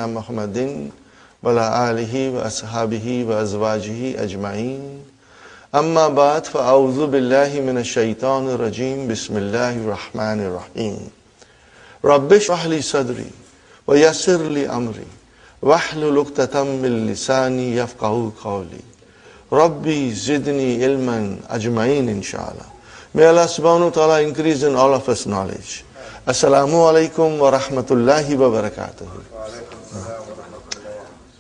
سيدنا محمد وعلى آله وأصحابه وأزواجه أجمعين أما بعد فأعوذ بالله من الشيطان الرجيم بسم الله الرحمن الرحيم رب اشرح لي صدري ويسر لي أمري واحلل عقدة من لساني يفقهوا قولي ربي زدني علما أجمعين إن شاء الله. May Allah subhanahu wa ta'ala increase in all of us knowledge. Assalamu alaikum wa rahmatullahi wa barakatuh.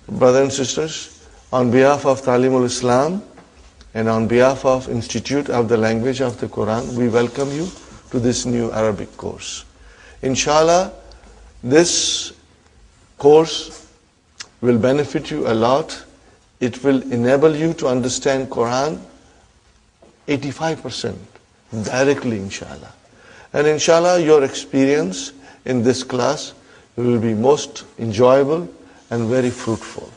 Brothers and sisters, on behalf of Talimul Islam and on behalf of Institute of the Language of the Quran, we welcome you to this new Arabic course. Inshallah, this course will benefit you a lot. It will enable you to understand Quran 85% directly, inshallah. And inshallah, your experience in this class will be most enjoyable and very fruitful.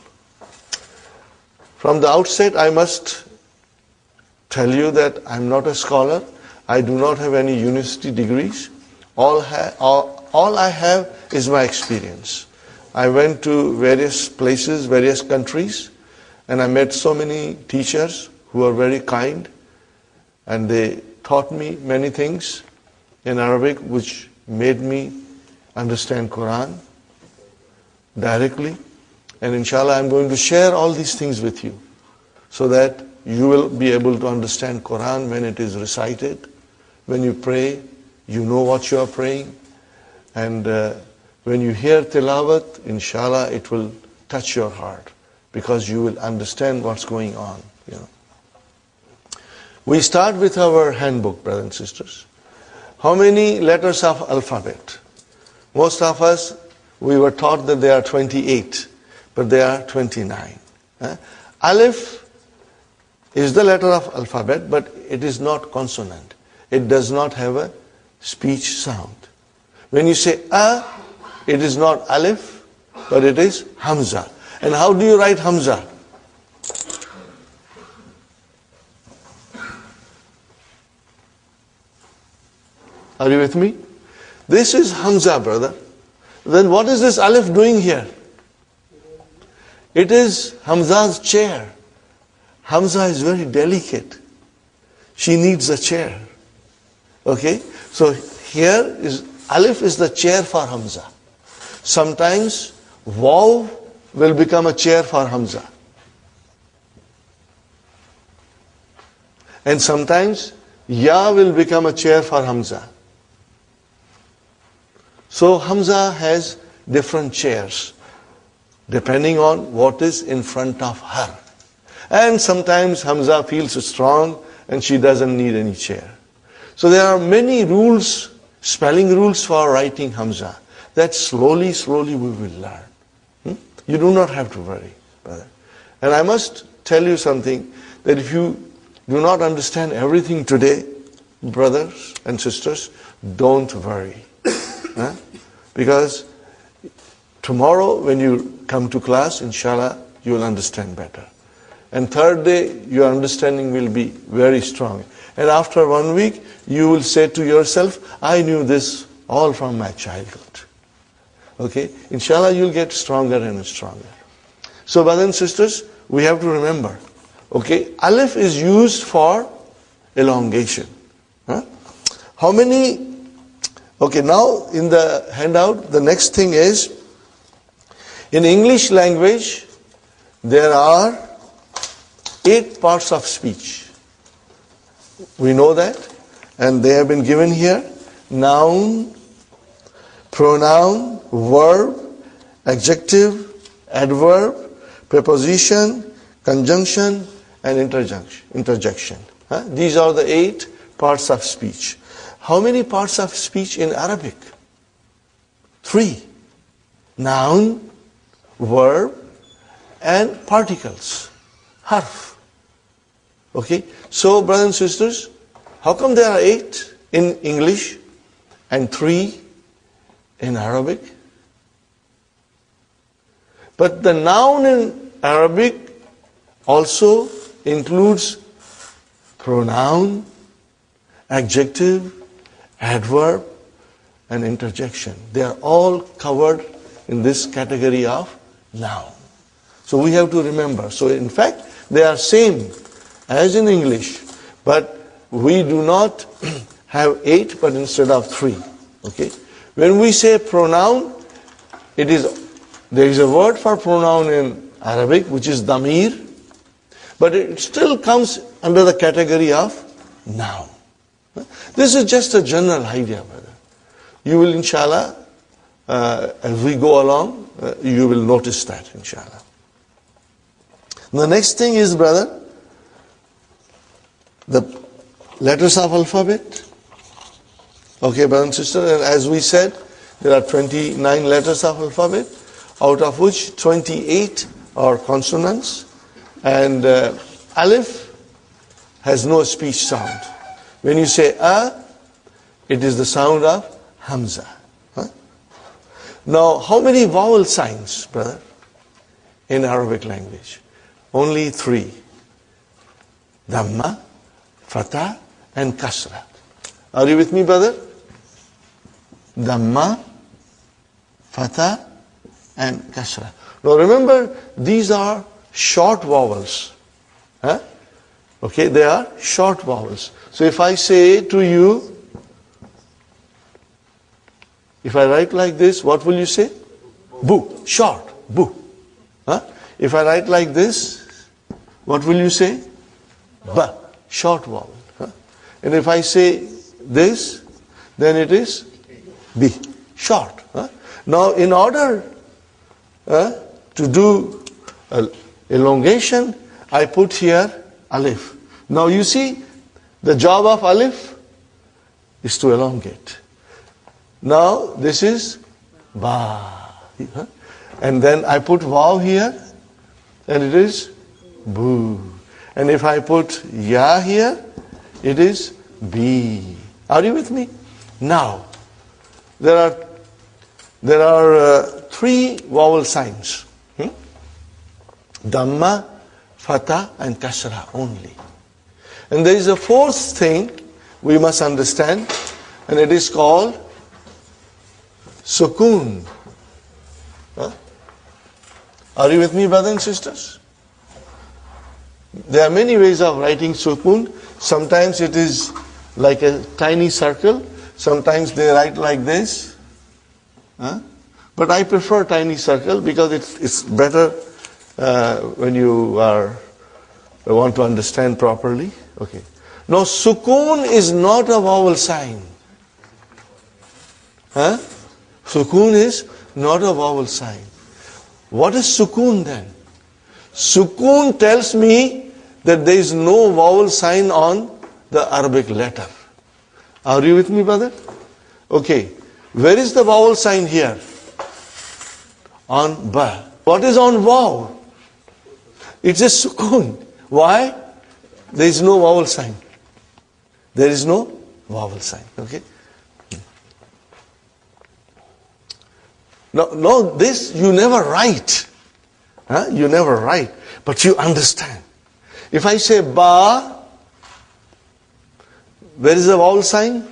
From the outset, I must tell you that I'm not a scholar. I do not have any university degrees. All I have is my experience. I went to various places, various countries, and I met so many teachers who are very kind, and they taught me many things in Arabic which made me understand Quran directly. And inshallah, I'm going to share all these things with you so that you will be able to understand Quran when it is recited. When you pray, you know what you are praying. And when you hear tilawat, inshallah, it will touch your heart because you will understand what's going on. We start with our handbook, brothers and sisters. How many letters of alphabet? Most of us, we were taught that there are 28, but there are 29. Alif is the letter of alphabet, but it is not consonant. It does not have a speech sound. When you say a, it is not alif, but it is hamza. And how do you write hamza? Are you with me? This is hamza, brother. Then what is this alif doing here? It is Hamza's chair. Hamza is very delicate. She needs a chair. Okay? So here is alif is the chair for Hamza. Sometimes waw will become a chair for Hamza. And sometimes ya will become a chair for Hamza. So Hamza has different chairs depending on what is in front of her. And sometimes Hamza feels strong and she doesn't need any chair. So there are many rules, spelling rules for writing Hamza that slowly we will learn. You do not have to worry, brother. And I must tell you something, that if you do not understand everything today, brothers and sisters, don't worry. Because tomorrow when you come to class, inshallah, you will understand better. And third day, your understanding will be very strong. And after 1 week, you will say to yourself, I knew this all from my childhood. Okay? Inshallah, you'll get stronger and stronger. So, brothers and sisters, we have to remember, okay, alif is used for elongation. How many? Okay, now in the handout, the next thing is, in English language, there are 8 parts of speech. We know that, and they have been given here. Noun, pronoun, verb, adjective, adverb, preposition, conjunction, and interjection. These are the 8 parts of speech. How many parts of speech in Arabic? 3. Noun, verb, and particles. Harf. Okay? So, brothers and sisters, how come there are 8 in English and 3 in Arabic? But the noun in Arabic also includes pronoun, adjective, adverb, and interjection. They are all covered in this category of noun. So we have to remember. So in fact, they are same as in English, but we do not have 8, but instead of 3. Okay? When we say pronoun, there is a word for pronoun in Arabic, which is damir, but it still comes under the category of noun. This is just a general idea, brother. You will, inshallah, as we go along, you will notice that, inshallah. The next thing is, brother, the letters of alphabet. Okay, brother and sister, and as we said, there are 29 letters of alphabet, out of which 28 are consonants, and alif has no speech sound. When you say a, it is the sound of hamza. Huh? Now, how many vowel signs, brother, in Arabic language? Only 3. Dhamma, fatha, and kasra. Are you with me, brother? Dhamma, fatha, and kasra. Now remember, these are short vowels. Huh? Okay, they are short vowels. So if I say to you, if I write like this, what will you say? Bu, short, bu. Huh? If I write like this, what will you say? Ba, short vowel. Huh? And if I say this, then it is bi, short. Huh? Now in order to do elongation, I put here alif. Now you see, the job of alif is to elongate. Now this is ba. And then I put vav here, and it is bu. And if I put ya here, it is bi. Are you with me? Now, there are 3 vowel signs. Dhamma, fatha, and kasra only. And there is a 4th thing we must understand, and it is called sukoon. Huh? Are you with me, brothers and sisters? There are many ways of writing sukoon. Sometimes it is like a tiny circle. Sometimes they write like this. Huh? But I prefer tiny circle because it's better when you want to understand properly. Okay. Now sukoon is not a vowel sign. Huh? Sukoon is not a vowel sign. What is sukoon then? Sukoon tells me that there is no vowel sign on the Arabic letter. Are you with me, brother? Okay. Where is the vowel sign here? On ba. What is on vav? It's a sukoon. Why? There is no vowel sign. There is no vowel sign. Okay? Now this you never write. Huh? You never write. But you understand. If I say ba, where is the vowel sign?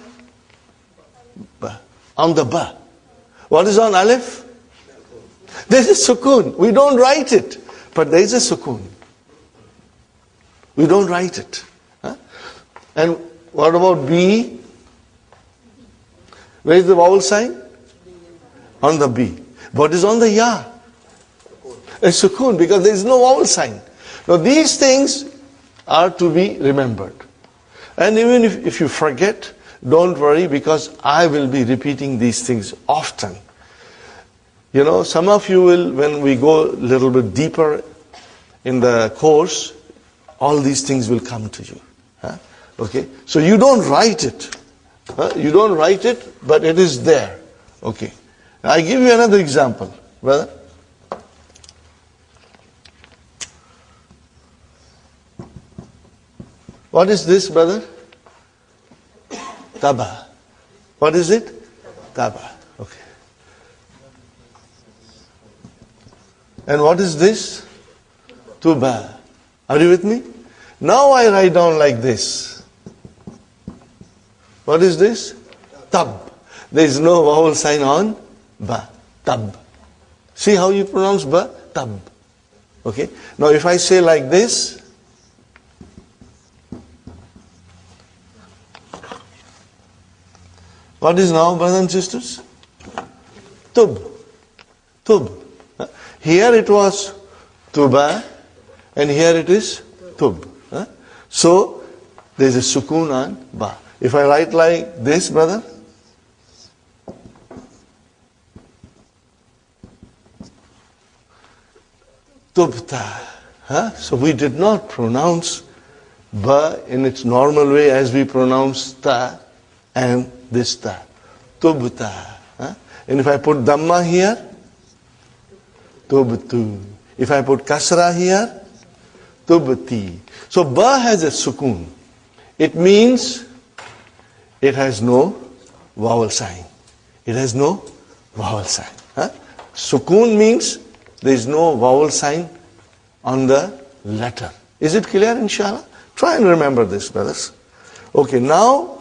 Ba. On the ba. What is on alif? There is a sukoon. We don't write it. But there is a sukoon. We don't write it. Huh? And what about B? Where is the vowel sign? On the B. What is on the ya? A sukoon, because there is no vowel sign. Now these things are to be remembered. And even if you forget, don't worry, because I will be repeating these things often. You know, some of you will, when we go a little bit deeper in the course, all these things will come to you. Huh? Okay? So you don't write it. You don't write it, but it is there. Okay. I give you another example, brother. What is this, brother? Taba. What is it? Taba. Okay. And what is this? Tuba. Are you with me? Now I write down like this. What is this? Tab. There is no vowel sign on ba. Tab. See how you pronounce ba? Tab. Okay. Now if I say like this, what is now, brothers and sisters? Tub. Tub. Here it was tuba, and here it is tub. So there is a sukoon on ba. If I write like this, brother, tubta. So we did not pronounce ba in its normal way as we pronounce ta and this ta. Tubta. And if I put dhamma here, tubtu. If I put kasra here, tubti. So ba has a sukoon. It means it has no vowel sign. It has no vowel sign. Sukoon means there is no vowel sign on the letter. Is it clear, inshallah? Try and remember this, brothers. Okay, now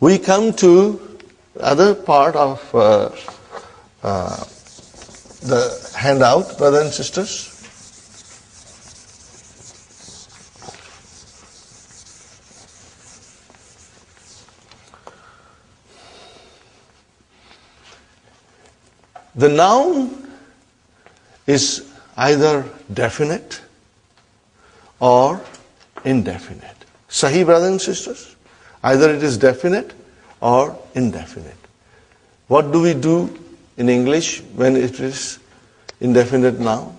we come to the other part of the handout, brothers and sisters. The noun is either definite or indefinite. Sahih, brothers and sisters? Either it is definite or indefinite. What do we do in English when it is indefinite noun?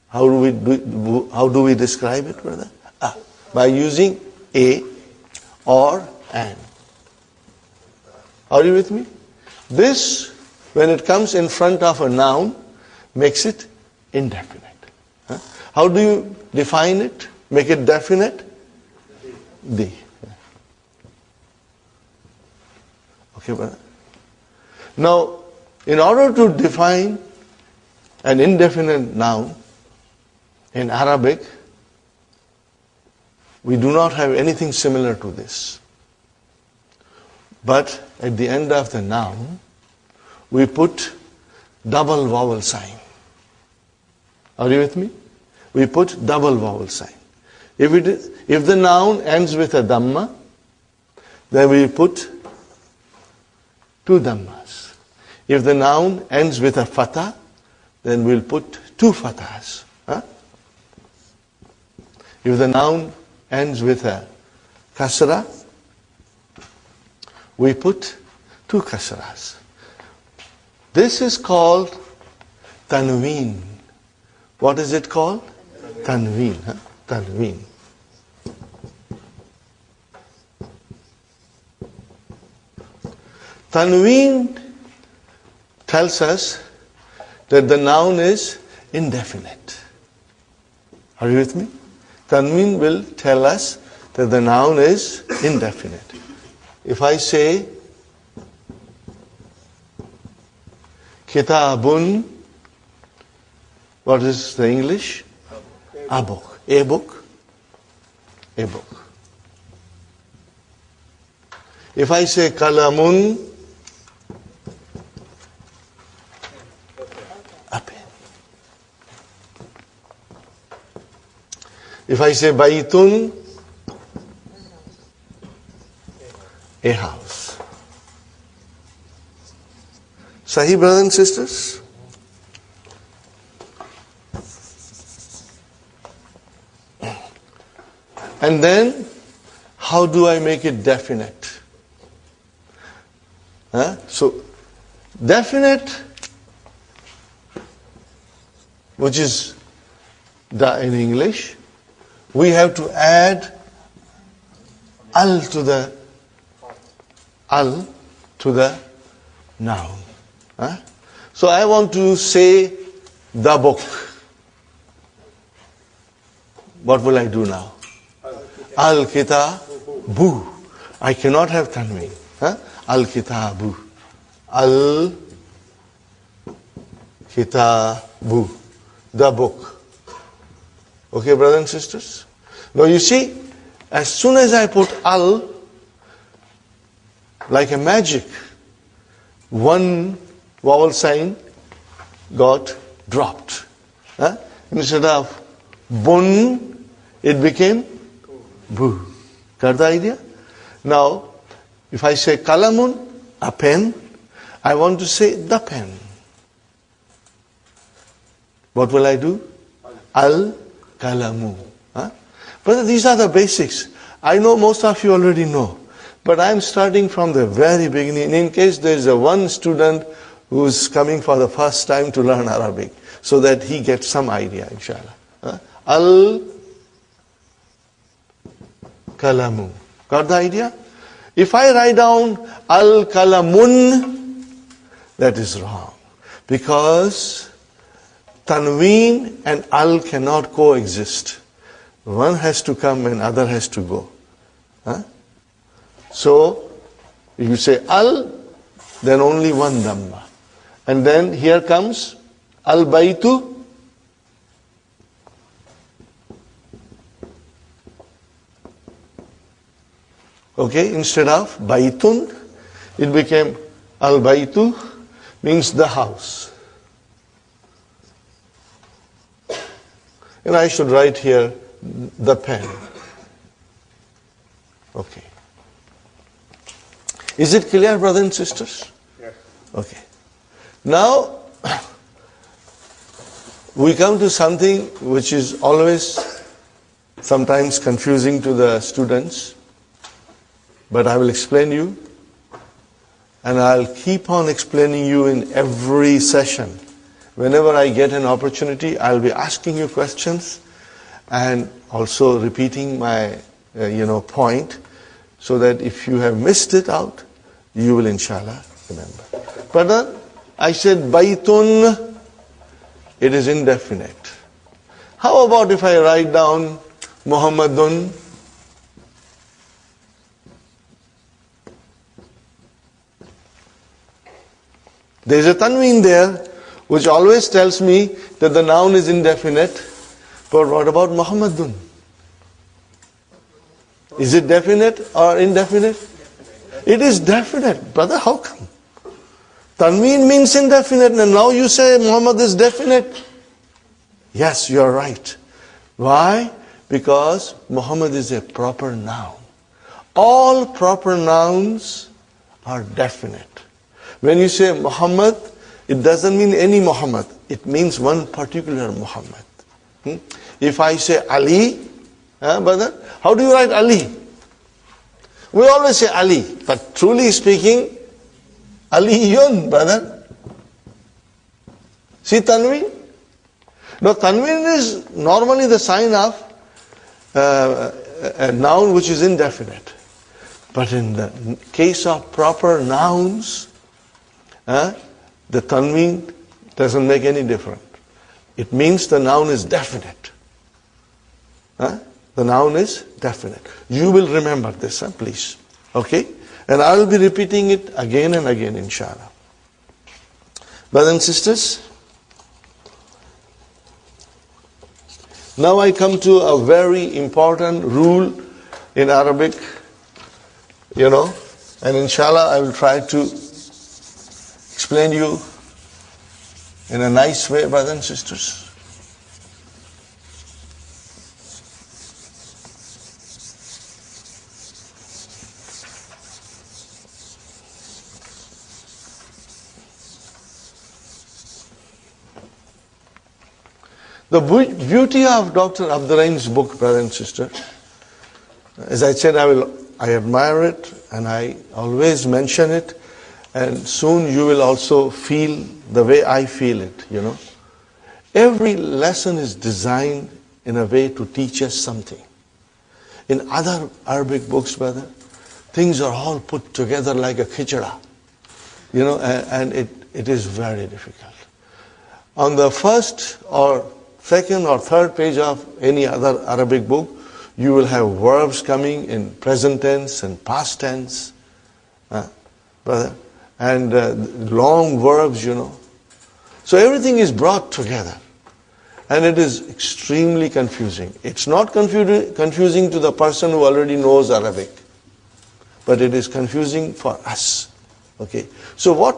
How do we describe it, brother? By using a or an. Are you with me? This, when it comes in front of a noun, makes it indefinite. How do you define it? Make it definite? The. Okay, brother? Now, in order to define an indefinite noun in Arabic, we do not have anything similar to this. But at the end of the noun, we put double vowel sign. Are you with me? We put double vowel sign. If the noun ends with a dhamma, then we put two dhammas. If the noun ends with a fatha, then we'll put two fathas. If the noun ends with a kasra, we put two kasras. This is called tanween. What is it called? Tanween. Tanween. Tanween tells us that the noun is indefinite. Are you with me? Tanween will tell us that the noun is indefinite. If I say kitabun, what is the English? A book. A book. A book. If I say kalamun, a pen. If I say baytun, a house. Sahih, brothers and sisters? And then, how do I make it definite? So, definite, which is da in English, we have to add al to the noun. So I want to say the book. What will I do now? Al-kitabu. I cannot have tanween. Al-kitabu. Al-kitabu. The book. Okay, brothers and sisters? Now you see, as soon as I put al, like a magic, one vowel sign got dropped. Instead of bun, it became bu. Got the idea? Now, if I say kalamun, a pen, I want to say the pen. What will I do? Al-kalamu. But these are the basics. I know most of you already know. But I'm starting from the very beginning in case there is a one student who's coming for the first time to learn Arabic, so that he gets some idea, inshallah. Al-kalamu. Got the idea? If I write down al-kalamun, that is wrong. Because tanween and al cannot coexist. One has to come and other has to go. So, if you say al, then only one dhamma. And then here comes al-baytu. Okay, instead of baytun, it became al-baytu, means the house. And I should write here the pen. Okay. Is it clear, brothers and sisters? Yes. Okay. Now, we come to something which is always sometimes confusing to the students, but I will explain you, and I'll keep on explaining you in every session. Whenever I get an opportunity, I'll be asking you questions and also repeating my point, so that if you have missed it out, you will inshallah remember. But I said baytun, it is indefinite. How about if I write down Muhammadun? There is a tanween there which always tells me that the noun is indefinite. But what about Muhammadun? Is it definite or indefinite? It is definite. Brother, how come? Tanween means indefinite, and now you say Muhammad is definite. Yes, you are right. Why? Because Muhammad is a proper noun. All proper nouns are definite. When you say Muhammad, it doesn't mean any Muhammad. It means one particular Muhammad. If I say Ali, brother, how do you write Ali? We always say Ali, but truly speaking, Aliyun, brother. See Tanween? Now Tanween is normally the sign of a noun which is indefinite. But in the case of proper nouns, the Tanween doesn't make any difference. It means the noun is definite. The noun is definite. You will remember this, please. Okay? And I will be repeating it again and again, inshallah. Brothers and sisters, now I come to a very important rule in Arabic, and inshallah I will try to explain you in a nice way, brothers and sisters. The beauty of Dr. Abdur Rahim's book, brother and sister, as I said, I admire it and I always mention it, and soon you will also feel the way I feel it, Every lesson is designed in a way to teach us something. In other Arabic books, brother, things are all put together like a khichda, and it is very difficult. On the first or second or third page of any other Arabic book, you will have verbs coming in present tense and past tense, brother, and long verbs, So everything is brought together, and it is extremely confusing. It's not confusing to the person who already knows Arabic, but it is confusing for us. Okay. So what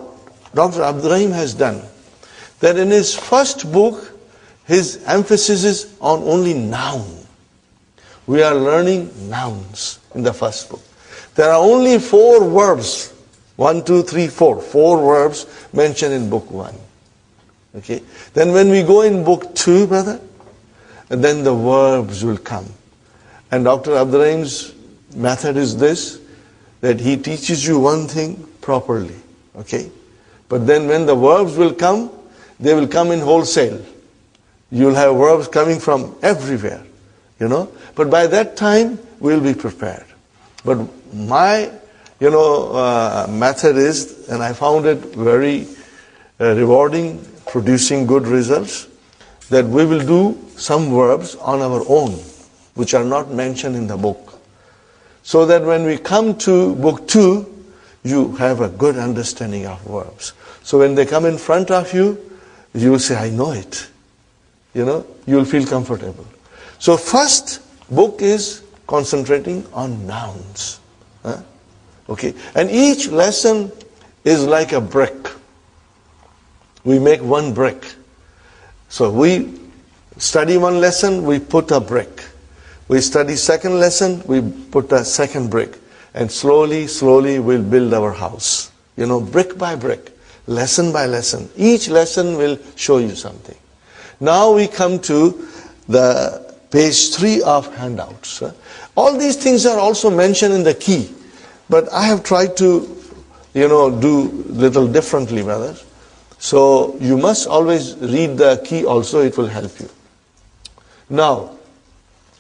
Dr. Abdur Rahim has done, that in his first book, his emphasis is on only noun. We are learning nouns in the first book. There are only 4 verbs. 1, 2, 3, 4. 4 verbs mentioned in book 1. Okay. Then when we go in book 2, brother, and then the verbs will come. And Dr. Abdur Rahim's method is this, that he teaches you one thing properly. Okay. But then when the verbs will come, they will come in wholesale. You'll have verbs coming from everywhere, But by that time, we'll be prepared. But my, method is, and I found it very rewarding, producing good results, that we will do some verbs on our own, which are not mentioned in the book. So that when we come to book 2, you have a good understanding of verbs. So when they come in front of you, you will say, I know it. You'll feel comfortable. So first book is concentrating on nouns. Okay. And each lesson is like a brick. We make one brick. So we study one lesson, we put a brick. We study second lesson, we put a second brick. And slowly, slowly we'll build our house. Brick by brick, lesson by lesson. Each lesson will show you something. Now we come to the page 3 of handouts. All these things are also mentioned in the key. But I have tried to, do little differently, brother. So you must always read the key also, it will help you. Now,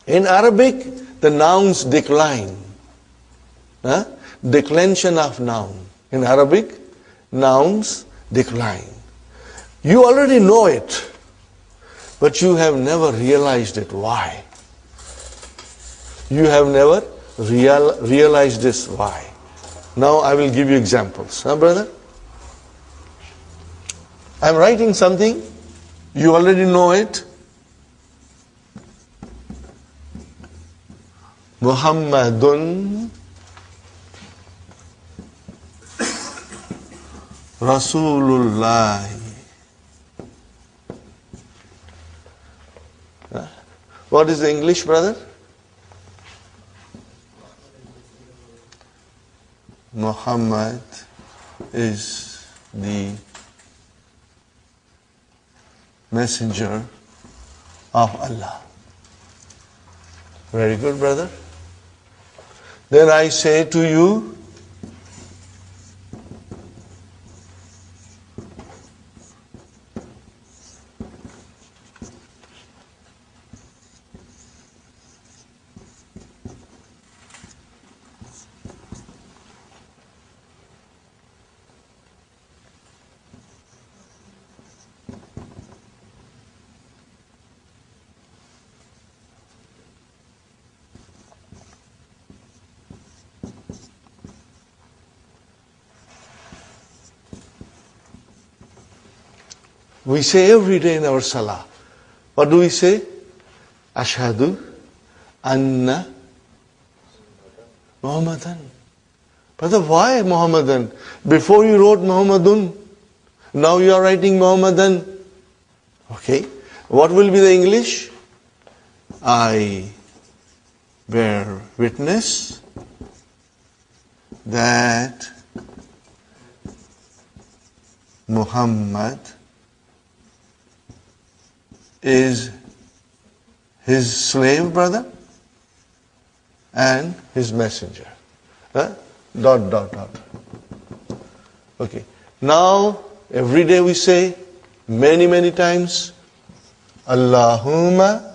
in Arabic, the nouns decline. Declension of noun. In Arabic, nouns decline. You already know it, but you have never realized it. Why? You have never realized this. Why? Now I will give you examples. Brother? I'm writing something, you already know it. Muhammadun Rasulullah. What is the English, brother? Muhammad is the messenger of Allah. Very good, brother. Then I say to you, we say every day in our salah. What do we say? Ashhadu anna Muhammadan. Brother, why Muhammadan? Before you wrote Muhammadun, now you are writing Muhammadan. Okay. What will be the English? I bear witness that Muhammad is his slave, brother, and his messenger. Dot, dot, dot. Okay. Now, every day we say, many, many times, Allahumma.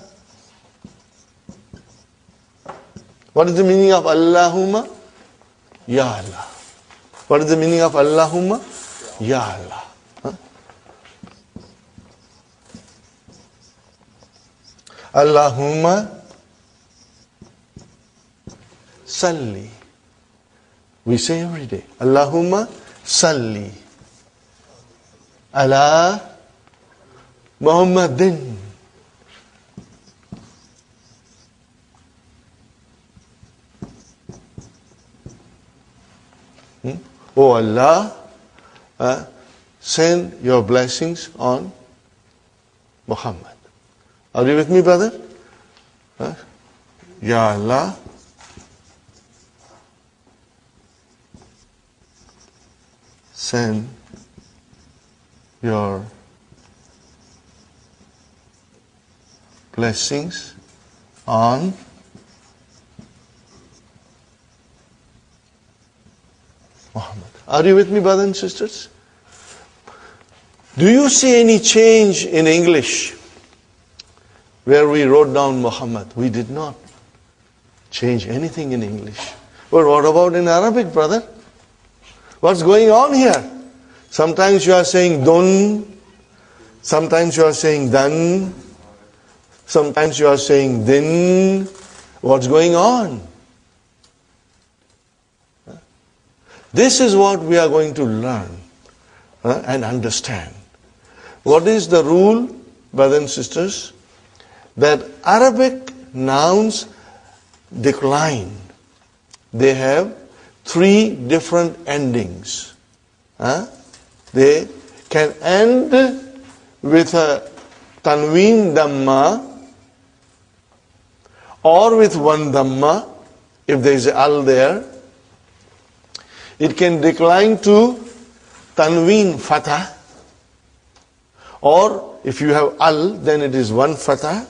What is the meaning of Allahumma? Ya Allah. What is the meaning of Allahumma? Ya Allah. Allahumma salli. We say every day, Allahumma salli ala Muhammadin. Oh Allah, send your blessings on Muhammad. Are you with me, brother? Ya Allah, send your blessings on Muhammad. Are you with me, brothers and sisters? Do you see any change in English where we wrote down Muhammad? We did not change anything in English. But what about in Arabic, brother? What's going on here? Sometimes you are saying dun, sometimes you are saying dan, sometimes you are saying din. What's going on? This is what we are going to learn and understand. What is the rule, brothers and sisters? That Arabic nouns decline. They have 3 different endings. They can end with a tanween dhamma or with one dhamma if there is al there. It can decline to tanween fatah, or if you have al, then it is one fatah,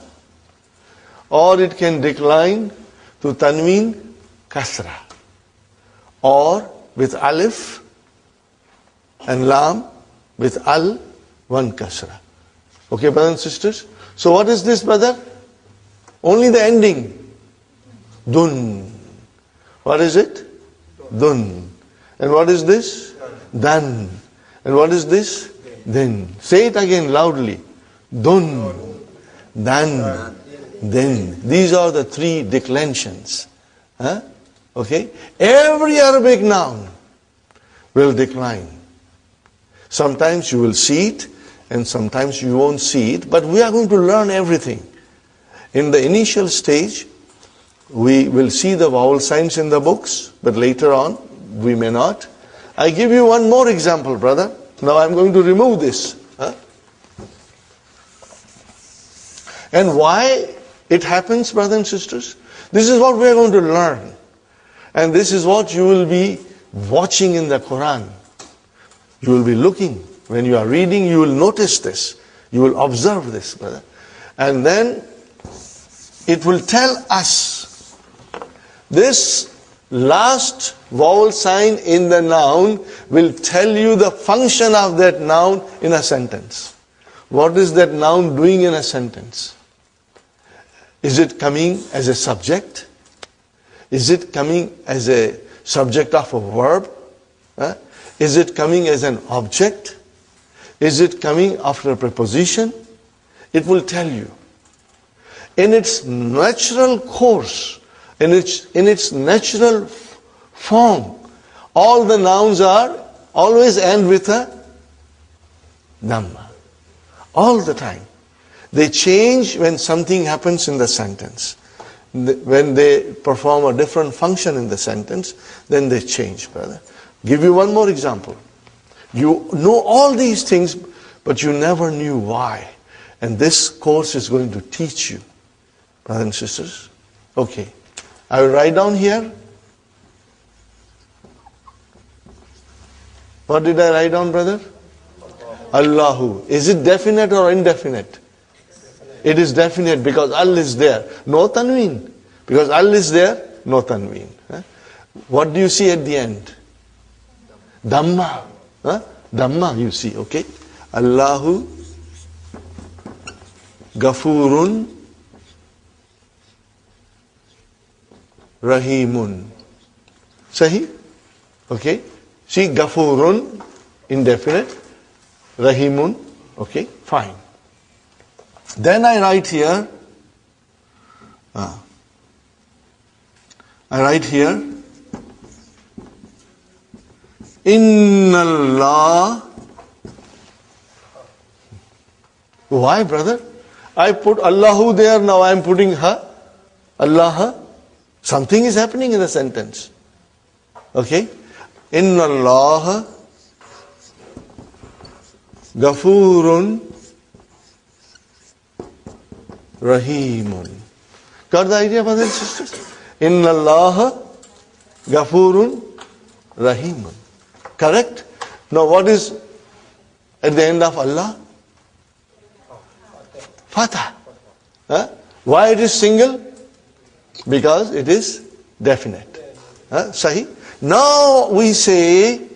or it can decline to tanween kasra, or with alif and lam, with al, one kasra. Okay, brothers and sisters? So what is this, brother? Only the ending. Dun. What is it? Dun. And what is this? Dan. And what is this? Then. Say it again loudly. Dun. Dan. Then. These are the 3 declensions. Okay? Every Arabic noun will decline. Sometimes you will see it and sometimes you won't see it, but we are going to learn everything. In the initial stage, we will see the vowel signs in the books, but later on, we may not. I give you one more example, brother. Now I'm going to remove this. And why it happens, brothers and sisters? This is what we are going to learn. And this is what you will be watching in the Quran. You will be looking. When you are reading, you will notice this. You will observe this, brother. And then it will tell us this last vowel sign in the noun will tell you the function of that noun in a sentence. What is that noun doing in a sentence? Is it coming as a subject? Is it coming as a subject of a verb? Is it coming as an object? Is it coming after a preposition? It will tell you. In its natural course, in its natural form, all the nouns are always end with a dhamma. All the time. They change when something happens in the sentence. When they perform a different function in the sentence, then they change, brother. Give you one more example. You know all these things, but you never knew why. And this course is going to teach you, brothers and sisters. Okay. I will write down here. What did I write down, brother? Allahu. Is it definite or indefinite? It is definite because Al is there. No tanween. Because Al is there, no tanween. What do you see at the end? Dhamma. Dhamma you see, okay? Allahu Ghafurun Rahimun. Sahi? Okay? See, Ghafurun, indefinite. Rahimun, okay? Fine. Then I write here, Inna Allah. Why, brother? I put Allahu there, now I am putting ha. Allah. Something is happening in the sentence. Okay? Inna Allah Ghafurun Rahimun. Got the idea, brothers and sisters? Inna Allah Ghafurun Rahimun. Correct? Now what is at the end of Allah? Fatah. Huh? Why it is single? Because it is definite. Sahih? Now we say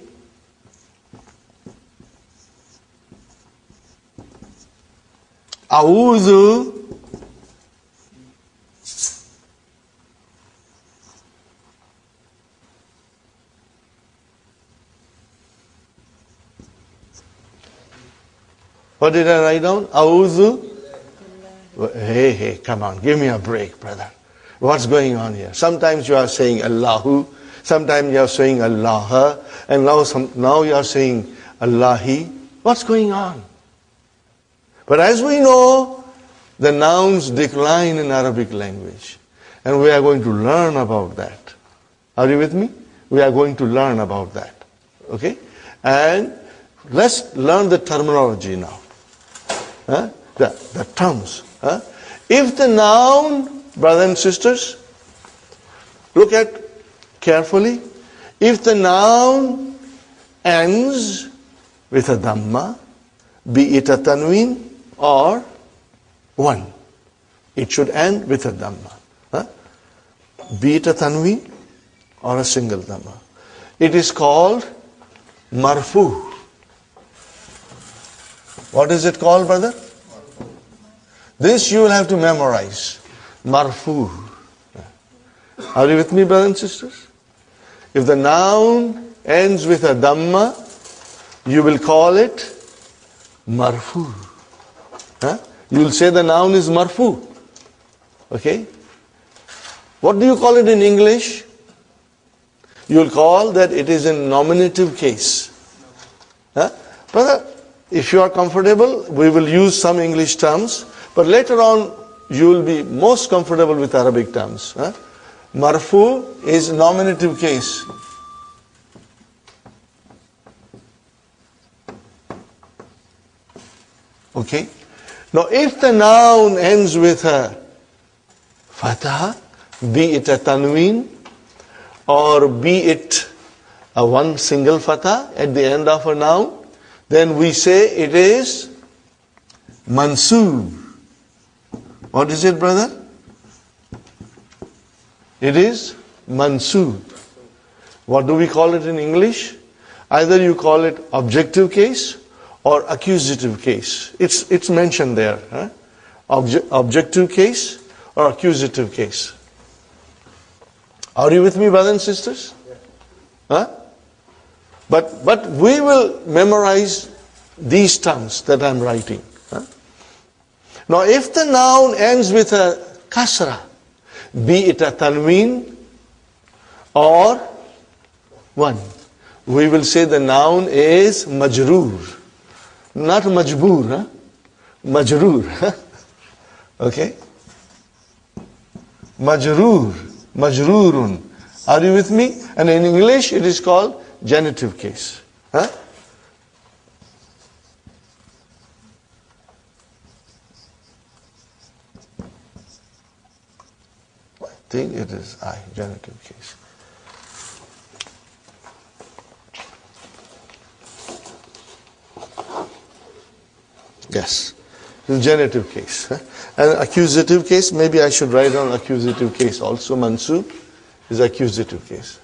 A'udhu What did I write down? A'udhu. Hey, come on, give me a break, brother. What's going on here? Sometimes you are saying Allahu, sometimes you are saying Allah, and now you are saying Allahi. What's going on? But as we know, the nouns decline in Arabic language. And we are going to learn about that. Are you with me? We are going to learn about that. Okay? And let's learn the terminology now. The terms. If the noun, brothers and sisters, look at carefully. If the noun ends with a dhamma, be it a tanween or one, it should end with a dhamma. Be it a tanween or a single dhamma. It is called marfu. What is it called, brother? This you will have to memorize. Marfu. Are you with me, brothers and sisters? If the noun ends with a dhamma, you will call it marfu. You will say the noun is marfu. Okay? What do you call it in English? You will call that it is in nominative case. Brother, if you are comfortable, we will use some English terms, but later on you will be most comfortable with Arabic terms. Marfu is nominative case. Okay? Now if the noun ends with a fatha, be it a tanween or be it a one single fatha at the end of a noun, then we say it is mansoob. What is it, brother? It is mansoob. What do we call it in English? Either you call it objective case or accusative case. It's mentioned there. Objective case or accusative case. Are you with me, brothers and sisters? But we will memorize these terms that I'm writing. Now if the noun ends with a kasra, be it a tanween or one, we will say the noun is majroor. Not majboor, majroor. Okay? Majroor, majroorun. Are you with me? And in English it is called genitive case. I think it is genitive case. Yes, it's genitive case. And accusative case, maybe I should write down accusative case also. Mansoob is accusative case.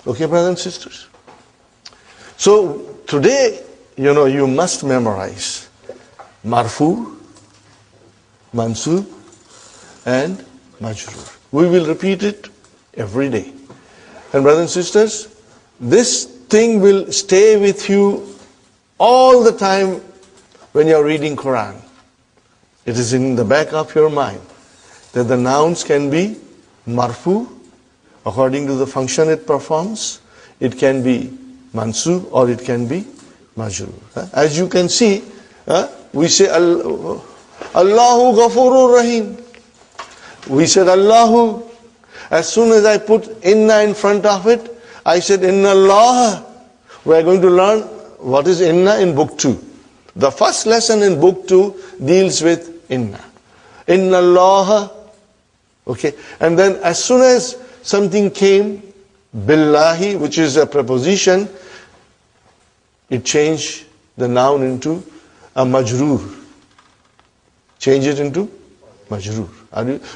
Okay, brothers and sisters? So today, you must memorize marfu, mansoob, and majroor. We will repeat it every day. And brothers and sisters, this thing will stay with you all the time when you are reading Quran. It is in the back of your mind that the nouns can be marfu, according to the function it performs. It can be mansoob or it can be majroor. As you can see, we say Allahu Ghafurur Rahim. We said Allahu. As soon as I put inna in front of it, I said inna Allah. We are going to learn what is inna in book 2. The first lesson in book 2 deals with inna. Inna Allah. Okay. And then as soon as something came, billahi, which is a preposition, it changed the noun into a majroor. Change it into majroor.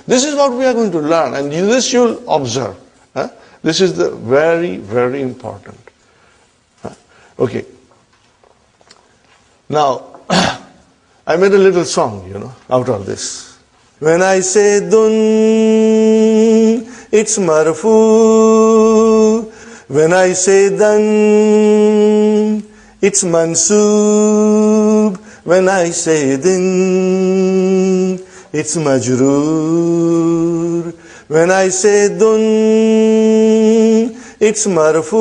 This is what we are going to learn, and this you'll observe. This is the very, very important. Okay. Now, I made a little song, out of this. When I say dun, it's marfu. When I say dan, it's mansub. When I say din, it's majroor. When I say dun, it's marfu.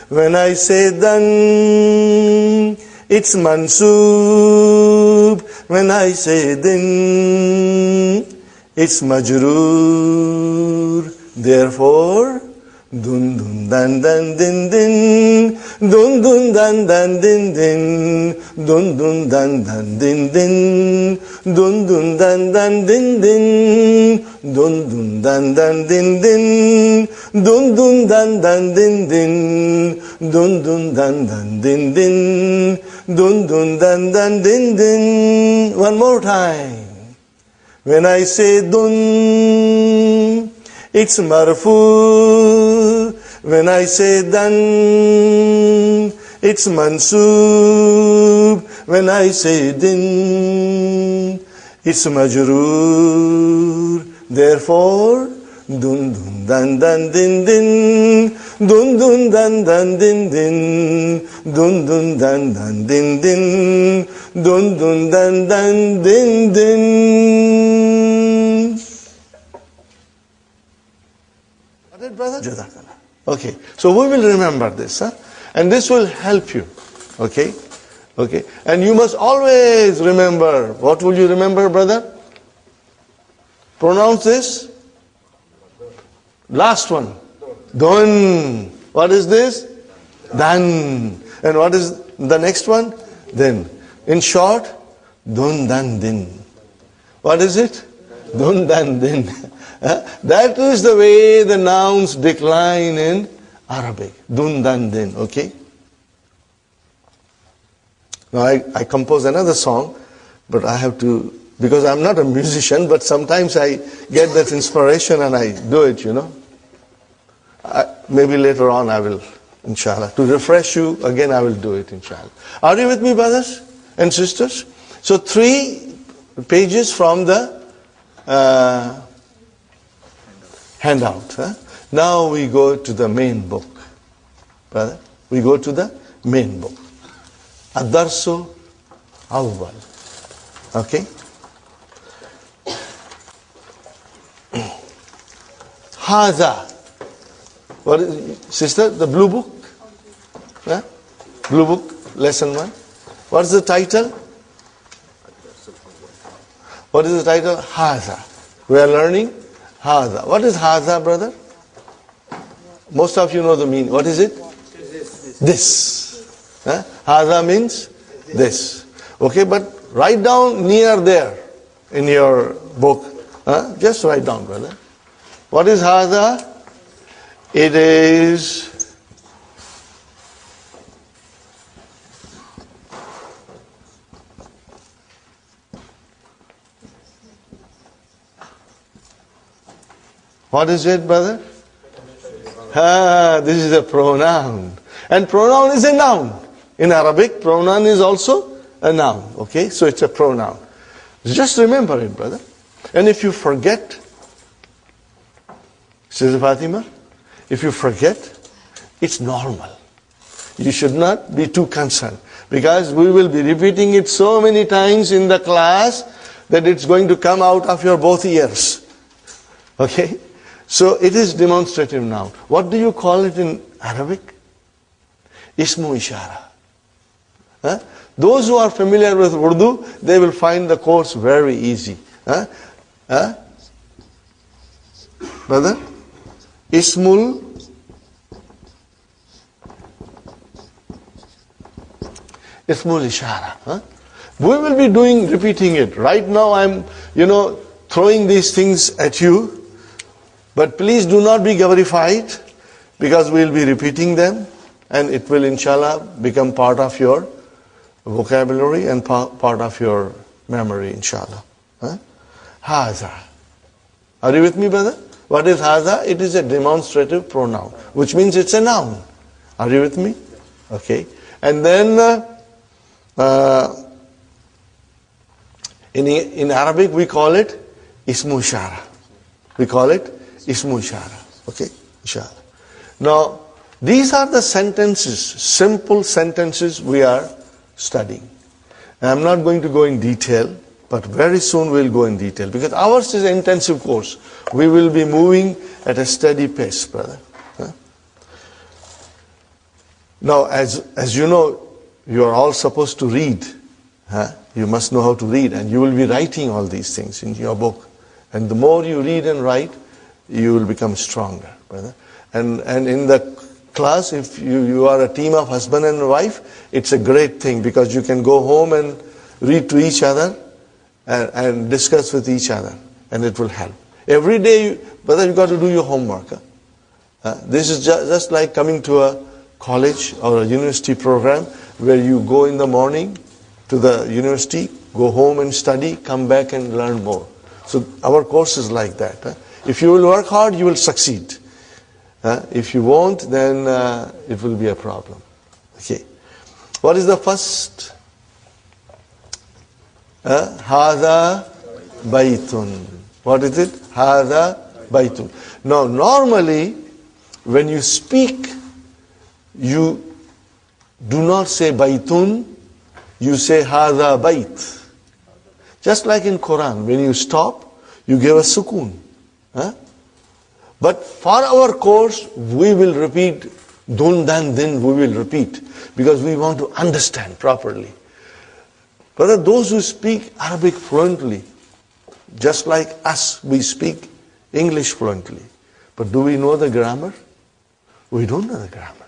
When I say dan, it's mansub. When I say din, it's majroor. Therefore, dun dun dan dan din din, dun dun dan dan din din, dun dun dan dan din din, dun dun dan dan din din, dun dun dan dan din din, dun dun dan dan din din, dun dun dan dan din din, dun dun dan dan din din. One more time. When I say dun, it's marfu. When I say dan, it's mansub. When I say din, it's majroor. Therefore, dun dun dan dan din din, dun dun dan dan din din, dun dun dan dan din din, dun dun dan dan din din. Got it, brother? Okay, so we will remember this, and this will help you. Okay, and you must always remember. What will you remember, brother? Pronounce this. Last one. Dun. What is this? Dan. And what is the next one? Then. In short, dun dan din. What is it? Dun dan din. That is the way the nouns decline in Arabic. Dun dan din. Okay? Now I compose another song, but I have to, because I'm not a musician, but sometimes I get that inspiration and I do it, Maybe later on I will, inshallah. To refresh you, again I will do it, inshallah. Are you with me, brothers and sisters? So 3 pages from the handout. Now we go to the main book. Brother, we go to the main book. Ad-Darsul Awwal. Okay? Hadha. What is, sister, the blue book? Blue book, lesson 1. What is the title? What is the title? Hadha. We are learning Hadha. What is Hadha, brother? Most of you know the meaning. What is it? This. Hadha means this. Okay, but write down near there in your book. Just write down, brother. What is Hadha? It is what is it, brother? This is a pronoun. And pronoun is a noun. In Arabic, pronoun is also a noun. Okay, so it's a pronoun. Just remember it, brother. And if you forget, Sister Fatima, if you forget, it's normal. You should not be too concerned, because we will be repeating it so many times in the class that it's going to come out of your both ears. Okay? So it is demonstrative noun. What do you call it in Arabic? Ismu Ishara. Those who are familiar with Urdu, they will find the course very easy. Huh? Brother? Ismul Ishara. Huh? We will be repeating it. Right now I'm, throwing these things at you. But please do not be gabarified, because we'll be repeating them. And it will, inshallah, become part of your vocabulary and part of your memory, inshallah. Huh? Haza. Are you with me, brother? What is haza? It is a demonstrative pronoun, which means it's a noun. Are you with me? Okay. And then in Arabic we call it ismu ishara. We call it ismu ishara. Okay? Inshallah. Now, these are the sentences, simple sentences we are studying. And I'm not going to go in detail, but very soon we'll go in detail, because ours is an intensive course. We will be moving at a steady pace, brother. Huh? Now, as you know, you are all supposed to read. Huh? You must know how to read, and you will be writing all these things in your book. And the more you read and write, you will become stronger, brother. And in the class, if you are a team of husband and wife, it's a great thing, because you can go home and read to each other and discuss with each other, and it will help. Every day, brother, you got to do your homework. This is just like coming to a college or a university program, where you go in the morning to the university, go home and study, come back and learn more. So our course is like that. If you will work hard, you will succeed. If you won't, then it will be a problem. Okay. What is the first? Hada baytun. What is it? Hada baytun. Now, normally, when you speak, you do not say baytun, you say hada bayt. Just like in Quran, when you stop, you give a sukoon. But for our course, we will repeat dun, dan, din, we will repeat, because we want to understand properly. But those who speak Arabic fluently, just like us, we speak English fluently. But do we know the grammar? We don't know the grammar.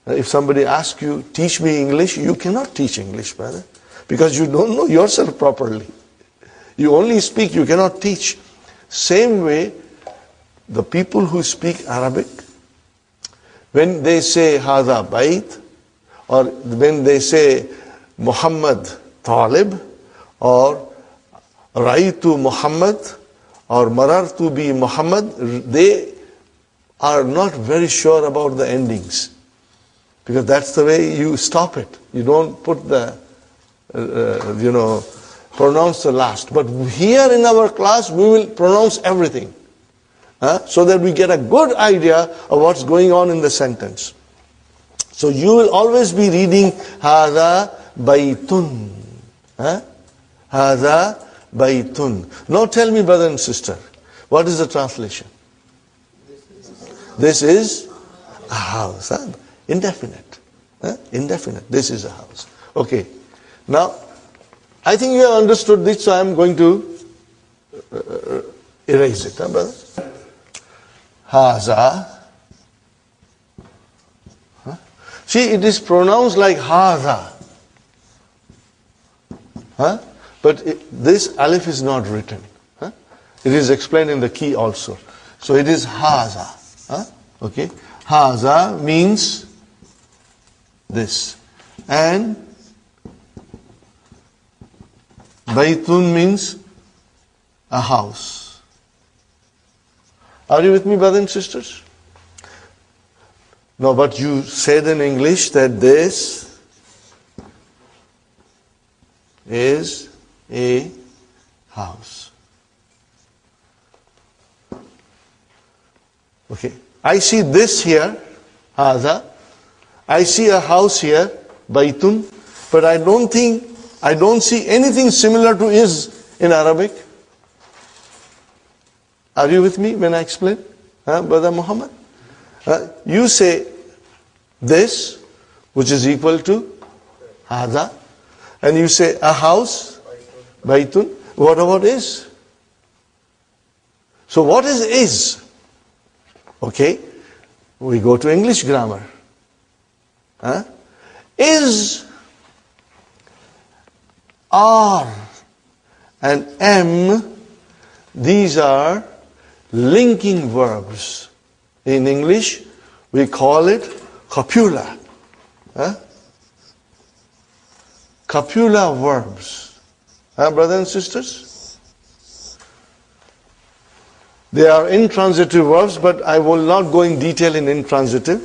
If somebody asks you, teach me English, you cannot teach English, brother, because you don't know yourself properly. You only speak, you cannot teach. Same way, the people who speak Arabic, when they say Hada Bayt, or when they say Muhammad Talib, or Raitu Muhammad, or Marartu bi Muhammad, they are not very sure about the endings. Because that's the way you stop it. You don't put the, pronounce the last. But here in our class, we will pronounce everything. So that we get a good idea of what's going on in the sentence. So you will always be reading Hada Baytun. Hada Baytun. Now tell me, brother and sister, what is the translation? This is a house. Indefinite. Indefinite. This is a house. Okay. Now, I think you have understood this, so I am going to erase it, brother. Haza. See, it is pronounced like haza. But this alif is not written. It is explained in the key also. So it is haza. Okay. Haza means this. And baytun means a house. Are you with me, brothers and sisters? No, but you said in English that this is a house. Okay. I see this here, haza. I see a house here, baytun, but I don't see anything similar to is in Arabic. Are you with me when I explain? Brother Muhammad? You say this, which is equal to haza, and you say a house, baytun. What about is? So what is? Okay, we go to English grammar. Is, are, and am, these are linking verbs. In English, we call it copula. Copula verbs. Brothers and sisters? They are intransitive verbs, but I will not go in detail in intransitive.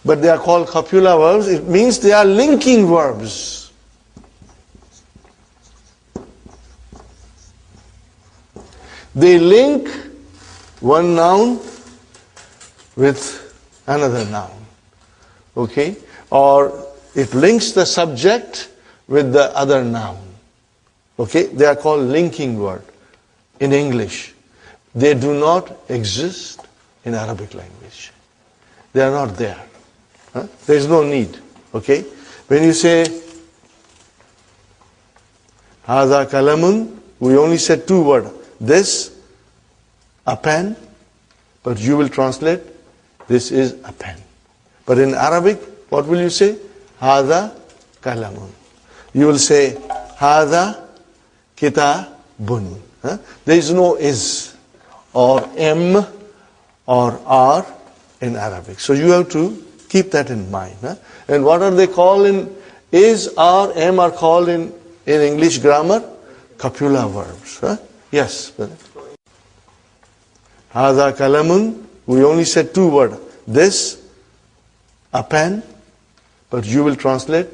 But they are called copula verbs. It means they are linking verbs. They link one noun with another noun. Okay? Or it links the subject with the other noun. Okay? They are called linking words in English. They do not exist in Arabic language. They are not there. There is no need. Okay? When you say Hada kalamun, we only said two words. This, a pen, but you will translate, this is a pen. But in Arabic, what will you say? Hada kalamun. You will say Hada kitabun. There is no is or am or are in Arabic. So you have to keep that in mind. And what are they called in is, are, am are called in English grammar? Copula verbs. Yes. Hada kalamun, we only said two words. This, a pen, but you will translate,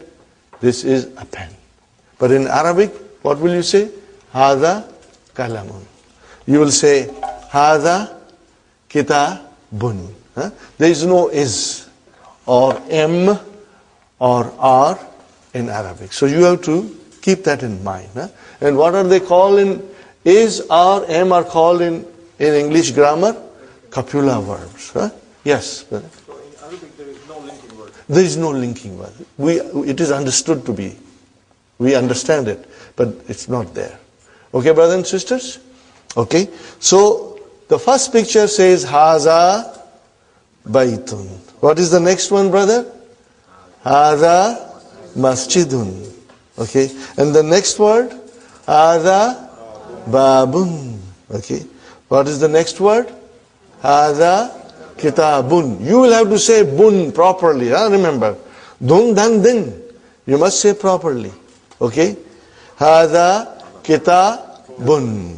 this is a pen. But in Arabic, what will you say? Hada kalamun. You will say Hada kitabun. There is no is or am or are in Arabic. So you have to keep that in mind. And what are they called in is, are, am are called in English grammar? Copula verbs. Yes. So in Arabic there is no linking word. There is no linking word. It is understood to be. We understand it, but it's not there. Okay, brothers and sisters? Okay. So the first picture says Haza Baitun. What is the next one, brother? Haza Masjidun. Okay. And the next word? Haza Babun. Okay. What is the next word? Haza Kitabun. You will have to say bun properly. Remember. Dun dan din. You must say properly. Okay. Haza Kitabun.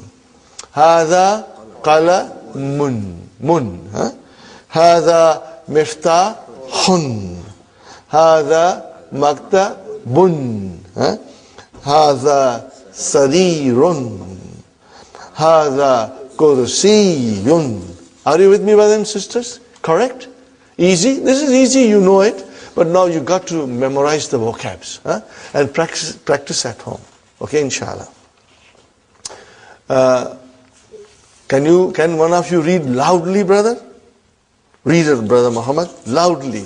Haza qalamun. Mun. Hada miftahun. Hada maktabun. Hada sarirun. Hada kursiyun. Are you with me, brothers and sisters? Correct? Easy? This is easy, you know it. But now you got to memorize the vocabs and practice at home. Okay, inshallah. Can one of you read loudly, brother? Read it, brother Muhammad, loudly.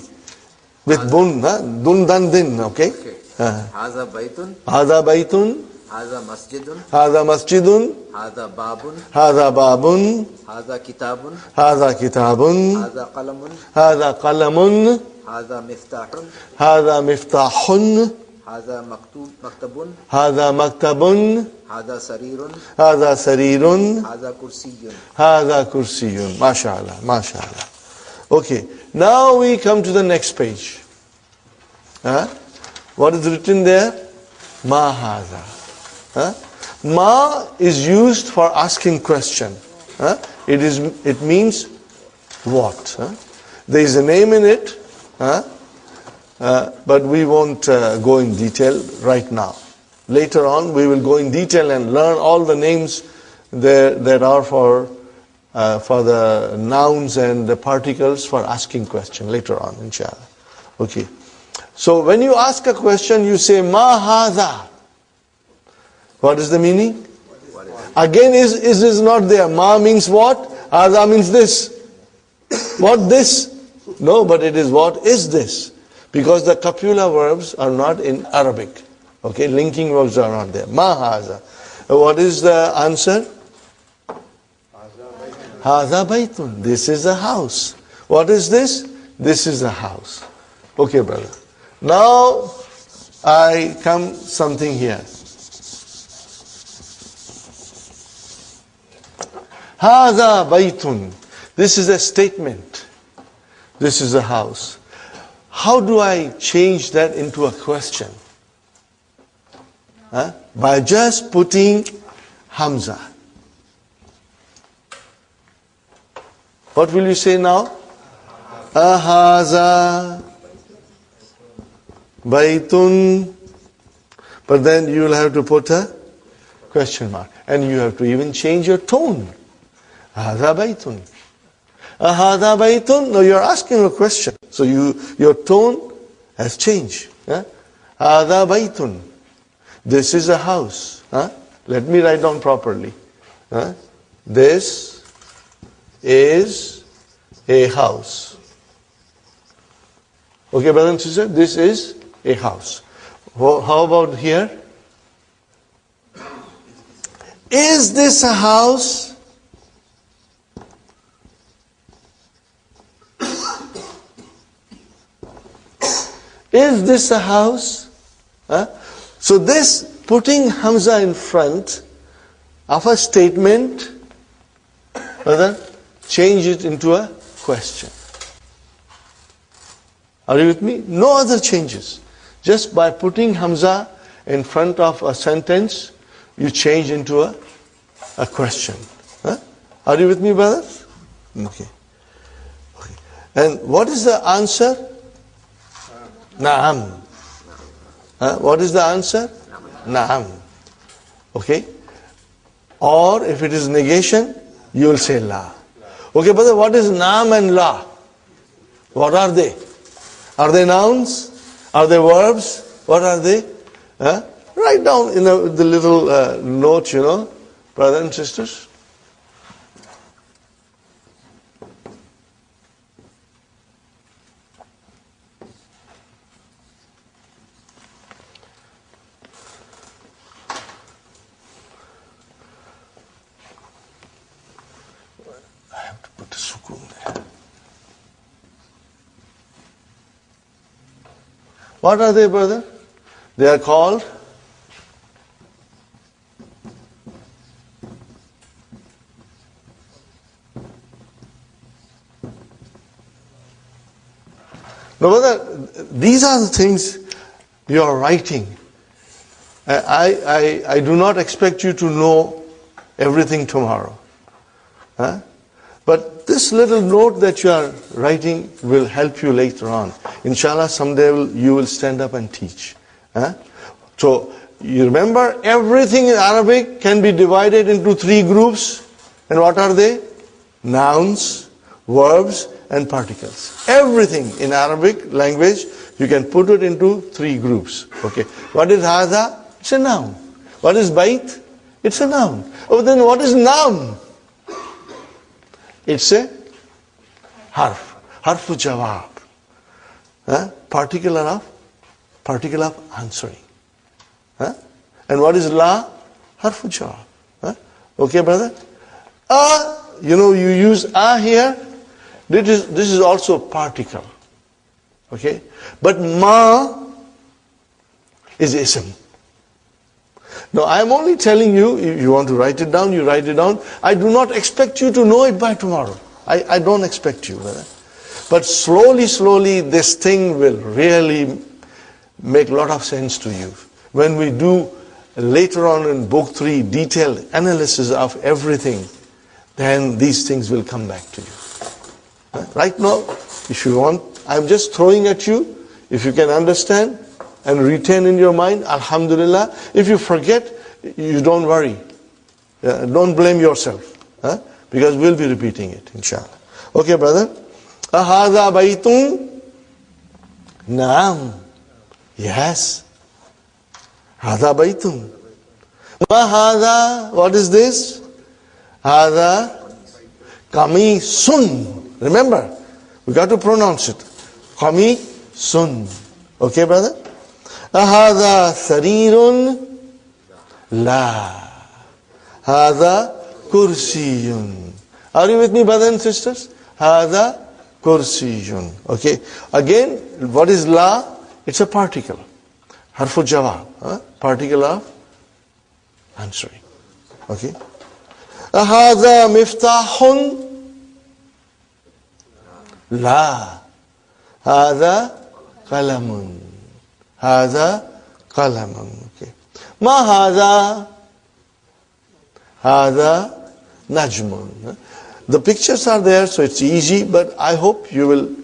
With bun, dun dan din, okay? Haza baitun. Hada baitun. Haza masjidun. Hada masjidun. Haza babun. Hada babun. Haza kitabun. Hada kitabun. Haza qalamun. Hada qalamun. Haza miftahun. Hada miftahun. Haza maktabun. Hada maktabun. Haza sarirun. Hada sarirun. Haza kursiyun. Hada kursiyun. MashaAllah, MashaAllah. Okay, now we come to the next page. What is written there? Ma haza. Ma is used for asking question. It means what? There is a name in it, but we won't go in detail right now. Later on, we will go in detail and learn all the names that are for the nouns and the particles for asking question later on, inshallah. Okay. So when you ask a question, you say ma hadha. What is the meaning? Again, is not there. Ma means what? Hadha means this. What this? No, but it is what is this? Because the copula verbs are not in Arabic. Okay, linking verbs are not there. Ma hadha. What is the answer? Hadha baytun. This is a house. What is this? This is a house. Okay, brother. Now I come something here. Hadha baytun. This is a statement. This is a house. How do I change that into a question? By just putting Hamza. What will you say now? Ahaza baytun. But then you will have to put a question mark. And you have to even change your tone. Hadha baytun. Ahadha baytun. No, you're asking a question. So your tone has changed. Hadha baytun. This is a house. Let me write down properly. This is a house. Okay, brother and sister, this is a house. How about here? Is this a house? Is this a house? So this putting Hamza in front of a statement, brother, change it into a question. Are you with me? No other changes. Just by putting Hamza in front of a sentence, you change into a question. Are you with me, brothers? Okay. And what is the answer? Na'am. What is the answer? Na'am. Okay. Or if it is negation, you will say la. Okay, brother, what is naam and la? What are they? Are they nouns? Are they verbs? What are they? Write down in the little note, brothers and sisters. What are they, brother? They are called no, brother, these are the things you are writing. I do not expect you to know everything tomorrow. But this little note that you are writing will help you later on. Inshallah, someday you will stand up and teach. So, you remember, everything in Arabic can be divided into 3 groups. And what are they? Nouns, verbs, and particles. Everything in Arabic language, you can put it into 3 groups. Okay. What is hadha? It's a noun. What is bait? It's a noun. Oh, then what is noun? It's a harf. Harfu jawab. Particle of answering. And what is la? Harfu jawab. Okay, brother? You use here. This is also particle. Okay? But ma is ism. Now, I am only telling you, if you want to write it down, you write it down. I do not expect you to know it by tomorrow. I don't expect you, brother. But slowly, this thing will really make a lot of sense to you. When we do later on in book 3, detailed analysis of everything, then these things will come back to you. Right now, if you want, I'm just throwing at you. If you can understand and retain in your mind, alhamdulillah. If you forget, you don't worry. Don't blame yourself. Because we'll be repeating it, inshallah. Okay, brother? Ahadha baytun? Naam. Yes. Hadha baytun. Ma hadha? What is this? Hadha qamisun. Remember, we got to pronounce it. Qamisun. Okay, brother? Ahadha sarirun? La. Hadha kursiyun. Are you with me, brothers and sisters? Hada kursiyun. Okay. Again, what is la? It's a particle. Harfu jawab. Particle of answering. Okay. Hada miftahun. La. Hada qalamun. Hada qalamun. Okay. Ma hada? Hada najmun. The pictures are there, so it's easy, but I hope you will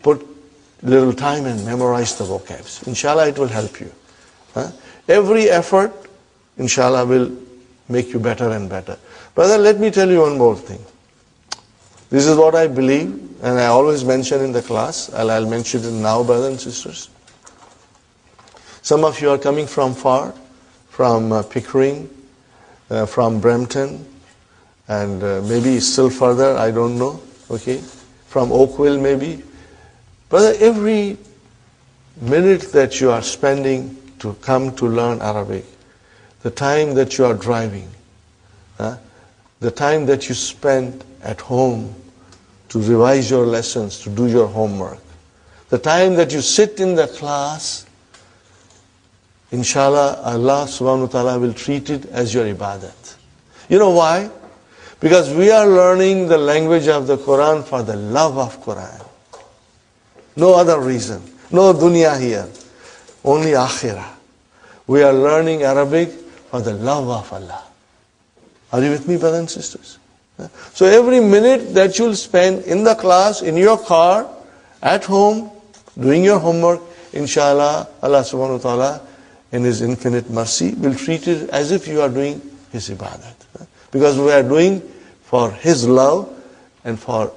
put little time and memorize the vocabs. Inshallah, it will help you. Every effort, inshallah, will make you better and better. Brother, let me tell you one more thing. This is what I believe, and I always mention in the class. I'll mention it now, brothers and sisters. Some of you are coming from far, from Pickering, from Brampton, and maybe still further, I don't know, okay, from Oakville maybe. Brother, every minute that you are spending to come to learn Arabic, the time that you are driving, the time that you spend at home to revise your lessons, to do your homework, the time that you sit in the class, inshallah, Allah subhanahu wa ta'ala will treat it as your ibadat. You know why? Because we are learning the language of the Quran for the love of Quran. No other reason. No dunya here. Only akhirah. We are learning Arabic for the love of Allah. Are you with me, brothers and sisters? So every minute that you'll spend in the class, in your car, at home, doing your homework, inshallah, Allah subhanahu wa ta'ala, in His infinite mercy, will treat it as if you are doing His ibadat. Because we are doing for His love and for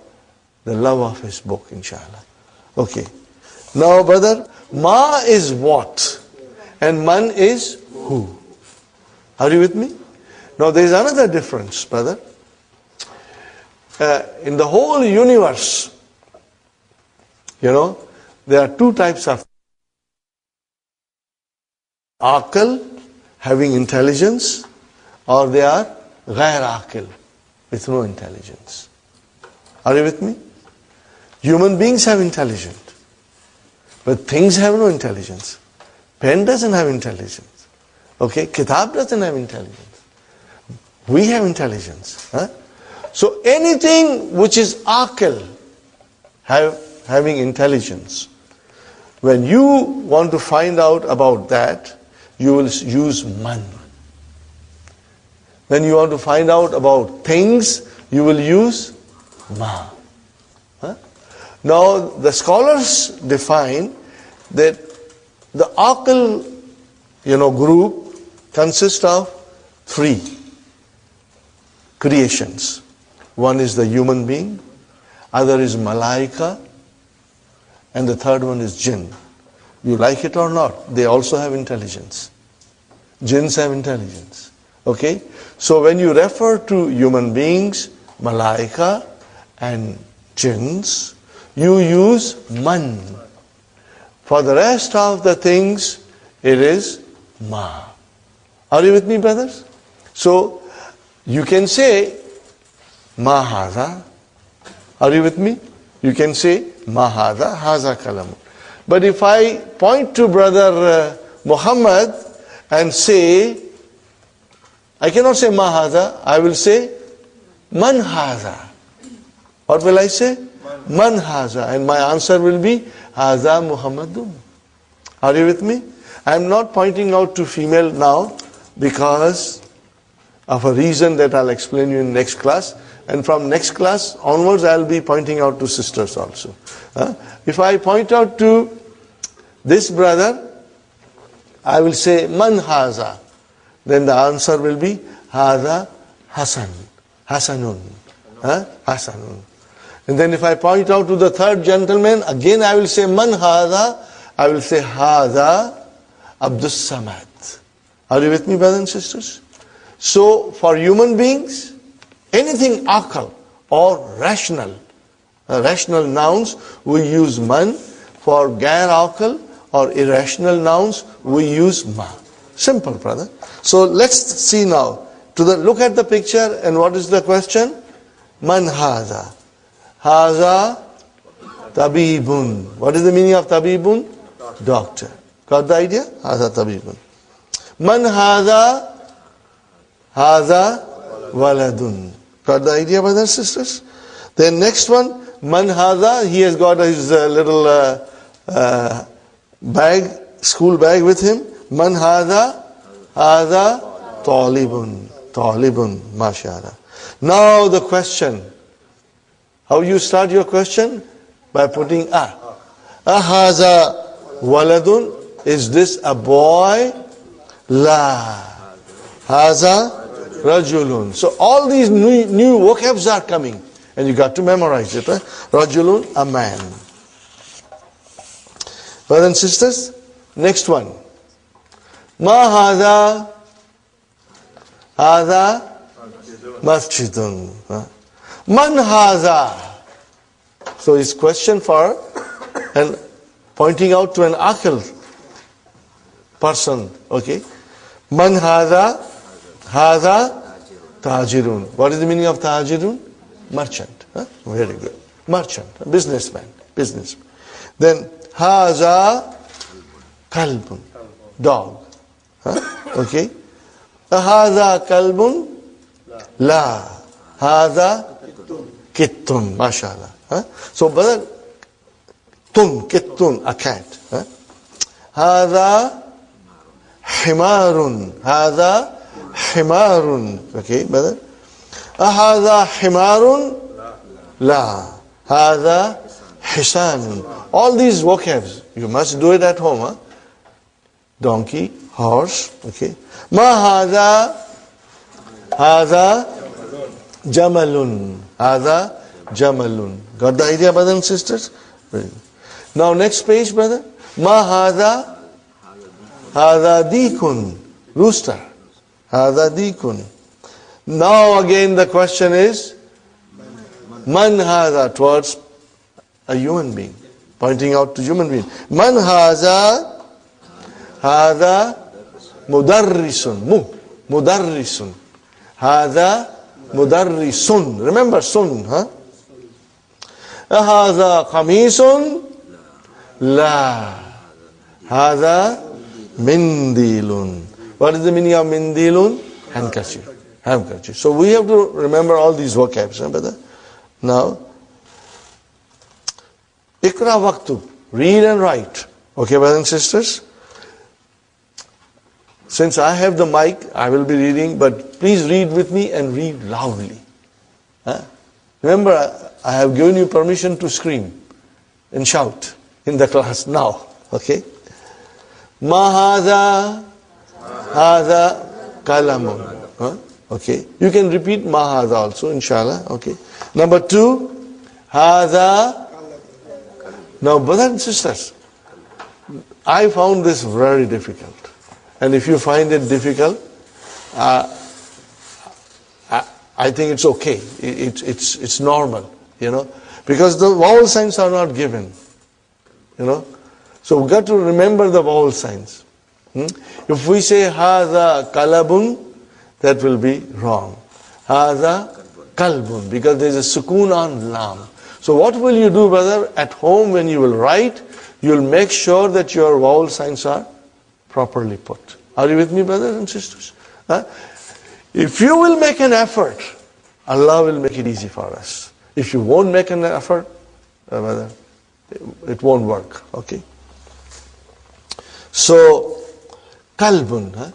the love of His book, inshallah. Okay. Now, brother, ma is what? And man is who? Are you with me? Now, there is another difference, brother. In the whole universe, there are two types of aql, having intelligence, or they are Lighair aql, with no intelligence. Are you with me? Human beings have intelligence, but things have no intelligence. Pen doesn't have intelligence. Okay, kitab doesn't have intelligence. We have intelligence. So anything which is aql, having intelligence, when you want to find out about that, you will use man. When you want to find out about things, you will use ma. Now, the scholars define that the aql, group consists of three creations. One is the human being, other is malaika, and the third one is jinn. You like it or not, they also have intelligence. Jinns have intelligence. Okay? So when you refer to human beings, malaika, and jinns, you use man. For the rest of the things, it is ma. Are you with me, brothers? So, you can say, ma hadha. Are you with me? You can say, ma hadha, haza kalamun. But if I point to brother Muhammad and say, I cannot say ma hadha, I will say, man hadha. What will I say? Man hadha. And my answer will be, hadha Muhammadun. Are you with me? I am not pointing out to female now because of a reason that I'll explain you in next class. And from next class onwards, I'll be pointing out to sisters also. If I point out to this brother, I will say, man haza. Then the answer will be, haza Hasan. Hasanun. Hasanun. And then if I point out to the third gentleman, again I will say, man haza. I will say, haza Abdur Samad. Are you with me, brothers and sisters? So, for human beings, anything aql or rational nouns, we use man. For gair aql or irrational nouns, we use ma. Simple, brother. So let's see now. Look at the picture, and what is the question? Man hadha? Hadha tabibun. What is the meaning of tabibun? Doctor. Got the idea? Hadha tabibun. Man hadha? Hadha waladun. Got the idea, brothers and sisters? Then next one, man hadha? He has got his little bag, school bag with him. Man hadha? Hadha talibun. Talibun. MashaAllah. Now the question. How you start your question? By putting a. Ahaza waladun. Is this a boy? La. Haza rajulun. So all these new vocabs are coming. And you got to memorize it. Right? Rajulun, a man. Brothers and sisters, next one. Ma hadha? Hadha masjidun. Man hadha? So his question for and pointing out to an akil person. Okay. Man hadha? Hadha tajirun. What is the meaning of tajirun? Merchant. Very good. Merchant. Businessman. Businessman. Then hadha kalbun. Dog. Okay. Hadha kalbun? La. Hadha kittun. MashaAllah. So, brother, kittun, a cat. Hadha himarun. Hadha himarun. Okay, brother. Hadha himarun? La. Hadha hisanun. All these vocabs, you must do it at home. Donkey, horse. Okay. Ma hadha? Hadha jamalun. Hadha jamalun. Got the idea, brothers and sisters? Now next page, brother. Ma hadha? Hadha dikun. Rooster. Hadha dikun. Now again the question is, man hadha? Towards a human being. Pointing out to human being. Man hadha? Hadha mudarrisun. Mudarrisun. Hadha mudarrisun. Remember sun, huh? Hadha qamisun? La. Hadha mindilun. What is the meaning of mindilun? Handkerchief. Handkerchief. So we have to remember all these vocabs, brother. Now, ikra waqtu. Read and write. Okay, brothers and sisters? Since I have the mic, I will be reading, but please read with me and read loudly. Remember, I have given you permission to scream and shout in the class now. Okay? Ma hadha? Hadha kalamun. Okay? You can repeat ma hadha also, inshallah. Okay? Number 2, hadha. Now, brothers and sisters, I found this very difficult. And if you find it difficult, I think it's okay. It's normal, because the vowel signs are not given, So we've got to remember the vowel signs. If we say hadha kalabun, that will be wrong. Hadha kalbun, because there is a sukoon on lam. So what will you do, brother? At home when you will write, you will make sure that your vowel signs are properly put. Are you with me, brothers and sisters? If you will make an effort, Allah will make it easy for us. If you won't make an effort, brother, it won't work. Okay? So, kalbun.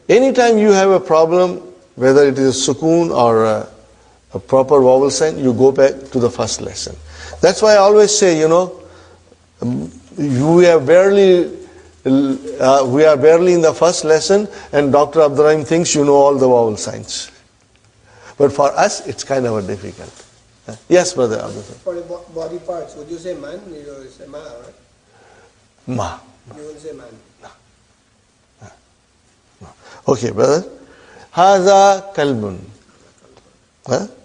Anytime you have a problem, whether it is a sukoon or a proper vowel sign, you go back to the first lesson. That's why I always say, we are barely in the first lesson, and Dr. Abdur Rahim thinks you know all the vowel signs. But for us, it's kind of difficult. Yes, brother Abdur Rahim. For the body parts, would you say man? You will say ma, right? Ma. You will say man. No. Okay, brother. Hadha kalbun.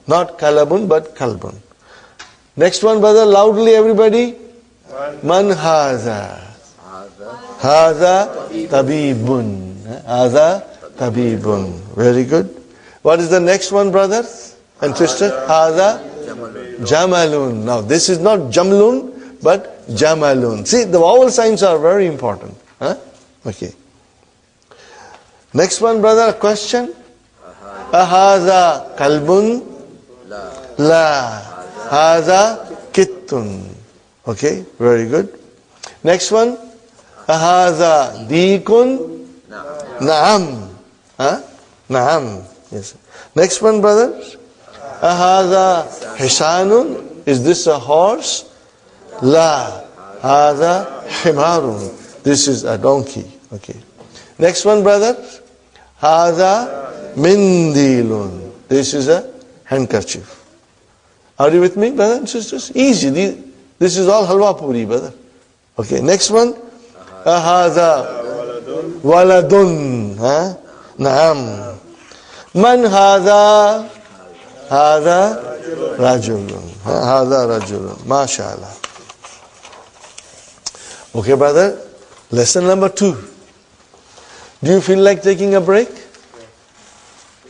Not kalabun, but kalbun. Next one, brother, loudly everybody. Man hadha. Hadha tabibun. Hadha tabibun. Very good. What is the next one, brothers? And sister, Hada Jamalun. Now this is not Jamlun, but Jamalun. See, the vowel signs are very important. Huh? Okay. Next one, brother, a question. Ahada kalbun? La. Hada kittun. Okay, very good. Next one. Ahada dikun? Naam. Huh? Naam. Yes. Next one, brother. Ahada hisanun? Is this a horse? La. Hada himarun. This is a donkey. Okay. Next one, brother. Hada mindilun. This is a handkerchief. Are you with me, brothers and sisters? Easy. This is all halwa puri, brother. Okay. Next one. Hada waladun. Huh? Naam. Man hada? Hada rajulun. Hada rajulun. MashaAllah. Okay, brother. Lesson number 2. Do you feel like taking a break?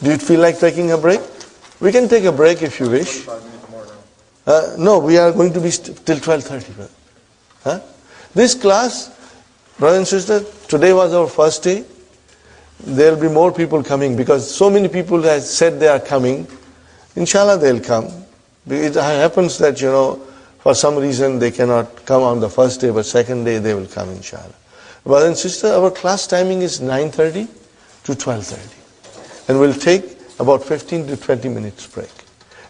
Do you feel like taking a break? We can take a break if you wish. 5 minutes more now. No, we are going to be till 12:30. Brother. Huh? This class, brother and sister, today was our first day. There will be more people coming because so many people have said they are coming. Inshallah, they'll come. It happens that, for some reason they cannot come on the first day, but second day they will come, inshallah. Brother and sister, our class timing is 9:30 to 12:30. And we'll take about 15 to 20 minutes break.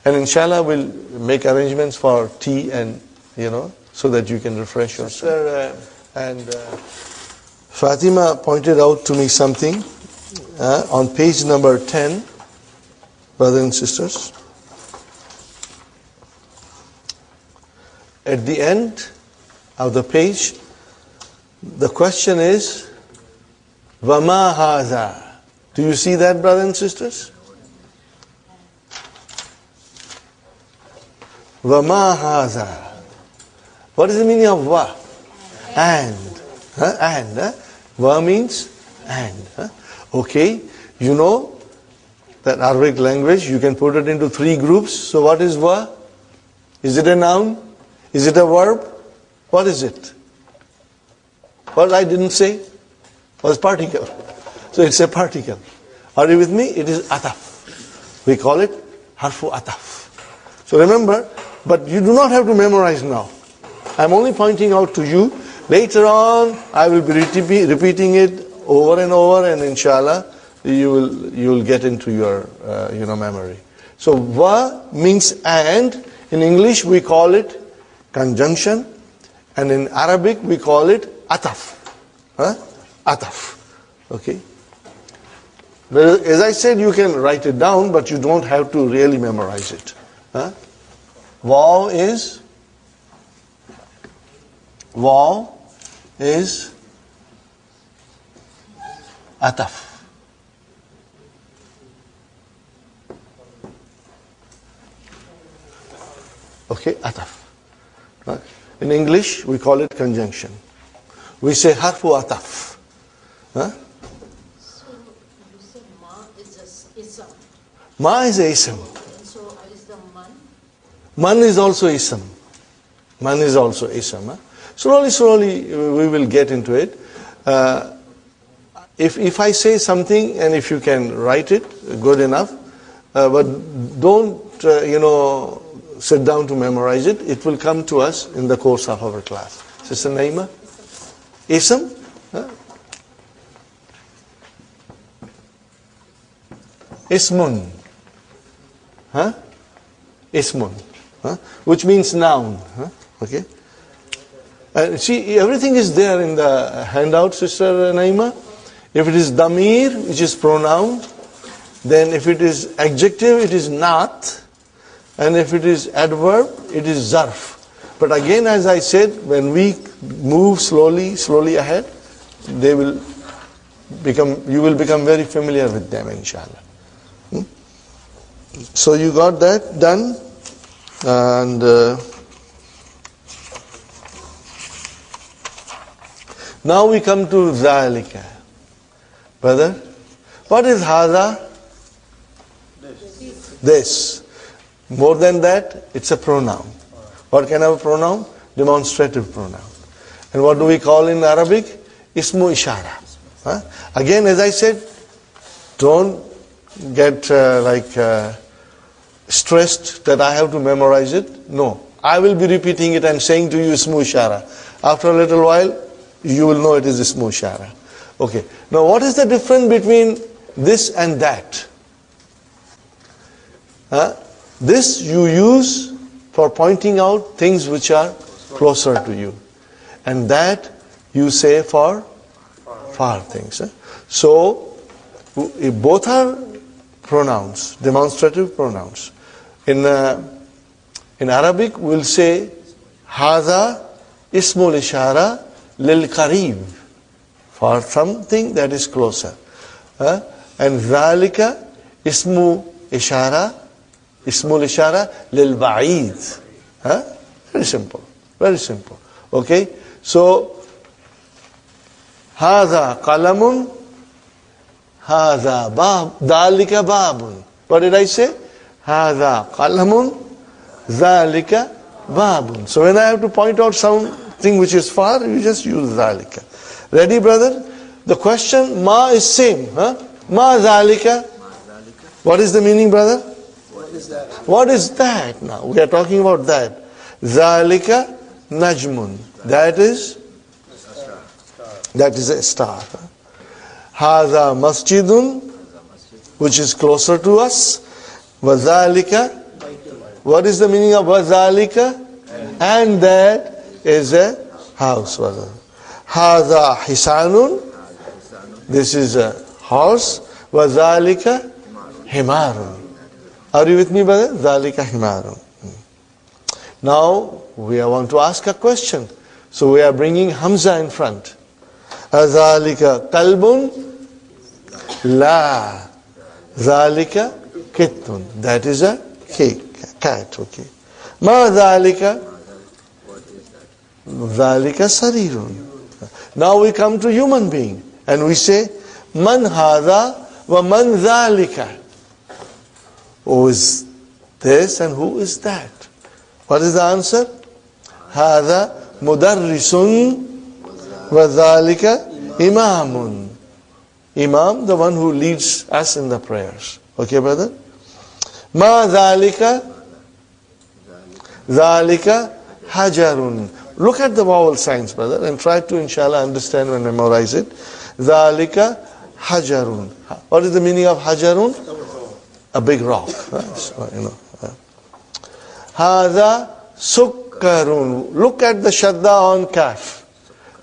And inshallah, we'll make arrangements for tea and, so that you can refresh yourself. And Fatima pointed out to me something on page number 10, brothers and sisters. At the end of the page, the question is, Vama haza. Do you see that, brothers and sisters? Vama haza. What is the meaning of va? And. And. Va means and. Okay. You know that Arabic language, you can put it into 3 groups. So what is va? Is it a noun? Is it a verb? What is it? What I didn't say was particle. So it's a particle. Are you with me? It is ataf. We call it harfu ataf. So remember, but you do not have to memorize now. I'm only pointing out to you. Later on, I will be repeating it over and over, and inshallah, you will get into your memory. So va means and. In English, we call it conjunction, and in Arabic, we call it ataf. Ataf. Okay. Well, as I said, you can write it down, but you don't have to really memorize it. Waw is ataf. Okay, ataf. Right? In English, we call it conjunction. We say harfu ataf. So you say ma is a ism. Ma is a ism. And so is the man? Man is also ism. Man is also ism. Slowly, we will get into it. If I say something and if you can write it, good enough. But don't, sit down to memorize it. It will come to us in the course of our class. Sister Naima? Ism? Ismun. Ismun. Which means noun. Okay? See, everything is there in the handout, Sister Naima. If it is damir, which is pronoun, then if it is adjective, it is not. And if it is adverb, it is zarf. But again, as I said, when we move slowly ahead, you will become very familiar with them, inshallah. So you got that done, and now we come to zalika. Brother, what is hadha? This. More than that, it's a pronoun. What kind of a pronoun? Demonstrative pronoun. And what do we call in Arabic? Ismu ishara. Again, as I said, don't get stressed that I have to memorize it. No. I will be repeating it and saying to you Ismu ishara. After a little while, you will know it is Ismu ishara. Okay. Now what is the difference between this and that? This you use for pointing out things which are closer to you. And that you say for far things. So, both are pronouns, demonstrative pronouns. In Arabic, we'll say, Haza ismul ishara lil qarib, for something that is closer. And Zalika ismul ishara lil ba'id. Very simple, very simple. Okay? So, Haza qalamun, Haza bab, Dhalika babun. What did I say? Haza qalamun, Dhalika babun. So when I have to point out something which is far, you just use Dhalika. Ready, brother? The question, ma is same. Ma Dhalika. What is the meaning, brother? What is that? What is that now? We are talking about that. Dhalika najmun. That is a star. Hadha masjidun, which is closer to us. Vazalika. What is the meaning of vazalika? And that is a house. Hadha hisanun. This is a horse. Vazalika himarun. Are you with me, brother? Zalika himarun. Now we want to ask a question. So we are bringing Hamza in front. Azalika kalbun? La. Zalika kittun. That is a cat. Okay. Ma zalika? Zalika sarirun. Now we come to human being and we say, Man hadha wa man zalika. Who is this and who is that? What is the answer? Hadha mudarrisun wa dhalika imamun. Imam, the one who leads us in the prayers. Okay, brother? Ma dhalika? Dhalika hajarun. Look at the vowel signs, brother, and try to, inshallah, understand and memorize it. Dhalika hajarun. What is the meaning of hajarun? A big rock. Hadha sukkarun. Look at the shadda on kaf.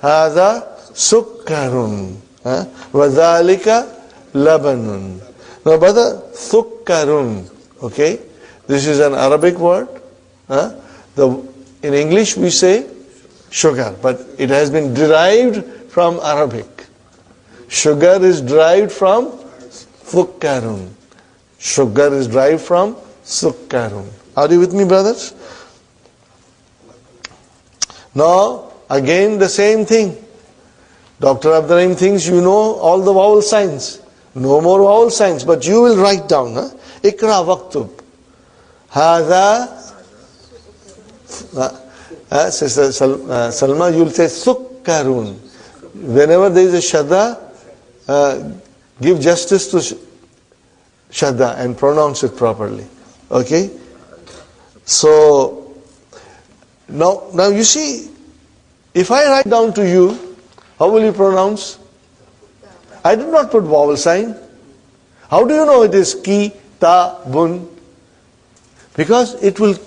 Hadha sukkarun. Vadhalika labanun. Now, brother, sukkarun. Okay? This is an Arabic word. In English we say sugar, but it has been derived from Arabic. Sugar is derived from sukkarun. Sugar is derived from sukkarun. Are you with me, brothers? Now, again the same thing. Dr. Abdur Rahim thinks you know all the vowel signs. No more vowel signs, but you will write down. Ikra waktub. Hadha. Sister Salma, you will say sukkarun. Whenever there is a shadda, give justice to shadda and pronounce it properly. Okay? So, now you see, if I write down to you, how will you pronounce? I did not put vowel sign. How do you know it is ki, ta, bun? Because it will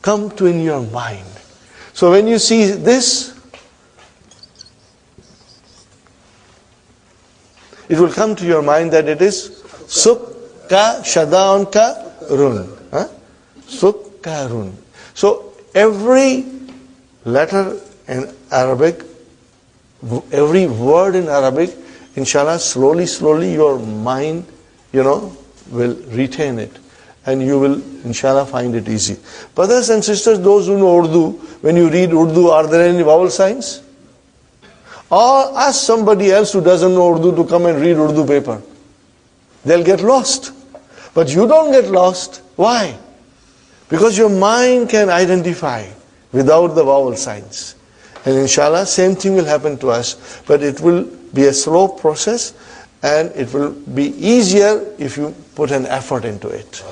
come to in your mind. So when you see this, it will come to your mind that it is sukka, shadda on ka, run. Sukkarun. So every letter in Arabic, every word in Arabic, inshallah, slowly your mind, will retain it. And you will, inshallah, find it easy. Brothers and sisters, those who know Urdu, when you read Urdu, are there any vowel signs? Or ask somebody else who doesn't know Urdu to come and read Urdu paper. They'll get lost. But you don't get lost. Why? Because your mind can identify without the vowel signs. And inshallah, same thing will happen to us. But it will be a slow process, and it will be easier if you put an effort into it.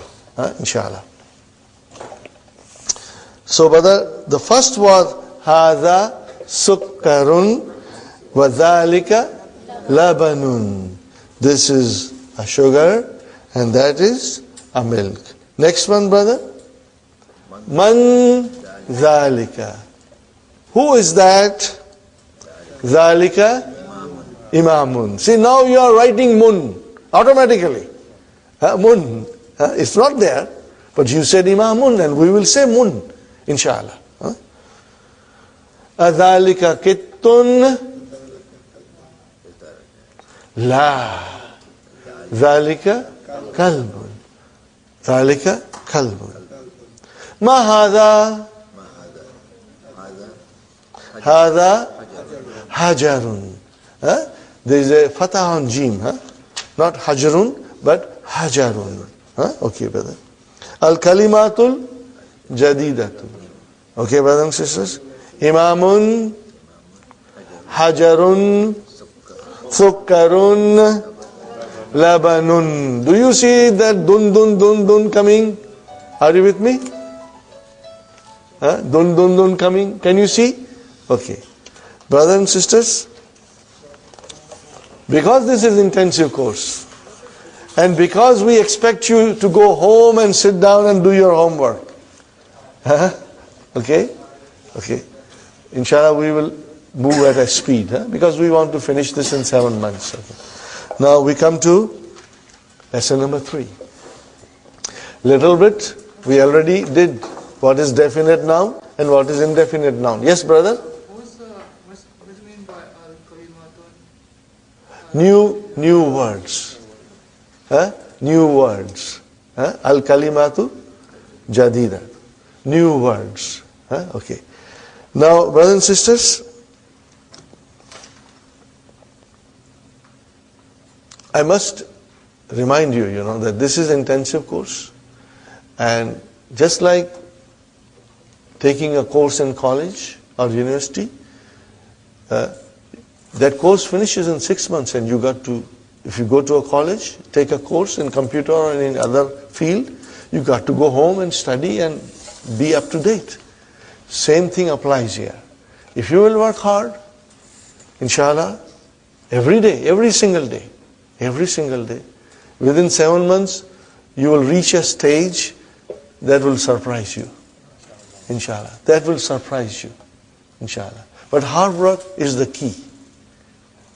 Inshallah. So, brother, the first was هذا سكر وذلك لبن. This is a sugar and that is a milk. Next one, brother. Man ذلك. Who is that? ذلك imamun. See, now you are writing mun automatically. Mun. It's not there, but you said imamun, and we will say mun, inshallah. أذلك كت لا ذلك كلب ذلك كلب ما هذا هذا حجر. There is a fatah on jim, not hajarun but hajarun. Okay, brother. Al-kalimatul jadidatu. Okay, brothers and sisters. Imamun, hajarun, sukkarun, labanun. Do you see that dun coming? Are you with me? Dun coming. Can you see? Okay. Brothers and sisters, because this is intensive course, and because we expect you to go home and sit down and do your homework. Okay? Okay. Inshallah, we will move at a speed, because we want to finish this in 7 months. Okay. Now we come to lesson number 3. Little bit, we already did what is definite noun and what is indefinite noun. Yes, brother? What do you mean by al-kalimatun? New words. New words. Al-kalimatu jadida. New words. Okay. Now, brothers and sisters, I must remind you, that this is intensive course. And just like taking a course in college or university, that course finishes in 6 months, and you got to, if you go to a college, take a course in computer or in other field, you got to go home and study and be up to date. Same thing applies here. If you will work hard, inshallah, every day, every single day, within 7 months, you will reach a stage that will surprise you. Inshallah. That will surprise you. Inshallah. But hard work is the key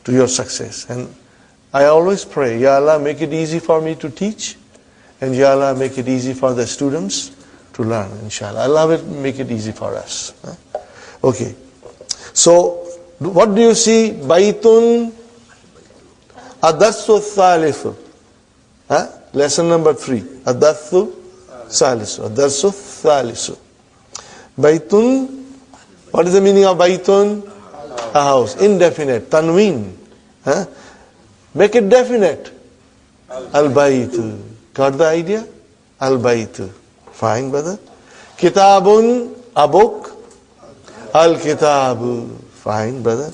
to your success. And I always pray, Ya Allah, make it easy for me to teach, and Ya Allah, make it easy for the students to learn, inshallah. Allah will make it easy for us. Okay. So, what do you see? Baitun adathu thalithu. Lesson number 3. Adathu thalithu. Adathu thalithu. Baitun, what is the meaning of baitun? A house. Indefinite. Tanween. Make it definite. Al-baytu. Got the idea? Al-baytu. Fine, brother. Kitabun, a book. Al-kitabu. Fine, brother.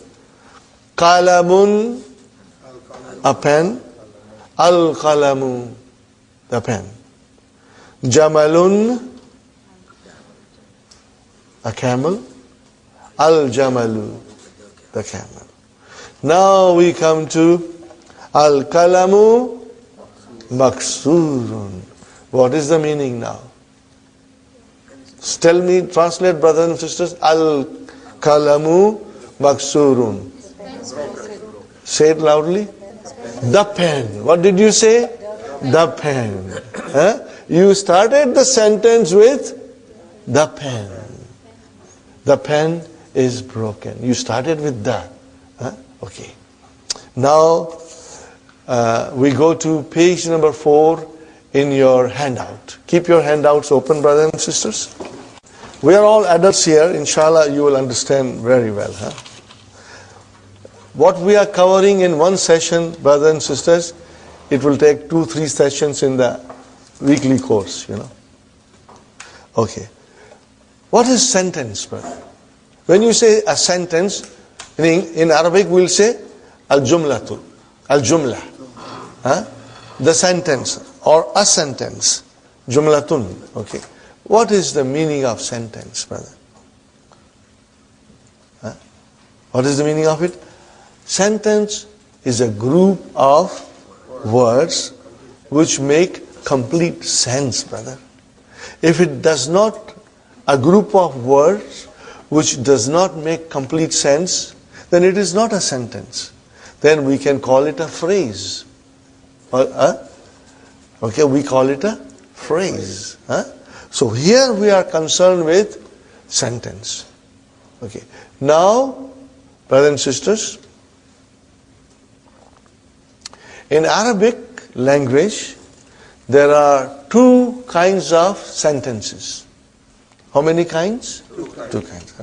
Qalamun, a pen. Al-qalamu, the pen. Jamalun, a camel. Al-jamalu, the camel. Now we come to Al-kalamu maksurun. What is the meaning now? Tell me, translate, brothers and sisters. Al-kalamu maksurun. Say it loudly. The pen. What did you say? The pen. You started the sentence with the pen. The pen is broken. You started with the. Okay. Now we go to page number 4 in your handout. Keep your handouts open, brothers and sisters. We are all adults here. Inshallah, you will understand very well. What we are covering in one session, brothers and sisters, it will take 2-3 sessions in the weekly course, Okay. What is sentence, brother? When you say a sentence, in Arabic we'll say al-jumlatu, al-jumla. Huh? The sentence or a sentence. Jumlatun. Okay. What is the meaning of sentence, brother? Huh? What is the meaning of it? Sentence is a group of words which make complete sense, brother. If it does not, a group of words which does not make complete sense, then it is not a sentence. Then we can call it a phrase. Okay, we call it a phrase. So here we are concerned with sentence. Okay. Now, brothers and sisters, in Arabic language, there are two kinds of sentences. How many kinds? Two kinds.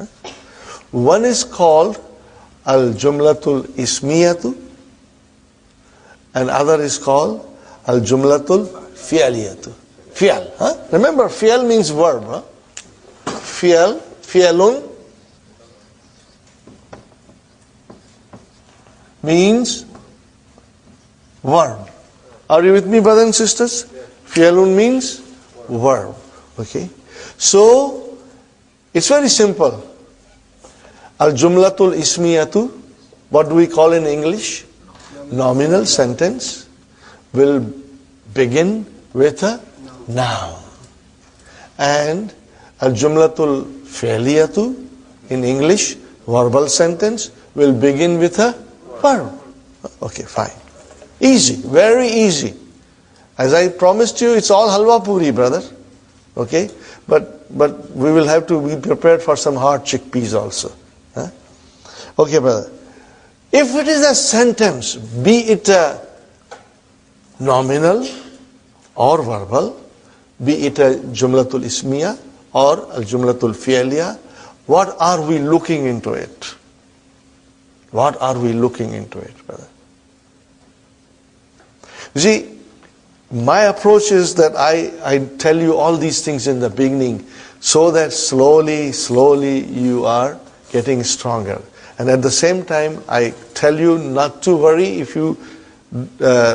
One is called al-jumlatul ismiyatu, and other is called al-jumlatul fi'aliyatu. Fi'al. Remember, fi'al means verb. Fi'al, fi'alun means verb. Are you with me, brothers and sisters? Fi'alun means verb. Okay. So, it's very simple. Al-jumlatul ismiyatu, what do we call in English? Nominal sentence will begin with a noun. And al-jumlatul fi'liyatu, in English, verbal sentence will begin with a verb. Okay, fine. Easy, very easy. As I promised you, it's all halwa puri, brother. Okay? But we will have to be prepared for some hard chickpeas also. Okay, brother. If it is a sentence, be it a nominal or verbal, be it a jumlatul ismiya or a jumlatul fi'liya, what are we looking into it? What are we looking into it, brother? You see, my approach is that I tell you all these things in the beginning so that slowly you are getting stronger. And at the same time, I tell you not to worry if you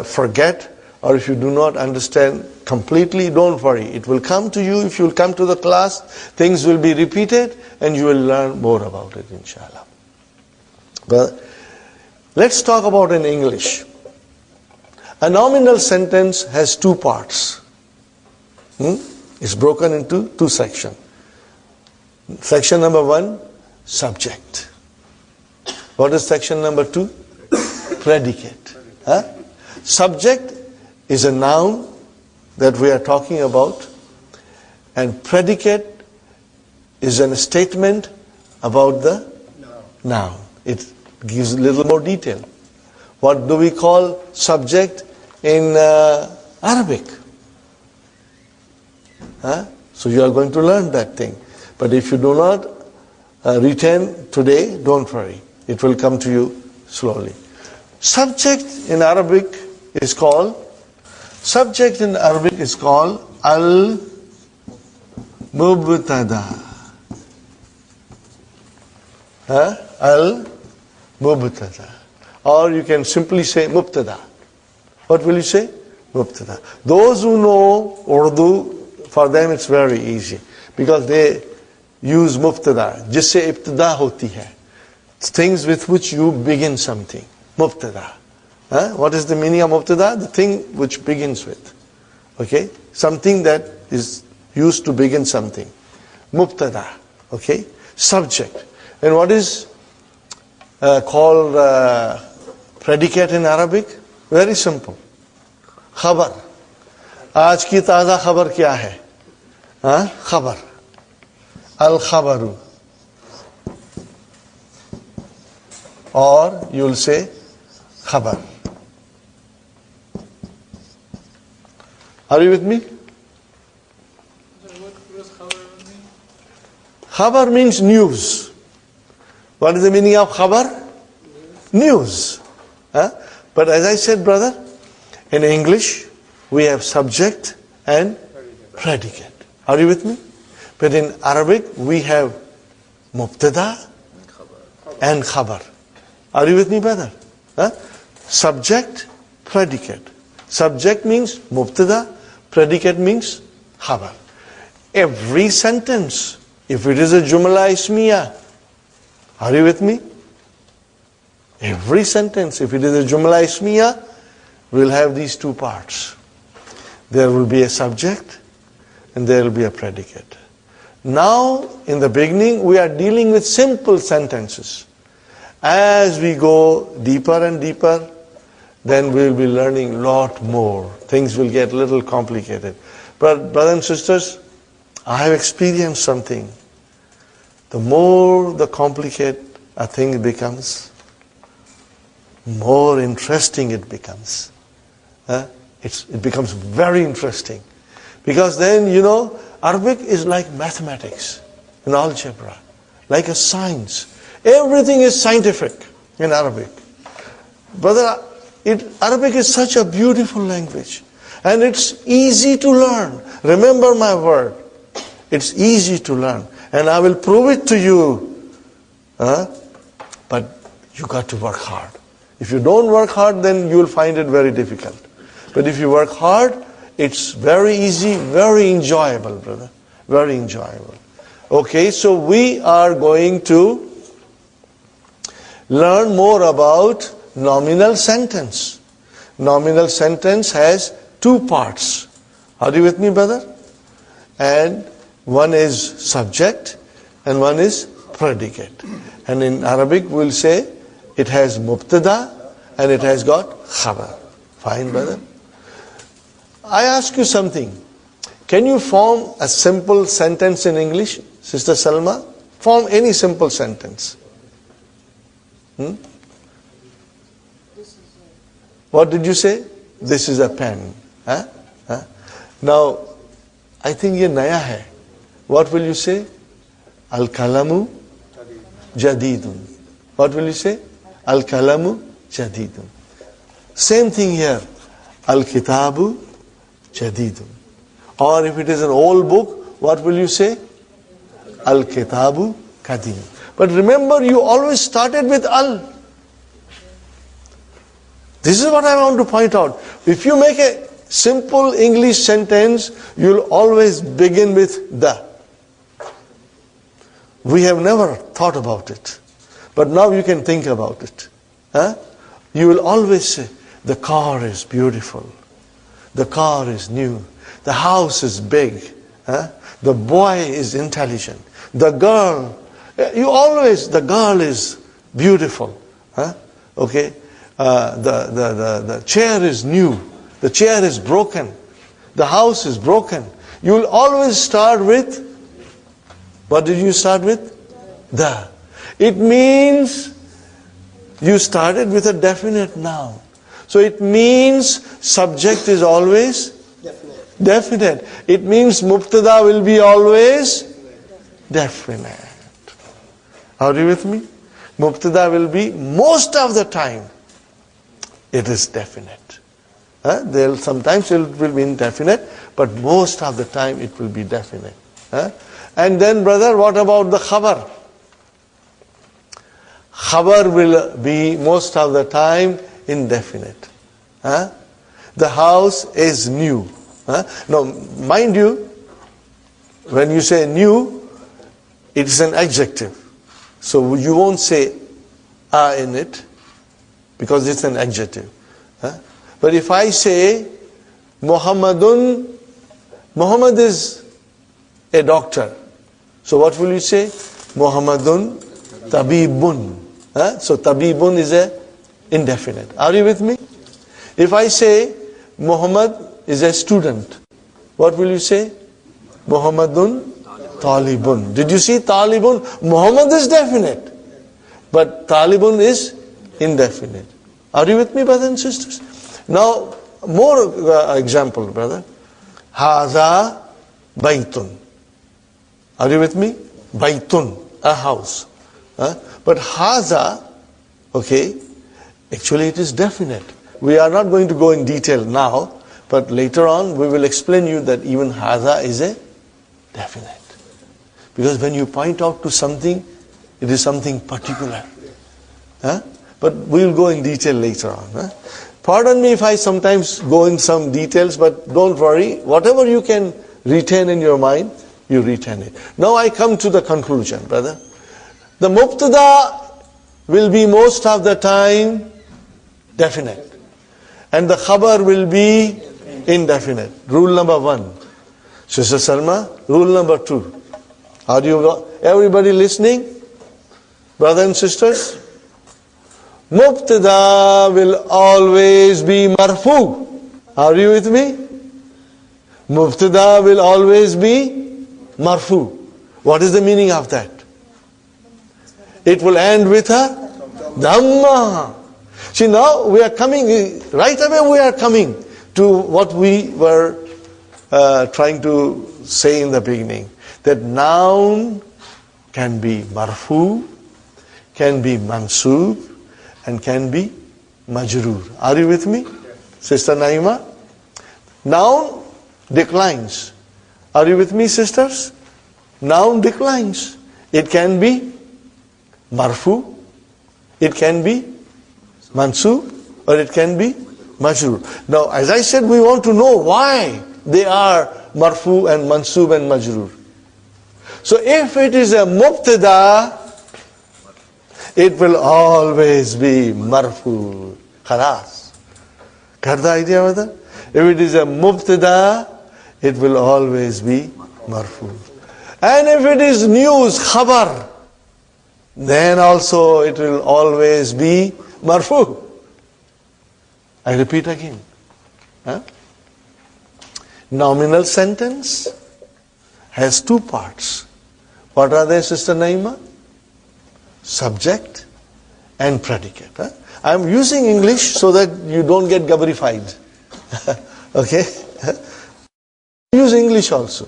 forget or if you do not understand completely, don't worry. It will come to you. If you will come to the class, things will be repeated and you will learn more about it, inshallah. But let's talk about in English. A nominal sentence has two parts. It's broken into two sections. Section number 1, subject. What is section number 2? Predicate. Subject is a noun that we are talking about, and predicate is a statement about the noun. It gives a little more detail. What do we call subject in Arabic? So you are going to learn that thing. But if you do not retain today, don't worry. It will come to you slowly. Subject in Arabic is called al-mubtada. Al-mubtada. Or you can simply say mubtada. What will you say? Mubtada. Those who know Urdu, for them it's very easy. Because they use mubtada. Jisse ibtida hoti hai. Things with which you begin something. Mubtada. What is the meaning of mubtada? The thing which begins with. Okay? Something that is used to begin something. Mubtada. Okay? Subject. And what is called predicate in Arabic? Very simple. Khabar. Aaj ki taza khabar kya hai? Khabar. Al-khabaru. Or you will say khabar. Are you with me? What does khabar mean? Khabar means news. What is the meaning of khabar? News. But as I said, brother, in English, we have subject and predicate. Are you with me? But in Arabic, we have mubtada and khabar. Are you with me, brother? Huh? Subject, predicate. Subject means mubtada, predicate means khabar. Every sentence, if it is a jumla ismiya, are you with me? Every sentence, if it is a jumla ismiya, will have these two parts. There will be a subject and there will be a predicate. Now, in the beginning, we are dealing with simple sentences. As we go deeper and deeper, then we will be learning a lot more. Things will get a little complicated. But brothers and sisters, I have experienced something. The more the complicated a thing becomes, more interesting it becomes. It becomes very interesting. Because then, Arabic is like mathematics and algebra, like a science. Everything is scientific in Arabic. Brother, Arabic is such a beautiful language. And it's easy to learn. Remember my word. It's easy to learn. And I will prove it to you. But you got to work hard. If you don't work hard, then you will find it very difficult. But if you work hard, it's very easy, very enjoyable, brother. Very enjoyable. Okay, so we are going to learn more about nominal sentence. Nominal sentence has two parts. Are you with me, brother? And one is subject and one is predicate. And in Arabic we'll say it has mubtada and it has got khabar. Fine, brother? I ask you something. Can you form a simple sentence in English, Sister Salma? Form any simple sentence. What did you say? This is a pen. Now, I think ye naya hai. What will you say? Al-kalamu jadidun. What will you say? Al-kalamu jadidun. Same thing here. Al-kitabu jadidun. Or if it is an old book, what will you say? Al-kitabu kadim. But remember, you always started with al. This is what I want to point out. If you make a simple English sentence, you'll always begin with the. We have never thought about it. But now you can think about it. You will always say, the car is beautiful. The car is new. The house is big. The boy is intelligent. The girl, the girl is beautiful. Okay? The chair is new. The chair is broken. The house is broken. You will always start with, what did you start with? The. It means you started with a definite noun. So it means subject is always definite. It means mubtada will be always definite. Are you with me? Mubtada will be most of the time. It is definite. Sometimes it will be indefinite, but most of the time it will be definite. And then, brother, what about the khabar? Khabar will be most of the time indefinite. The house is new. Now, mind you, when you say new, it is an adjective. So you won't say a in it, because it's an adjective. But if I say Muhammad is a doctor. So what will you say? Muhammadun tabibun. So tabibun is a indefinite. Are you with me? If I say Muhammad is a student, what will you say? Muhammadun talibun. Did you see talibun? Muhammad is definite, but talibun is indefinite. Are you with me, brothers and sisters? Now, more example, brother. Haza baytun. Are you with me? Baytun, a house. But haza, okay, actually it is definite. We are not going to go in detail now, but later on we will explain you that even haza is a definite. Because when you point out to something, it is something particular. Huh? But we'll go in detail later on. Huh? Pardon me if I sometimes go in some details, but don't worry. Whatever you can retain in your mind, you retain it. Now I come to the conclusion, brother. The mubtada will be most of the time definite. And the khabar will be indefinite. Rule number 1. Sister Salma, rule number 2. Are you everybody listening? Brothers and sisters? Mubtada will always be marfu. Are you with me? Mubtada will always be marfu. What is the meaning of that? It will end with a dhamma. See, now we are coming, right away we are coming to what we were trying to say in the beginning. That noun can be marfu, can be mansub, and can be majroor. Are you with me? Sister Naima? Noun declines. Are you with me, sisters? Noun declines. It can be marfu, it can be mansub, or it can be majroor. Now, as I said, we want to know why they are marfu and mansub and majroor. So if it is a mubtada, it will always be marfu. Khalas. Got the idea with that? If it is a mubtada, it will always be marfu. And if it is news, khabar, then also it will always be marfu. I repeat again. Huh? Nominal sentence has 2 parts. What are they, Sister Naima? Subject and predicate. Huh? I am using English so that you don't get gabbarified. Okay? Use English also.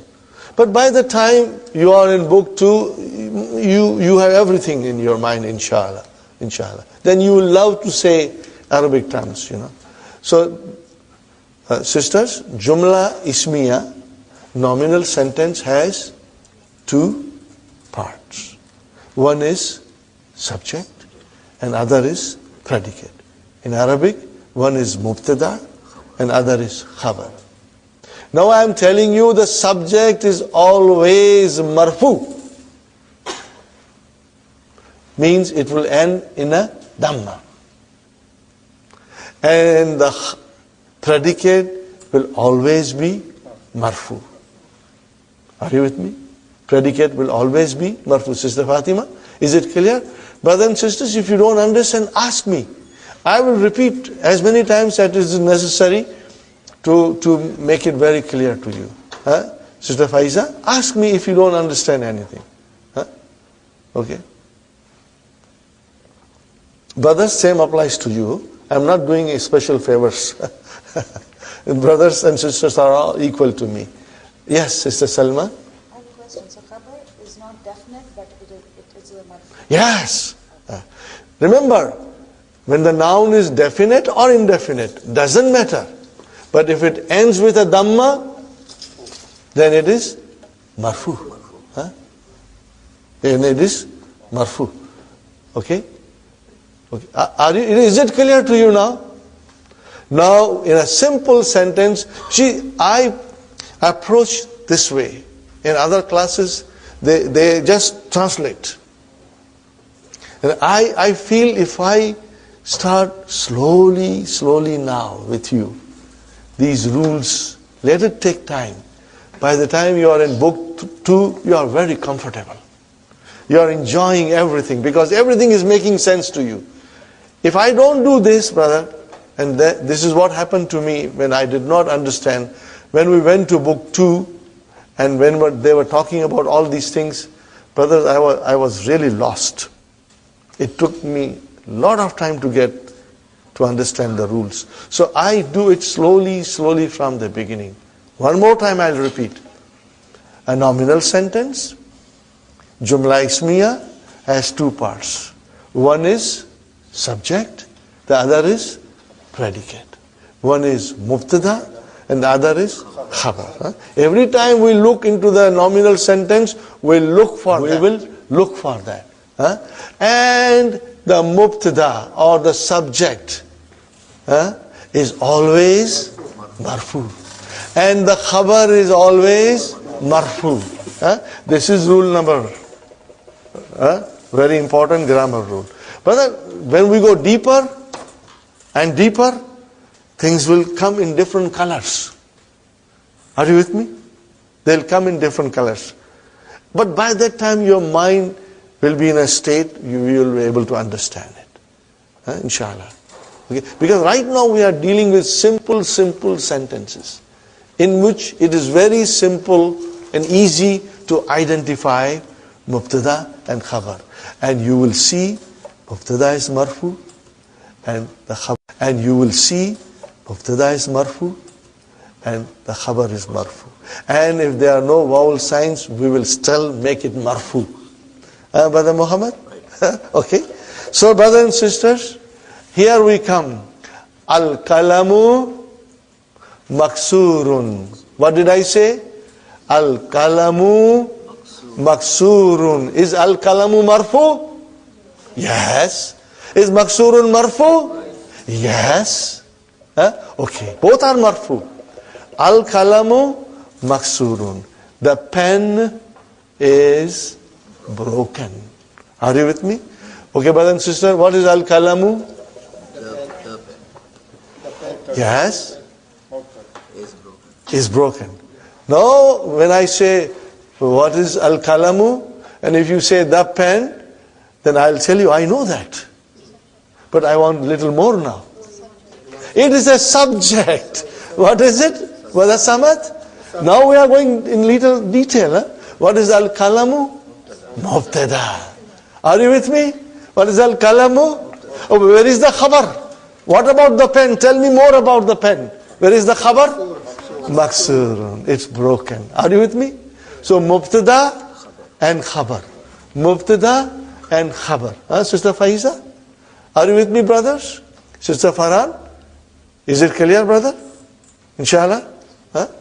But by the time you are in book 2, you have everything in your mind, inshallah. Inshallah. Then you will love to say Arabic terms, you know. So, sisters, Jumla Ismiya, nominal sentence has 2 parts. One is subject and other is predicate. In Arabic, one is mubtada and other is khabar. Now I am telling you the subject is always marfu. Means it will end in a dhamma. And the predicate will always be marfu. Are you with me? Predicate will always be marfu. Sister Fatima, is it clear? Brothers and sisters, if you don't understand, ask me. I will repeat as many times as is necessary to make it very clear to you. Huh? Sister Faiza, ask me if you don't understand anything. Huh? Okay? Brothers, same applies to you. I'm not doing a special favors. Brothers and sisters are all equal to me. Yes, Sister Salma? I have a question. So khabar is not definite, but it is a marfu. Yes. Remember, when the noun is definite or indefinite, doesn't matter. But if it ends with a dhamma, then it is marfu. Huh? Then it is marfu. Okay? Okay. Is it clear to you now? Now, in a simple sentence, I approach this way. In other classes, they just translate. And I feel if I start slowly now with you, these rules, let it take time. By the time you are in book 2, you are very comfortable. You are enjoying everything because everything is making sense to you. If I don't do this, brother, and this is what happened to me when I did not understand, when we went to book 2, and when they were talking about all these things, brothers, I was really lost. It took me a lot of time to understand the rules. So I do it slowly from the beginning. One more time I'll repeat. A nominal sentence, Jumla Ismiya, has 2 parts. One is subject, the other is predicate. One is mubtada and the other is khabar. Every time we look into the nominal sentence, we will look for that. And the mubtada or the subject is always marfu. And the khabar is always marfu. This is rule number, very important grammar rule. But when we go deeper and deeper, things will come in different colors. Are you with me? They'll come in different colors. But by that time your mind will be in a state you will be able to understand it. Inshallah. Okay? Because right now we are dealing with simple sentences in which it is very simple and easy to identify mubtada and khabar. And you will see mubtada is marfu and the khabar. And you will see mubtada is marfu and the khabar is marfu. And if there are no vowel signs, we will still make it marfu. Brother Muhammad? Okay. So brothers and sisters, here we come. Al-kalamu maksurun. What did I say? Al-kalamu maksurun. Is al-kalamu marfu? Yes. Is maksurun marfu? Yes. Okay. Both are marfu. Al-kalamu maksurun. The pen is broken. Are you with me? Okay, brother and sister, what is al-kalamu? The pen Yes. is broken. Is broken. Now, when I say, what is al-kalamu? And if you say the pen, then I'll tell you, I know that. But I want little more now. It is a subject. What is it? Brother Samad? Now we are going in little detail. What is al-kalamu? Mubtada. Are you with me? What is al-kalamu? Oh, where is the khabar? What about the pen? Tell me more about the pen. Where is the khabar? Maksurun. It's broken. Are you with me? So mubtada and khabar. Mubtada and khabar. Sister Faiza? Are you with me, brothers? Sister Farhan? Is it clear, brother? Inshallah?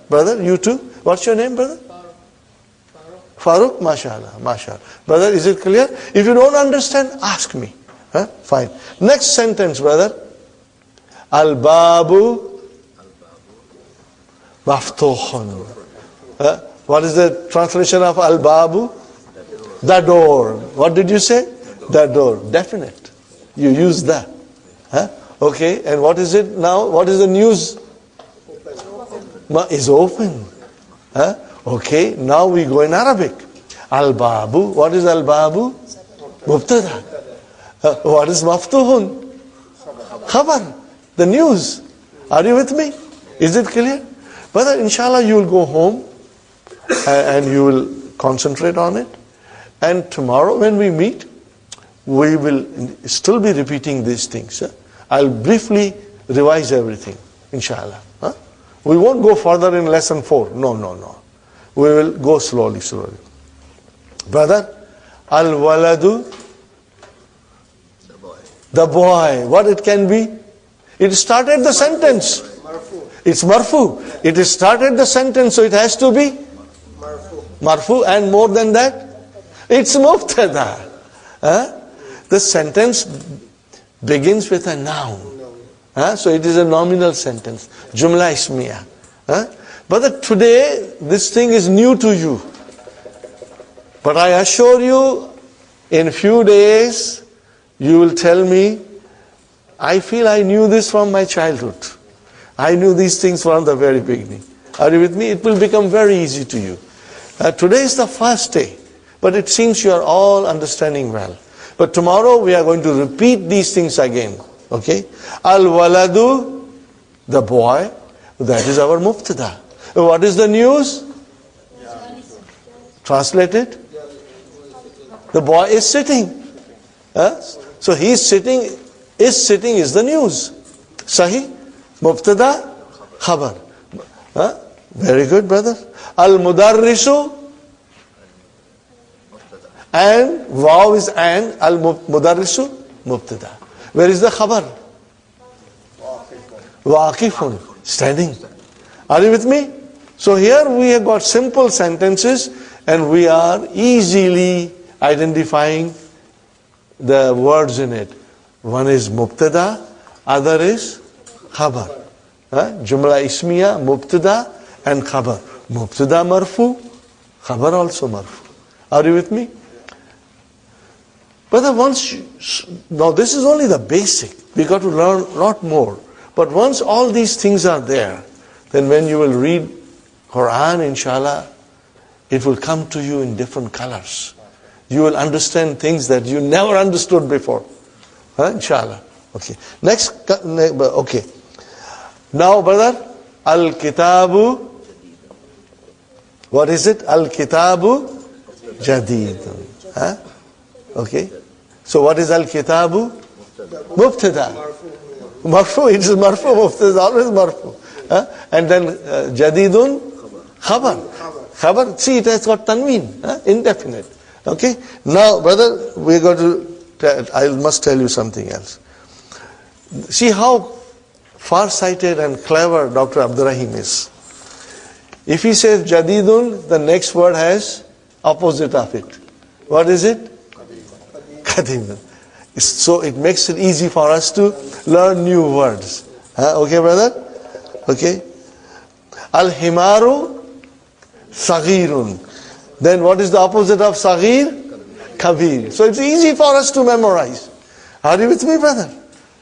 Brother, you too? What's your name, brother? Farooq? MashaAllah, MashaAllah. Brother, is it clear? If you don't understand, ask me. Fine. Next sentence, brother. Al-babu maftuhun. What is the translation of al-babu? The door. What did you say? The door. Definite. You use that. Okay, and what is it now? What is the news? Is open. Okay, now we go in Arabic. Al-babu. What is al-babu? Mubtada. What is maftuhun? Khabar. The news. Are you with me? Is it clear? Brother, inshallah you will go home and you will concentrate on it. And tomorrow when we meet, we will still be repeating these things. I'll briefly revise everything, inshallah. We won't go further in lesson 4. No. We will go slowly. Brother, al-waladu, the boy. What it can be? It started the sentence. It's marfu. It started the sentence, so it has to be marfu. And more than that, it's mubtada. The sentence begins with a noun. So it is a nominal sentence. Jumla ismiya. But today, this thing is new to you. But I assure you, in few days, you will tell me, I feel I knew this from my childhood. I knew these things from the very beginning. Are you with me? It will become very easy to you. Today is the first day, but it seems you are all understanding well. But tomorrow we are going to repeat these things again. Okay? Al-waladu, the boy, that is our mubtada. What is the news? Translate it. The boy is sitting. So he is sitting. Is sitting is the news. Sahih? Mubtada, khabar. Very good, brother. Al-mudarrisu, and waw is and, al-mudarrisu, mubtada. Where is the khabar? Waqifun, standing. Are you with me? So here we have got simple sentences and we are easily identifying the words in it. One is mubtada, other is khabar. Jumla ismiya, mubtada and khabar. Mubtada marfu, khabar also marfu. Are you with me? But now this is only the basic. We got to learn a lot more. But once all these things are there, then when you will read Quran, inshallah, it will come to you in different colors. You will understand things that you never understood before. Inshallah. Okay. Next, okay. Now, brother, al-kitabu, what is it? Al-kitabu jadidun. Okay. So what is al-kitabu? Mubtada. Marfu, it is marfu, mubtada is always marfu. And then jadidun, khabar. Khabar, see it has got tanween, indefinite. Okay. Now, brother, we got to, I must tell you something else. See how far-sighted and clever Dr. Abdur Rahim is. If he says jadidun, the next word has opposite of it. What is it? Qadimun. So it makes it easy for us to learn new words. Okay, brother? Okay. Al-himaru saghirun. Then what is the opposite of saghir? Kabir. So it's easy for us to memorize. Are you with me, brother?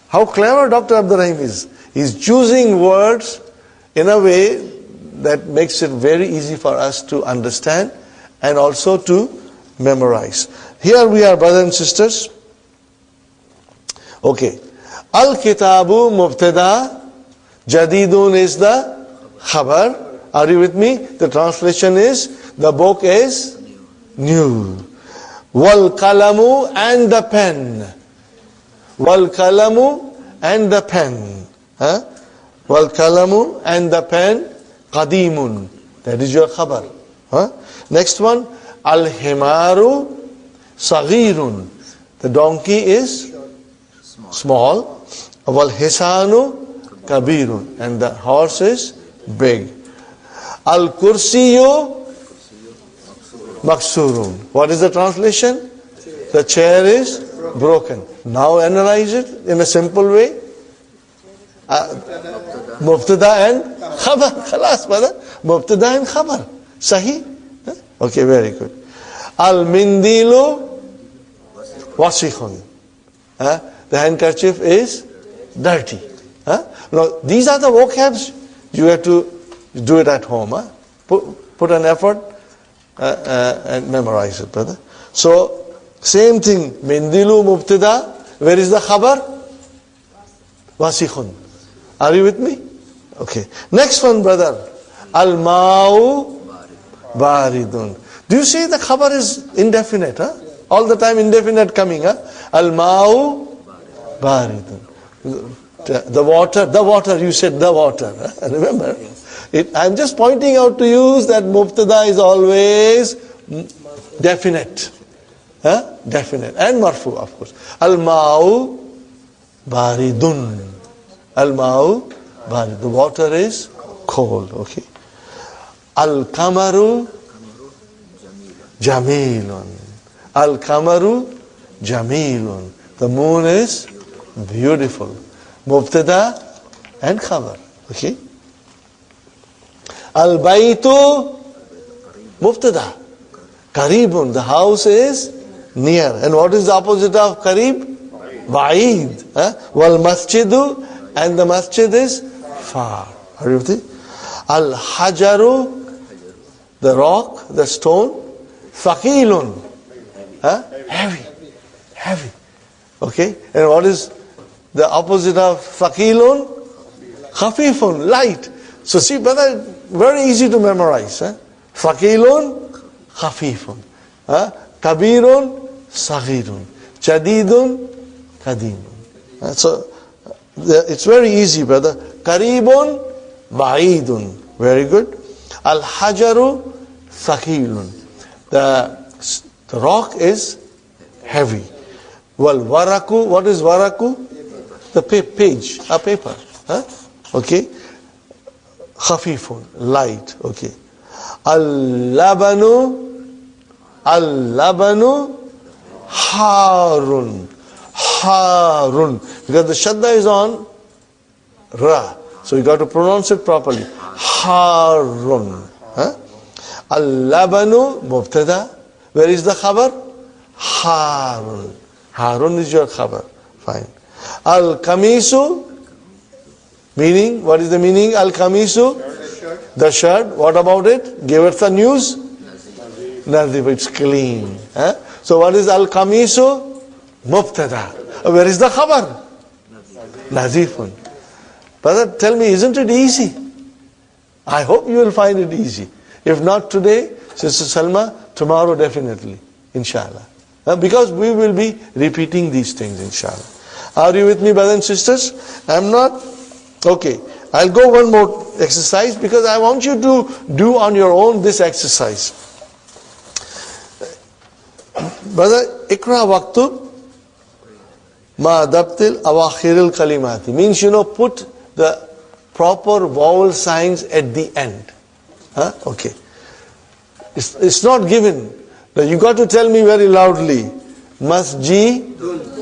How clever Dr. Abdur Rahim is. He's choosing words in a way that makes it very easy for us to understand and also to memorize. Here we are, brothers and sisters. Okay. Al-kitabu mubtada, jadidun is the khabar. Are you with me? The translation is, the book is new. Wal kalamu and the pen. Wal kalamu and the pen. Wal kalamu and the pen, qadimun. That is your khabar. Next one, al-himaru saghirun. The donkey is small. Wal hisanu kabirun. And the horse is big. Al-kursiyu maksurun. What is the translation? The chair is broken. Now analyze it in a simple way. Mubtada and khabar. Khalas, brother. Mubtada and khabar. Sahih? Okay, very good. Al-mindilu wasikhun. The handkerchief is dirty. Now, these are the vocabs. You have to do it at home. Put an effort and memorize it, brother. So, same thing. Mindilu mubtada. Where is the khabar? Wasikhun. Are you with me? Okay. Next one, brother. Al-ma'u baridun. Do you see the khabar is indefinite? All the time indefinite coming. Al-ma'u baridun. The water, you said the water. Remember? I'm just pointing out to you that mubtada is always definite. Definite. And marfu, of course. Al-ma'u baridun. Al-ma'u barid. The water is cold. Okay. Al-kamaru jamilun. Al-kamaru jamilun. The moon is beautiful. Mubtada and khabar. Okay. Al-baytu mubtada. Qaribun. The house is near. And what is the opposite of qarib? Ba'id. Wal masjidu. And the masjid is far. Are you with it? Al-hajaru, the rock, the stone, thaqilun, heavy. Okay? And what is the opposite of thaqilun? Khafifun, light. So see, brother, very easy to memorize. Thaqilun, khafifun. Kabirun, saghirun. Jadidun, qadimun. So, it's very easy, brother. Qaribun, ba'idun. Very good. Al-hajaru, thaqilun. The rock is heavy. Well, waraku, what is waraku? The page, a paper. Okay. khafifun, light. Okay. Al-labanu, al-labanu, harun. Harun. Because the shadda is on ra. So you got to pronounce it properly. Harun. Huh? Al-labanu, mubtada. Where is the khabar? Harun. Harun is your khabar. Fine. Al-kamisu, meaning, what is the meaning? Al-kamisu? The shirt. What about it? Give us the news. Nadhif, it's clean. Huh? So what is al-kamisu? Mubtada. Where is the khabar? Nazifun. Brother, tell me, isn't it easy? I hope you will find it easy. If not today, Sister Salma, tomorrow definitely, inshallah. Because we will be repeating these things, inshallah. Are you with me, brothers and sisters? I'm not? Okay. I'll go one more exercise because I want you to do on your own this exercise. Brother, ikra waqtub ma dabtil awakhiril kalimati. Means, put the proper vowel signs at the end. Huh? Okay. It's not given. Now you got to tell me very loudly. Masjid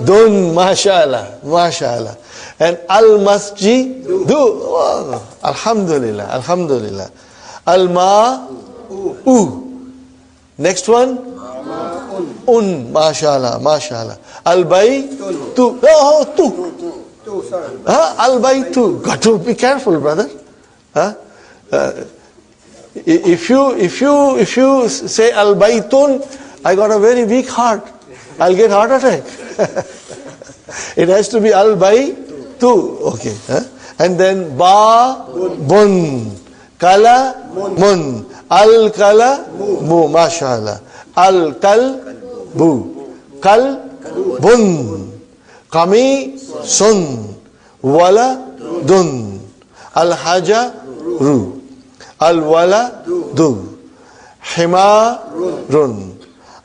dun, mashallah, mashallah. And al-masjid du. Oh, alhamdulillah, alhamdulillah. Al-ma u. Next one? Un, mashallah, mashallah. Al-bay tu. Oh, tu. Al-bay tu. Got to be careful, brother. If you say al-baytun, I got a very weak heart. I'll get heart attack. It has to be al-baytu. Okay. And then ba bun, kala mun, al-kala mu, mashallah. Al-kal bu, kal bun, kami sun, wala dun, al-haja ru. Al-waladu, himarun,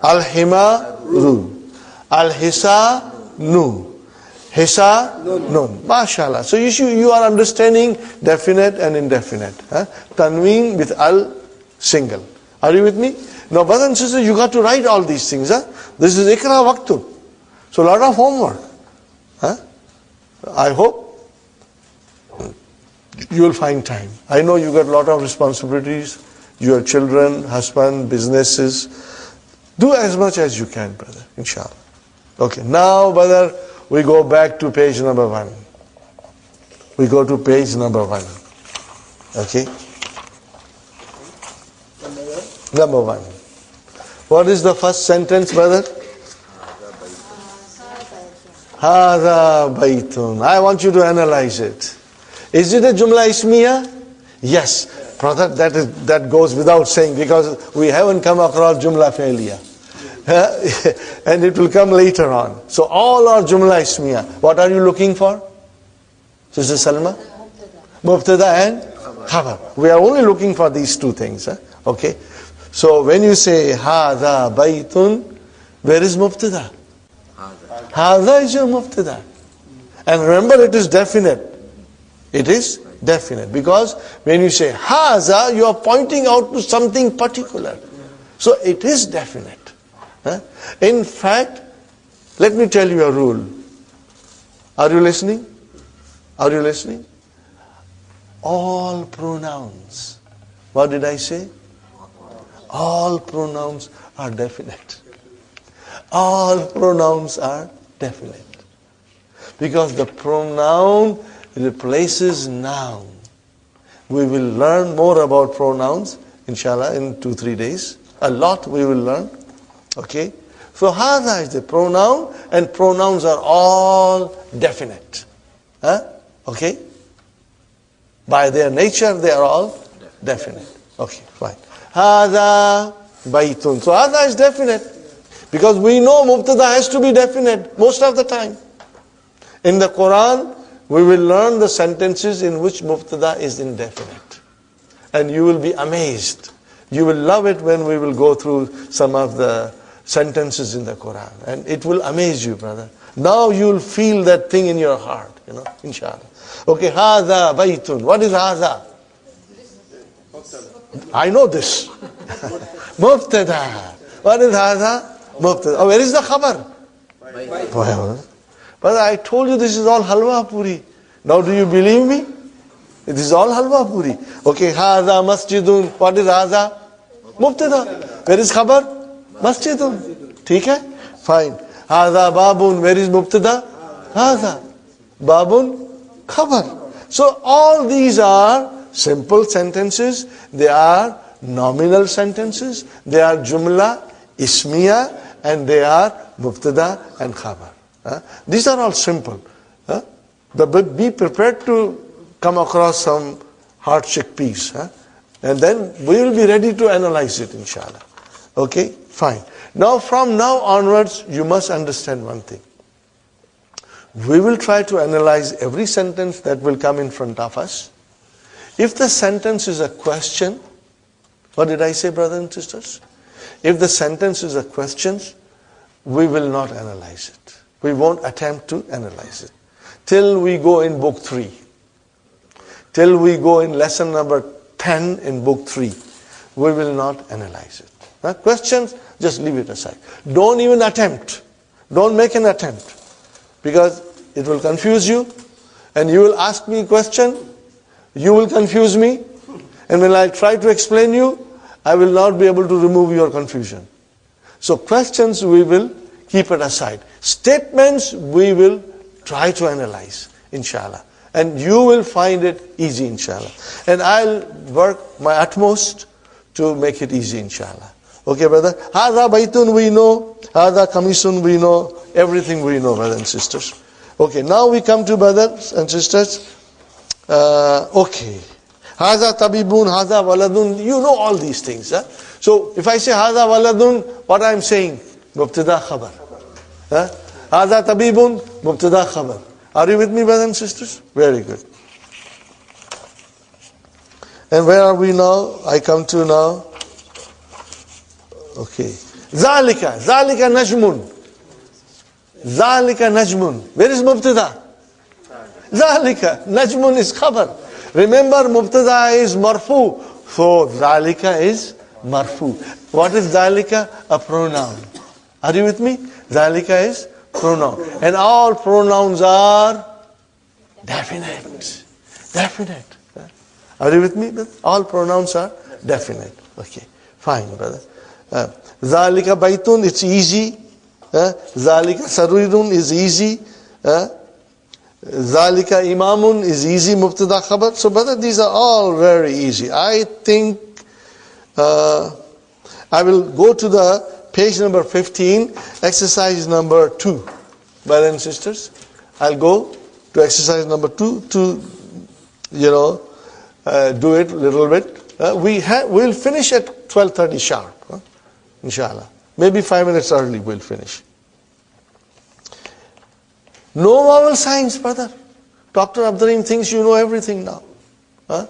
al-himaru, al-hisanu, hisanun. MashaAllah. So you are understanding definite and indefinite. Tanween with al single. Are you with me? Now, brothers and sisters, you got to write all these things. This is ikra waqtu. So a lot of homework. I hope you will find time. I know you got a lot of responsibilities. Your children, husband, businesses. Do as much as you can, brother, inshallah. Okay, now, brother, we go back to page number 1. We go to page number 1. Okay? Number 1. What is the first sentence, brother? Hada baytun. I want you to analyze it. Is it a Jumla Ismiya? Yes. Brother, that goes without saying because we haven't come across Jumla Failure. And it will come later on. So all are Jumla Ismiya. What are you looking for? Sister Salma? Mubtada and Khabar. We are only looking for these two things. Okay? So when you say Hada Baytun, where is Mubtada? Hada is your Mubtada. And remember, it is definite. It is definite. Because when you say Haza, you are pointing out to something particular. So it is definite. In fact, let me tell you a rule. Are you listening? Are you listening? All pronouns. What did I say? All pronouns are definite. All pronouns are definite. Because the pronoun replaces noun. We will learn more about pronouns, inshallah, in 2-3 days. A lot we will learn. Okay? So hada is the pronoun, and pronouns are all definite. Okay? By their nature, they are all definite. Okay, fine. Hada baytun. So hada is definite. Because we know mubtada has to be definite most of the time. In the Quran, we will learn the sentences in which mubtada is indefinite. And you will be amazed. You will love it when we will go through some of the sentences in the Quran. And it will amaze you, brother. Now you will feel that thing in your heart, inshallah. Okay, hadha baytun. What is hadha? This I know this. Mubtada. What is hadha? Mubtada. Oh, where is the khabar? But I told you this is all halwa puri. Now do you believe me? It is all halwa puri. Okay, hadha masjidun. What is hadha? Mubtada. Where is khabar? Masjidun. ठीक है? Fine. Hadha babun. Where is mubtada? Hadha. Babun. Khabar. So all these are simple sentences. They are nominal sentences. They are jumla, ismiya, and they are mubtada and khabar. These are all simple. But be prepared to come across some hard chickpeas. And then we will be ready to analyze it, inshallah. Okay, fine. Now from now onwards, you must understand one thing. We will try to analyze every sentence that will come in front of us. If the sentence is a question, what did I say, brothers and sisters? If the sentence is a question, we will not analyze it. We won't attempt to analyze it. Till we go in book 3. Till we go in lesson number 10 in book 3. We will not analyze it. Questions, just leave it aside. Don't even attempt. Don't make an attempt. Because it will confuse you. And you will ask me a question. You will confuse me. And when I try to explain you, I will not be able to remove your confusion. So questions we will keep it aside. Statements we will try to analyze, inshallah. And you will find it easy, inshallah. And I'll work my utmost to make it easy, inshallah. Okay, brother? Hadha baitun we know. Hadha kamisun we know. Everything we know, brothers and sisters. Okay, now we come to brothers and sisters. Okay. Hadha tabibun, hadha waladun. You know all these things. So if I say hadha waladun, what I'm saying? Mubtada khabar. Hadha tabibun, mubtada khabar. Are you with me, brothers and sisters? Very good. And where are we now? I come to now. Okay. Zalika. Zalika najmun. Zalika najmun. Where is mubtada? Zalika. Najmun is khabar. Remember, mubtada is marfu. So, zalika is marfu. What is zalika? A pronoun. Are you with me? Zalika is pronoun. And all pronouns are definite. Definite. Are you with me? All pronouns are definite. Okay. Fine, brother. Zalika baitun, it's easy. Zalika sarirun is easy. Zalika imamun is easy. Mubtada khabar. So, brother, these are all very easy. I think I will go to the page number 15, exercise number 2. Brothers and sisters, I'll go to exercise number 2 to, do it a little bit. We'll finish at 12:30 sharp, inshallah. Maybe 5 minutes early we'll finish. No vowel signs, brother. Dr. Abdur Rahim thinks you know everything now. No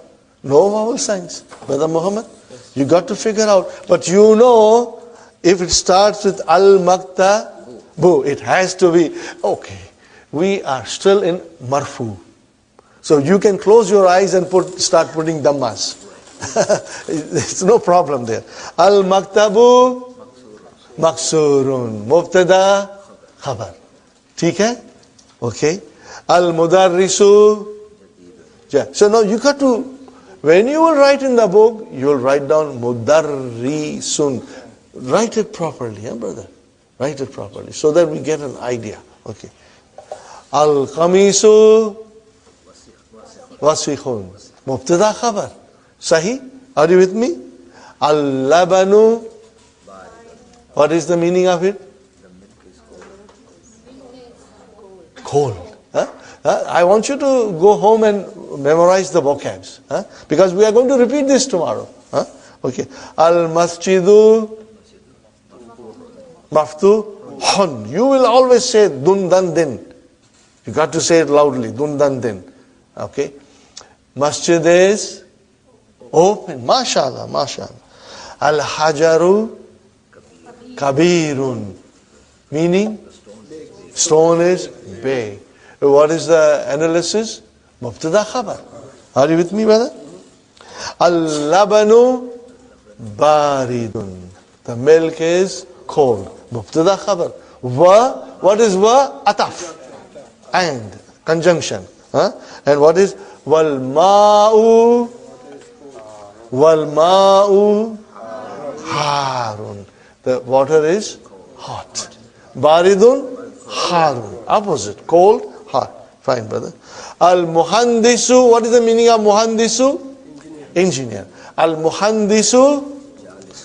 vowel signs. Brother Muhammad, you got to figure out. But you know, if it starts with al-maktabu, it has to be, okay, we are still in marfu. So you can close your eyes and start putting dhammas. There's no problem there. Al-maktabu maksurun. Mubtada khabar. ठीक है? Okay. Al-mudarrisu. So now you got to, when you will write in the book, you will write down mudarrisun. Write it properly, brother. Write it properly so that we get an idea. Okay. Al-qamisu wasikhun. Mubtada khabar. Sahi? Are you with me? Al-labanu. What is the meaning of it? Cold. I want you to go home and memorize the vocabs. Because we are going to repeat this tomorrow. Okay. Al-masjidu maftuhun. You will always say dun dan din. You got to say it loudly. Dun dan din. Okay. Masjid is open. MashaAllah. MashaAllah. Al-hajaru kabirun. Meaning? Stone is big. What is the analysis? Mubtada khabar. Are you with me, brother? Al-labanu baridun. The milk is cold. Mubtada khabar. Wa, what is wa? Ataf. And, conjunction. And what is wal ma'u? Wal ma'u harun. The water is hot. Baridun harun. Opposite. Cold, hot. Fine, brother. Al-muhandisu. What is the meaning of muhandisu? Engineer. Al-muhandisu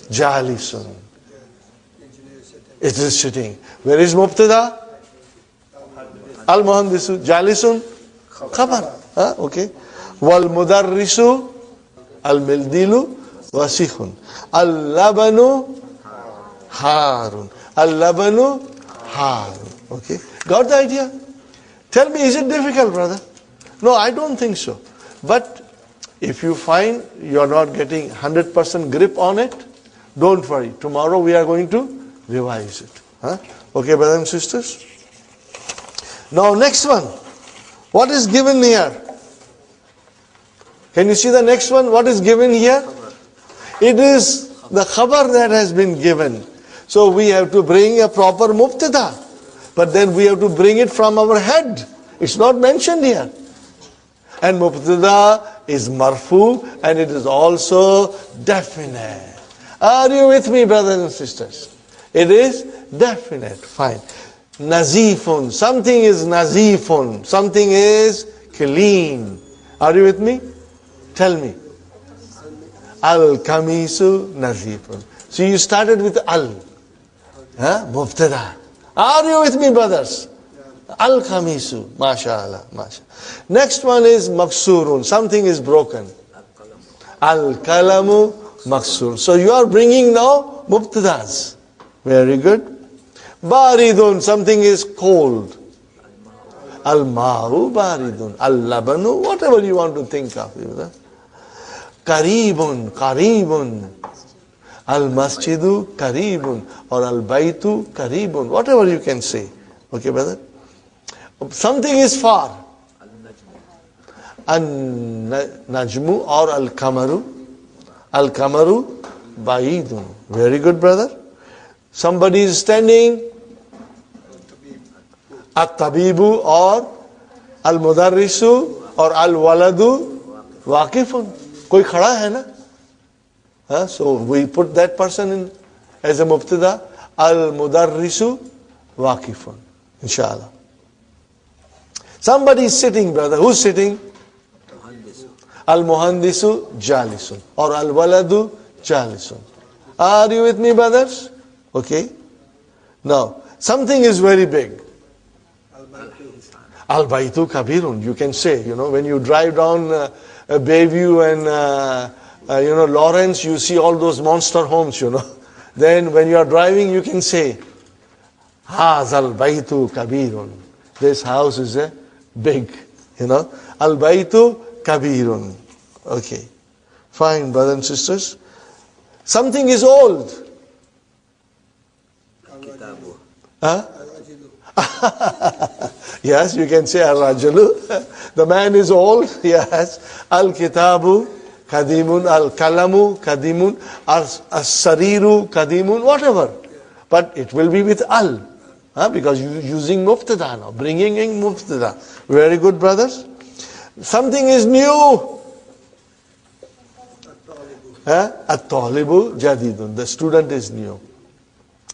jalisun. It is sitting. Where is mubtada? Al-muhandisu jalisun khabar. Okay. Wal-mudarrisu al-mildilu wasihun. Al-labanu harun. Al-labanu harun. Okay. Got the idea? Tell me, is it difficult, brother? No, I don't think so. But if you find you're not getting 100% grip on it, don't worry. Tomorrow we are going to revise it. Okay, brothers and sisters? Now next one. What is given here? Can you see the next one? What is given here? It is the khabar that has been given. So we have to bring a proper mubtada. But then we have to bring it from our head. It's not mentioned here. And mubtada is marfu and it is also definite. Are you with me, brothers and sisters? It is definite. Fine. Nazifun. Something is nazifun. Something is clean. Are you with me? Tell me. Al-kamisu nazifun. So you started with al. Mubtada. Are you with me, brothers? Al-Khamisu. MashaAllah. Next one is maksurun. Something is broken. Al-Kalamu maksur. So you are bringing now mubtadas. Very good. Baridun. Something is cold. Al-Ma'u baridun. Al-Labanu. Whatever you want to think of. Karibun. Al-Masjidu karibun or Al-Baitu karibun, whatever you can say. Okay, brother? Something is far. Al-Najmu or Al-Kamaru. Al-Kamaru baidun. Very good, brother. Somebody is standing. At-Tabibu or Al-Mudarrisu or Al-Waladu waqifun. Koi khada hai na? So we put that person in as a mubtada. Al-mudarrisu waqifun. Inshallah. Somebody is sitting, brother. Who's sitting? Al-muhandisu jalisun. Or al-waladu jalisun. Are you with me, brothers? Okay. Now, something is very big. Al-baitu kabirun. You can say, when you drive down Bayview and Lawrence, you see all those monster homes, Then when you are driving, you can say, Hazal baitu kabirun. This house is a big, Al baitu kabirun. Okay. Fine, brothers and sisters. Something is old. Yes, you can say al-rajulu. The man is old. Yes. Al-kitabu kadimun, al-kalamu kadimun, as-sariru kadimun, whatever. But it will be with al. Because you're using mubtada now, bringing in mubtada. Very good, brothers. Something is new. At-talibu jadidun. The student is new.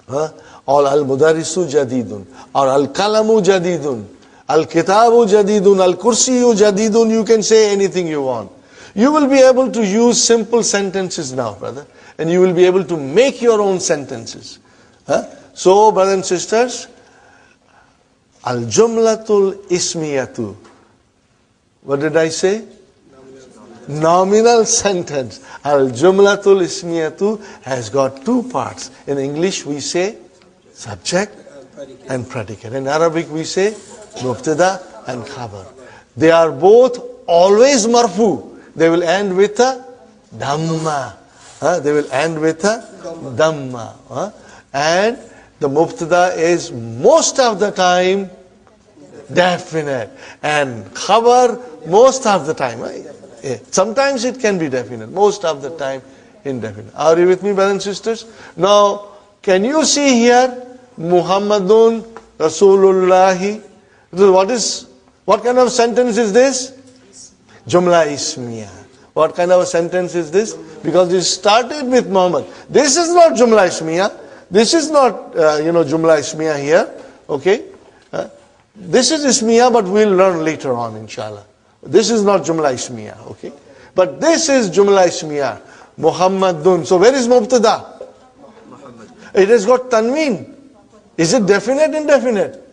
Or al-mudarrisu jadidun. Or al-kalamu jadidun. Al-kitabu jadidun. Al-kursiyu jadidun. You can say anything you want. You will be able to use simple sentences now, brother. And you will be able to make your own sentences. So, brothers and sisters, al-jumlatul ismiyatu. What did I say? Nominal sentence. Al-jumlatul ismiyatu has got two parts. In English we say subject and predicate. In Arabic we say mubtada and khabar. They are both always marfu. They will end with a dhamma. They will end with a dhamma. And the mubtada is most of the time definite. And khabar most of the time. Sometimes it can be definite. Most of the time, indefinite. Are you with me, brothers and sisters? Now, can you see here, Muhammadun Rasulullahi? What kind of sentence is this? Jumla Ismiya. What kind of a sentence is this? Because it started with Muhammad. This is not Jumla Ismiya. This is not, Jumla Ismiya here. Okay? This is Ismiya, but we'll learn later on, inshallah. This is not Jumla Ismiya. Okay? But this is Jumla Ismiya. Muhammadun. So where is Mubtada? It has got Tanween. Is it definite, indefinite?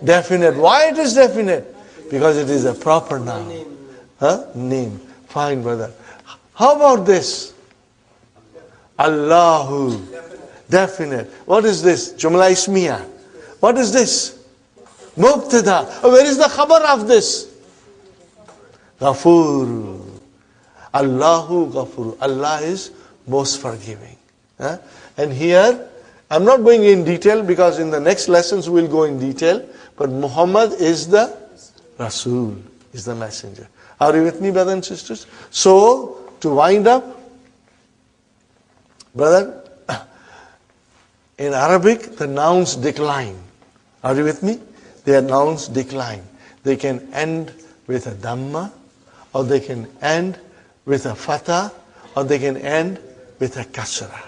Definite. Why it is definite? Because it is a proper noun. Name. Fine, brother. How about this? Allahu. Definite. What is this? Jumla Ismiya. What is this? Mubtada. Where is the khabar of this? Ghafur. Allahu Ghafur. Allah is most forgiving. And here, I'm not going in detail because in the next lessons we'll go in detail. But Muhammad is the Rasul, is the messenger. Are you with me, brothers and sisters? So, to wind up, brother, in Arabic, the nouns decline. Are you with me? Their nouns decline. They can end with a Dhamma, or they can end with a Fatha, or they can end with a Kasra.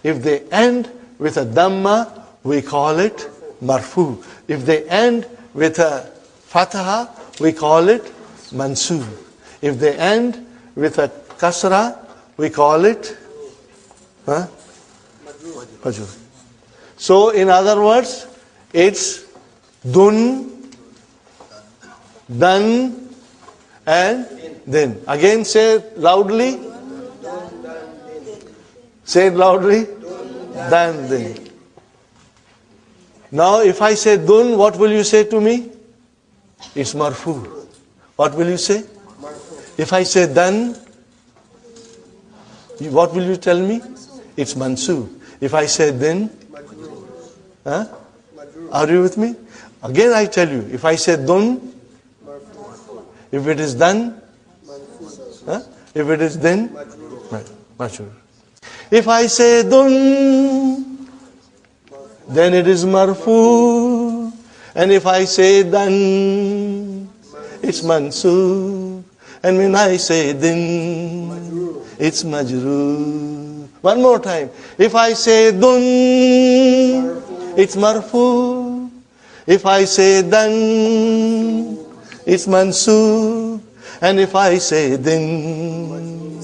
If they end with a Dhamma, we call it Marfu. If they end with a Fatha, we call it Mansub. If they end with a Kasra, we call it Majrur. So, in other words, it's Dun, Dan, and Din. Again, say it loudly. Say it loudly. Dan, Din. Now, if I say Dun, what will you say to me? It's Marfu. What will you say? If I say Dan, what will you tell me? It's Mansub. If I say Din, are you with me? Again I tell you, if I say Dun, if it is Dan, if it is Din, Majrur. If I say Dun, then it is Marfu. And if I say Dan, it's Mansub. And when I say Din, it's Majrur. One more time. If I say Dun, it's Marfu. If I say Dan, it's Mansub. And if I say Din,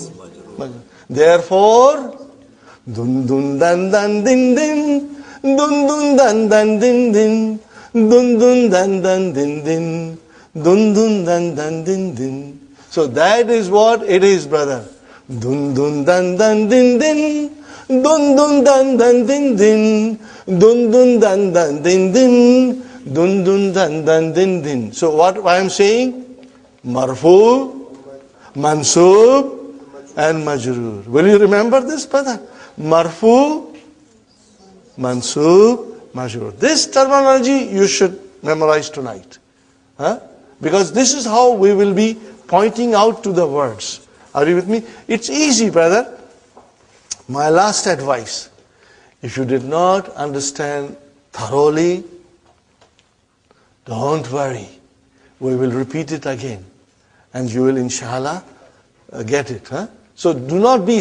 therefore, Dun Dun Dan Dan Din Din, Dun Dun Dan Dan Din Din, Dun Dun Dan Dan Din Din, Dun Dun Dan Dan Din Din. So that is what it is, brother. Dun Dun Dan Dan Din Din, Dun Dun Dan Dan Din Din, Dun Dun Dan Dan Din Din, Dun Dun Dan Dan Din Din. So what I am saying? Marfu, Mansub, and Majrur. Will you remember this, brother? Marfu, Mansub, Majrur. This terminology you should memorize tonight. Because this is how we will be pointing out to the words. Are you with me? It's easy, brother. My last advice, if you did not understand thoroughly, don't worry. We will repeat it again. And you will, inshallah, get it. So do not be,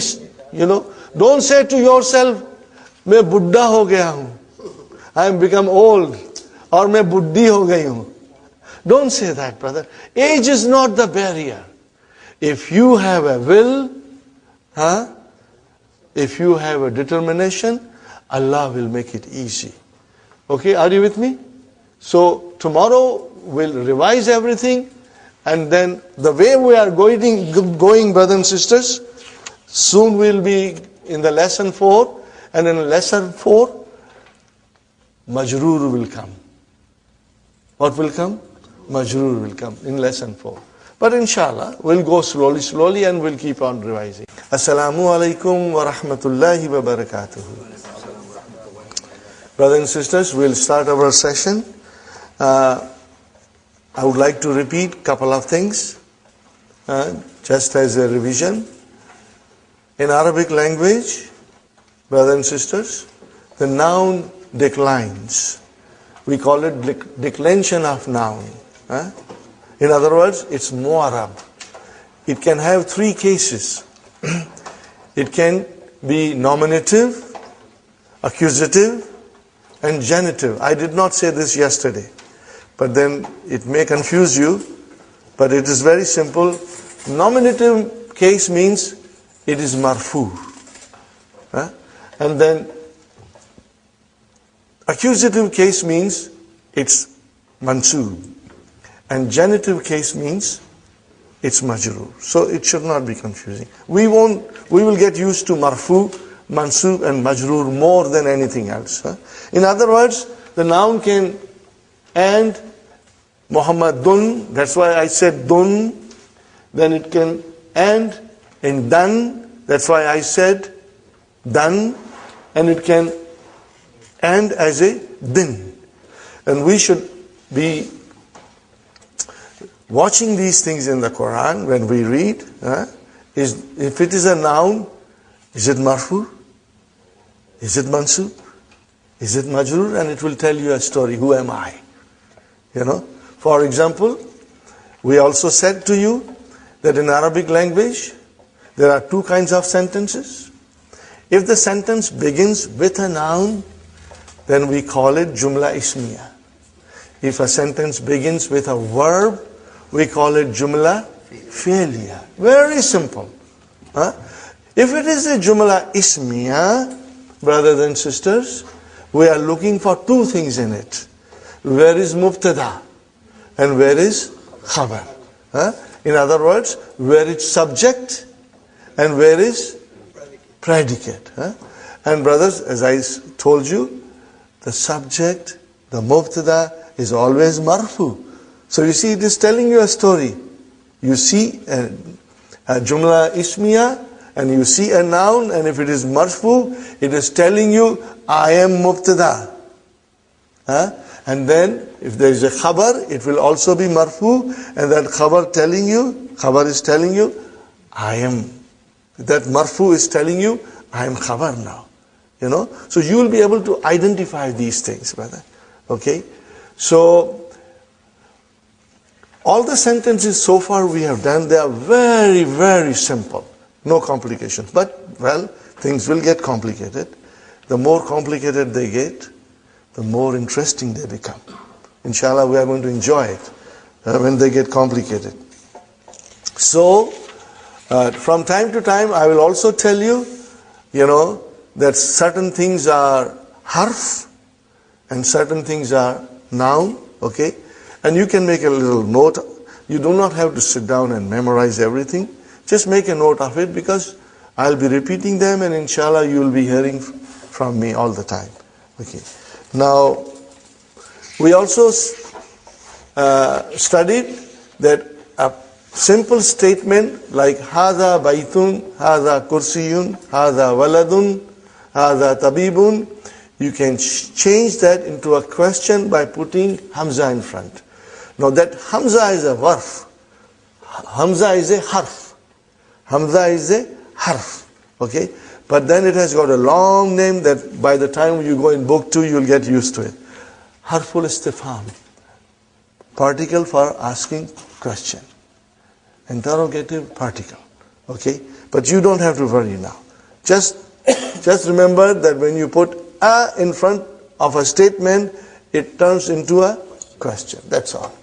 don't say to yourself, मैं बुड्ढा हो गया हूँ. I am become old. Or मैं बुड्ढी हो गई हूँ. Don't say that, brother. Age is not the barrier. If you have a will, if you have a determination, Allah will make it easy. Okay, are you with me? So tomorrow we'll revise everything, and then the way we are going, brothers and sisters, soon we'll be in the lesson 4, and in lesson 4, Majrur will come. What will come? Majrur will come in lesson 4. But inshallah, we'll go slowly, and we'll keep on revising. Assalamu alaikum wa rahmatullahi wa barakatuh. Brothers and sisters, we'll start our session. I would like to repeat a couple of things. just as a revision. In Arabic language, brothers and sisters, the noun declines. We call it declension of noun. In other words, it's mu'arab. It can have three cases. It can be nominative, accusative, and genitive. I did not say this yesterday, but then it may confuse you, but it is very simple. Nominative case means it is marfu. And then accusative case means it's mansub. And genitive case means it's majroor. So it should not be confusing. We will get used to marfu, mansub and majroor more than anything else. In other words, the noun can end Muhammadun, that's why I said dun. Then it can end in dan, that's why I said dan. And it can end as a din. And we should be watching these things in the Quran when we read. If it is a noun, is it marfu? Is it mansub? Is it majroor? And it will tell you a story. Who am I? For example, we also said to you that in Arabic language, there are two kinds of sentences. If the sentence begins with a noun, then we call it jumla ismiya. If a sentence begins with a verb, we call it jumla fi'liya. Very simple. If it is a jumla ismiya, brothers and sisters, we are looking for two things in it. Where is mubtada and where is khabar? In other words, where is subject and where is predicate. And brothers, as I told you, the subject, the mubtada is always marfu. So you see, it is telling you a story. You see a jumla ismiya and you see a noun, and if it is marfu, it is telling you, I am mubtada. And then if there is a khabar, it will also be marfu, and that khabar is telling you, I am. That marfu is telling you, I am khabar now. So you will be able to identify these things, brother. Okay? So all the sentences so far we have done, they are very, very simple. No complications. But, well, things will get complicated. The more complicated they get, the more interesting they become. Inshallah, we are going to enjoy it when they get complicated. So, from time to time, I will also tell you, that certain things are harf and certain things are noun, okay? And you can make a little note. You do not have to sit down and memorize everything. Just make a note of it, because I'll be repeating them, and inshallah you will be hearing from me all the time. Okay. Now, we also studied that a simple statement like hadha baytun, hadha kursiyun, hadha waladun, hadha tabibun, you can change that into a question by putting hamza in front. Now that hamza is a varf. Hamza is a harf. Hamza is a harf. Okay? But then it has got a long name that by the time you go in book 2, you'll get used to it. Harful istifham. Particle for asking question. Interrogative particle. Okay? But you don't have to worry now. Just remember that when you put a in front of a statement, it turns into a question. That's all.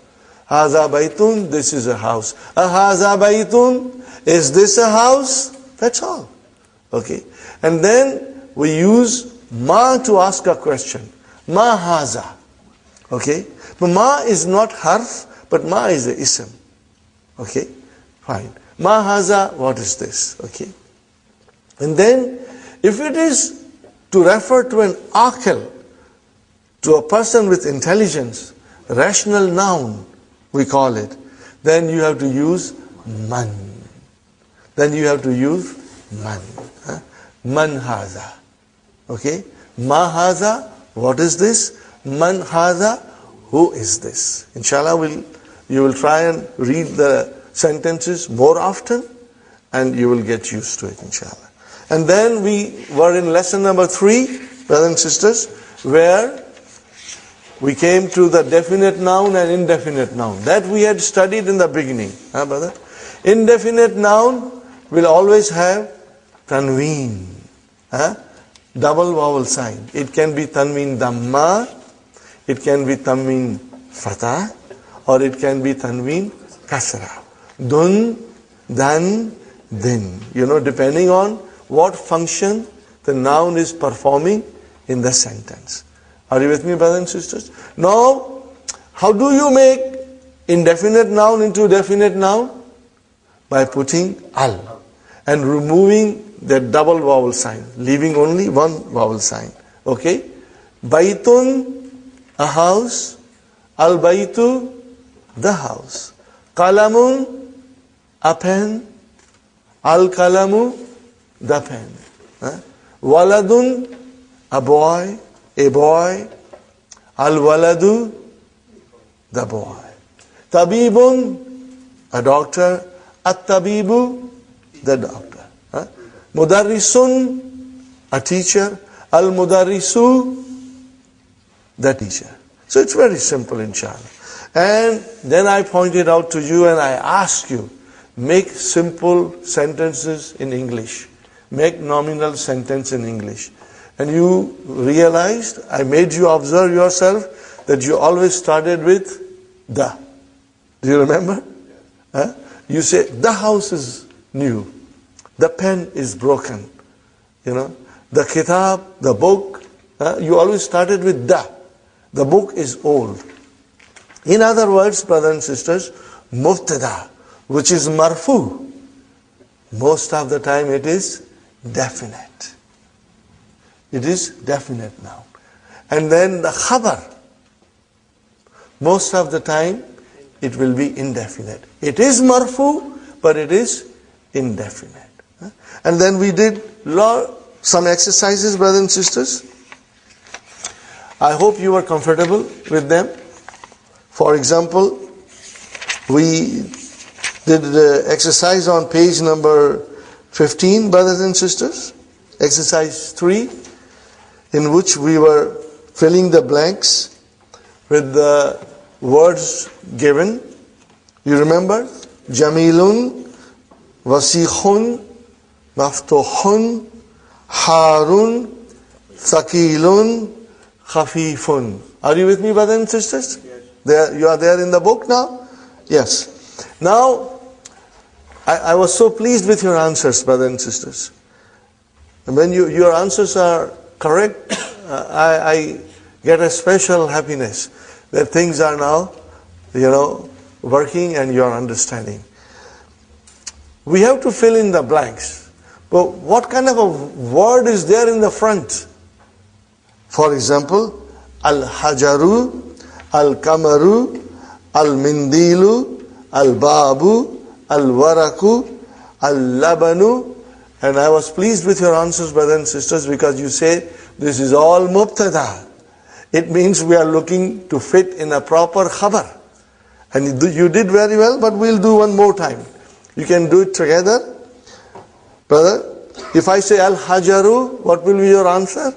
Haza baytun, this is a house. Haza baytun, is this a house? That's all. Okay. And then we use ma to ask a question. Ma haza. Okay. But ma is not harf, but ma is a ism. Okay. Fine. Ma haza, what is this? Okay. And then, if it is to refer to an aqil, to a person with intelligence, rational noun, we call it, then you have to use man. Then you have to use man. Man haza. Okay? Ma haza, what is this? Man haza, who is this? Inshallah, you will try and read the sentences more often, and you will get used to it, inshallah. And then we were in lesson number 3, brothers and sisters, where we came to the definite noun and indefinite noun. That we had studied in the beginning. Brother? Indefinite noun will always have tanween. Double vowel sign. It can be tanween dhamma, it can be tanween fatah, or it can be tanween kasra. Dun, dan, din. Depending on what function the noun is performing in the sentence. Are you with me, brothers and sisters? Now, how do you make indefinite noun into definite noun? By putting al and removing that double vowel sign, leaving only one vowel sign. Okay? Baitun, a house. Al-baitu, the house. Qalamun, a pen. Al-kalamu, the pen. Waladun, a boy. Al-waladu, the boy. Tabibun, a doctor. At-tabibu, the doctor. Mudarrisun, a teacher. Al-mudarrisu, the teacher. So it's very simple, inshallah. And then I pointed out to you and I asked you, make simple sentences in English. Make nominal sentence in English. And you realized, I made you observe yourself, that you always started with the. Do you remember? You say, the house is new. The pen is broken. The kitab, the book, you always started with the. The book is old. In other words, brothers and sisters, mubtada, which is marfu, most of the time it is definite. It is definite now. And then the khabar, most of the time it will be indefinite. It is marfu, but it is indefinite. And then we did some exercises, brothers and sisters. I hope you are comfortable with them. For example, we did the exercise on page number 15, brothers and sisters. Exercise 3, in which we were filling the blanks with the words given. You remember? Jamilun, Wasikhun, Maftuhun, Harun, Thaqilun, Khafifun. Are you with me, brothers and sisters? Yes. You are there in the book now? Yes. Now, I was so pleased with your answers, brothers and sisters. And when your answers are correct, I get a special happiness that things are now, working and you are understanding. We have to fill in the blanks. But what kind of a word is there in the front? For example, al-hajaru, al-kamaru, al-mindilu, al-babu, al-waraku, al-labanu. And I was pleased with your answers, brothers and sisters, because you say this is all mubtada. It means we are looking to fit in a proper khabar. And you did very well, but we'll do one more time. You can do it together. Brother, if I say al-hajaru, what will be your answer?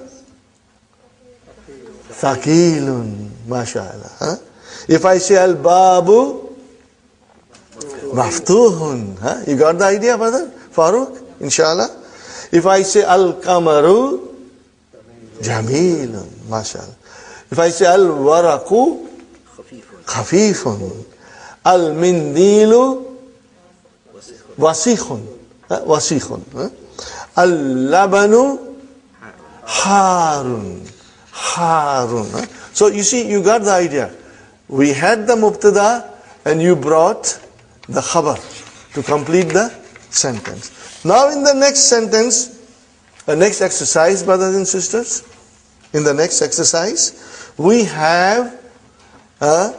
Thaqilun, mashallah. If I say al-babu, maftuhun. You got the idea, brother? Farooq, inshallah. If I say al-kamaru, jamilun, mashallah. If I say al-waraku, khafifun. Al-mindilu, wasikhun. Wasikhun. Al-labanu, harun. Harun. So you see, you got the idea. We had the mubtada and you brought the khabar to complete the sentence. Now in the next sentence, the next exercise, brothers and sisters, in the next exercise, we have a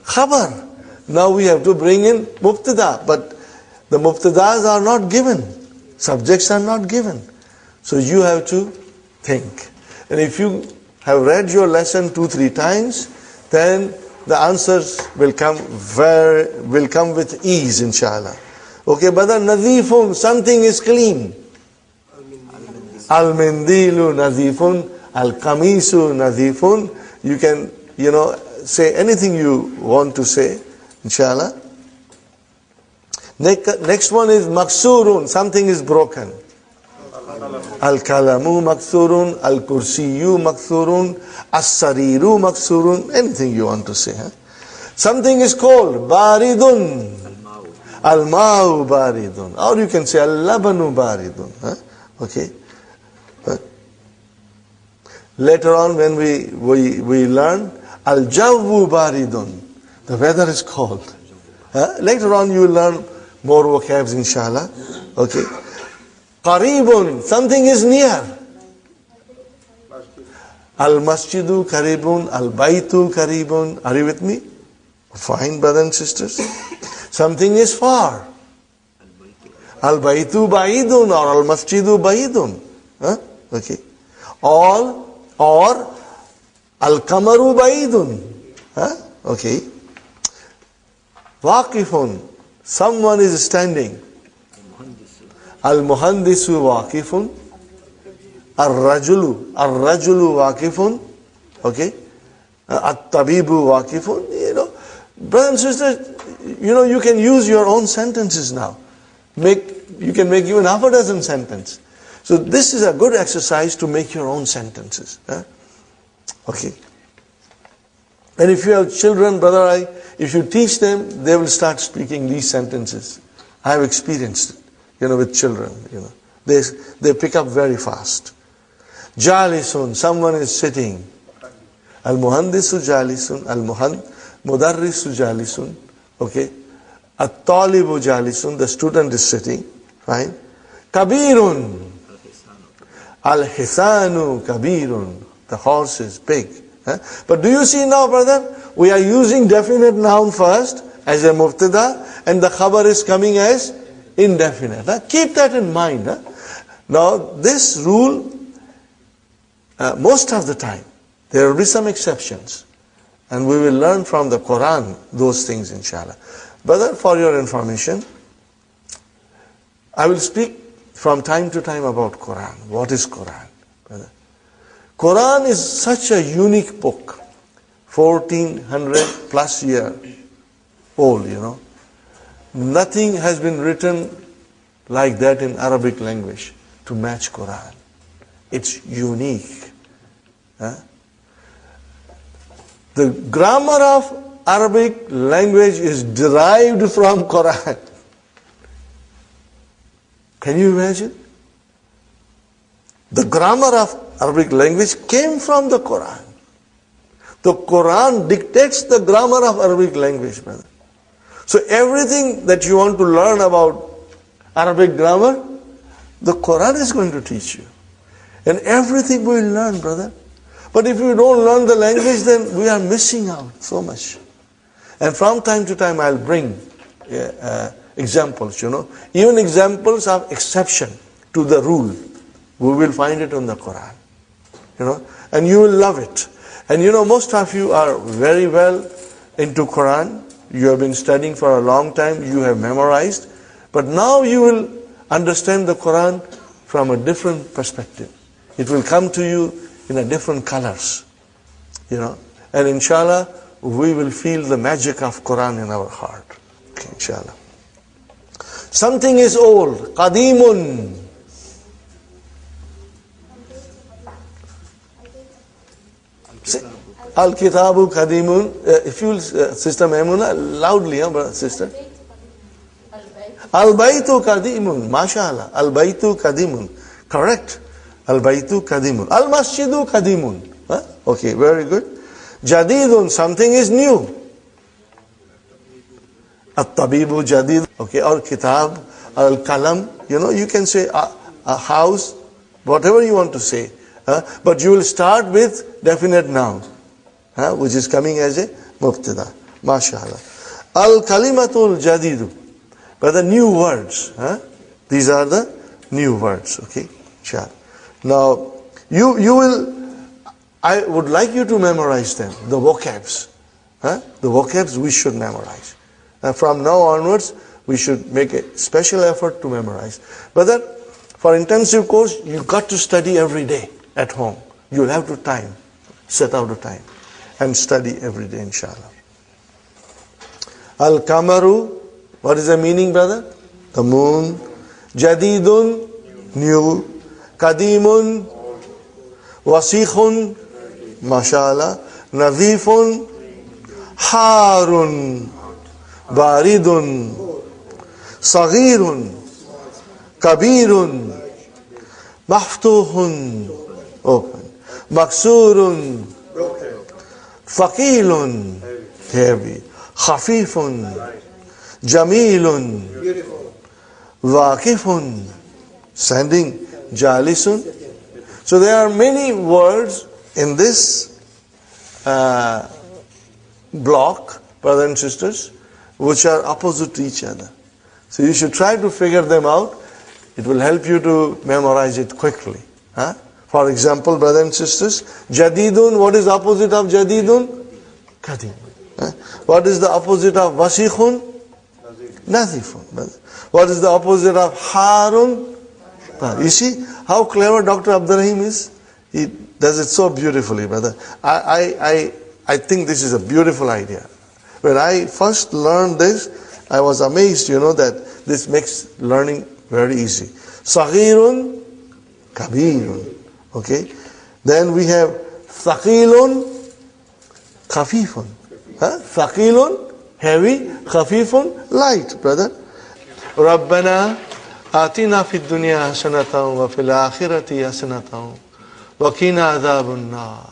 khabar. Now we have to bring in mubtada, but the mubtadas are not given. Subjects are not given. So you have to think. And if you have read your lesson 2-3 times, then the answers will come with ease, inshallah. Okay, but the nadifun, something is clean. Al-mindilu nadifun, al-kamisu nadifun. You can, say anything you want to say, inshallah. Next one is maksurun, something is broken. Al-kalamu maksurun, al-kursiyu maksurun, as-sariru maksurun, anything you want to say. Something is cold, baridun, al-ma'u baridun, or you can say al-labanu baridun. Okay. Later on when we learn al-jawwu baridun, the weather is cold. Later on you will learn more vocabs, inshallah. Okay. Qaribun, something is near. Al-masjidu qaribun, al-baytu qaribun. Are you with me? Fine, brothers and sisters. Something is far. Al-baytu ba'idun or al-masjidu ba'idun. Okay. Or al-kamaru ba'idun. Okay. Waqifun, someone is standing. Al-muhandisu waqifun. Ar-rajulu waqifun. Okay. At-tabibu waqifun. Brothers and sisters, you can use your own sentences now. You can make even half a dozen sentences. So this is a good exercise to make your own sentences. Okay. And if you have children, brother, if you teach them, they will start speaking these sentences. I have experienced it, with children, They pick up very fast. Jalisun, someone is sitting. Al-muhandisu jalisun, mudarrisu jalisun. Okay. At-talibu jalisun, the student is sitting. Fine. Kabirun. Al-hisanu kabirun, the horse is big. But do you see now, brother? We are using definite noun first as a mubtada, and the khabar is coming as indefinite. Keep that in mind. Now, this rule, most of the time, there will be some exceptions. And we will learn from the Quran those things, inshallah. Brother, for your information, I will speak from time to time about Quran. What is Quran, brother? Quran is such a unique book, 1400 plus year old, Nothing has been written like that in Arabic language to match Quran. It's unique. The grammar of Arabic language is derived from Quran. Can you imagine? The grammar of Arabic language came from the Quran. The Quran dictates the grammar of Arabic language, brother. So everything that you want to learn about Arabic grammar, the Quran is going to teach you. And everything we will learn, brother. But if you don't learn the language, then we are missing out so much. And from time to time I'll bring examples, Even examples of exception to the rule. We will find it in the Quran. And you will love it. And most of you are very well into Quran. You have been studying for a long time. You have memorized. But now you will understand the Quran from a different perspective. It will come to you in a different colors. And inshallah, we will feel the magic of Quran in our heart. Okay, inshallah. Something is old. Qadimun. Al-kitabu qadimun. If you, Sister Maimuna, loudly, sister. Al-baytu qadimun. MashaAllah. Al-baytu qadimun. Correct. Al-baytu qadimun. Al-masjidu qadimun. Okay, very good. Jadidun, something is new. At-tabibu jadid. Okay, or kitab, al-kalam. You can say a house, whatever you want to say. But you will start with definite noun, which is coming as a mubtada. MashaAllah. Al-kalimatul jadidu. But the new words. These are the new words. Okay, sure. Now, you will, I would like you to memorize them, the vocabs. The vocabs we should memorize. And from now onwards, we should make a special effort to memorize. But that, for intensive course, you've got to study every day at home. You'll have to set out the time and study every day, inshallah. Al-Kamaru, what is the meaning, brother? The moon. Jadidun, new. Kadimun, Wasikhun, mashallah. Nadhifun, Harun, Baridun, Saghirun, Kabirun, Maftuhun, open. Maksurun, Faqilun, heavy. Khafifun, Jamilun, Waqifun, standing. Jalisun. So there are many words in this block, brothers and sisters, which are opposite to each other. So you should try to figure them out. It will help you to memorize it quickly. For example, brothers and sisters, Jadidun, what is opposite of Jadidun? Qadim. What is the opposite of Wasikhun? Nazifun. What is the opposite of Harun? You see how clever Dr. Abdur Rahim is? He does it so beautifully, brother. I think this is a beautiful idea. When I first learned this, I was amazed, that this makes learning very easy. Saghirun, Kabirun. Okay? Then we have Thaqilun, Khafifun. Thaqilun, heavy, Khafifun, light, brother. Rabbana آتنا في الدنيا حسنة وفي الآخرة حسنة وقنا عذاب النار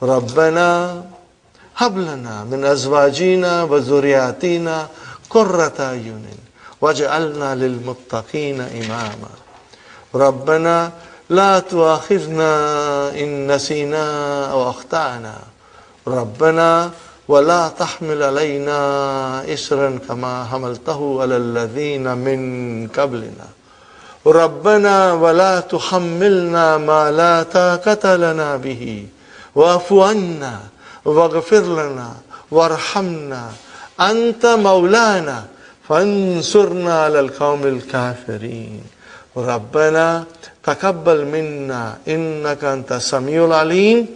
ربنا هب لنا من أزواجنا وذرياتنا قرة أعين واجعلنا للمتقين إماما ربنا لا تؤاخذنا إن نسينا أو أخطأنا ربنا ولا تحمل علينا إسرا كما حملته على الذين من قبلنا ربنا ولا تحملنا ما لا طاقة لنا به واعف عنا واغفر لنا وارحمنا أنت مولانا فانصرنا على القوم الكافرين ربنا تقبل منا إنك أنت السميع العليم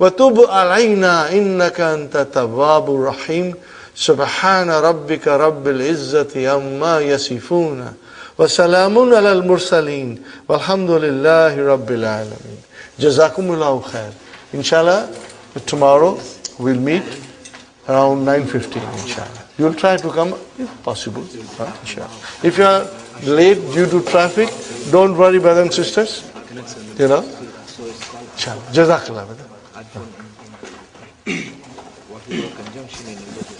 وتب علينا إنك أنت التواب الرحيم سبحان ربك رب العزة عما يصفون وسلام على المرسلين والحمد لله رب العالمين جزاكم الله خير. Inshallah, tomorrow we'll meet around 9:15, inshallah. You'll try to come if possible, inshallah. If you are late due to traffic, don't worry, brothers and sisters. Inshallah. Jazakallah. What is the conjunction in English?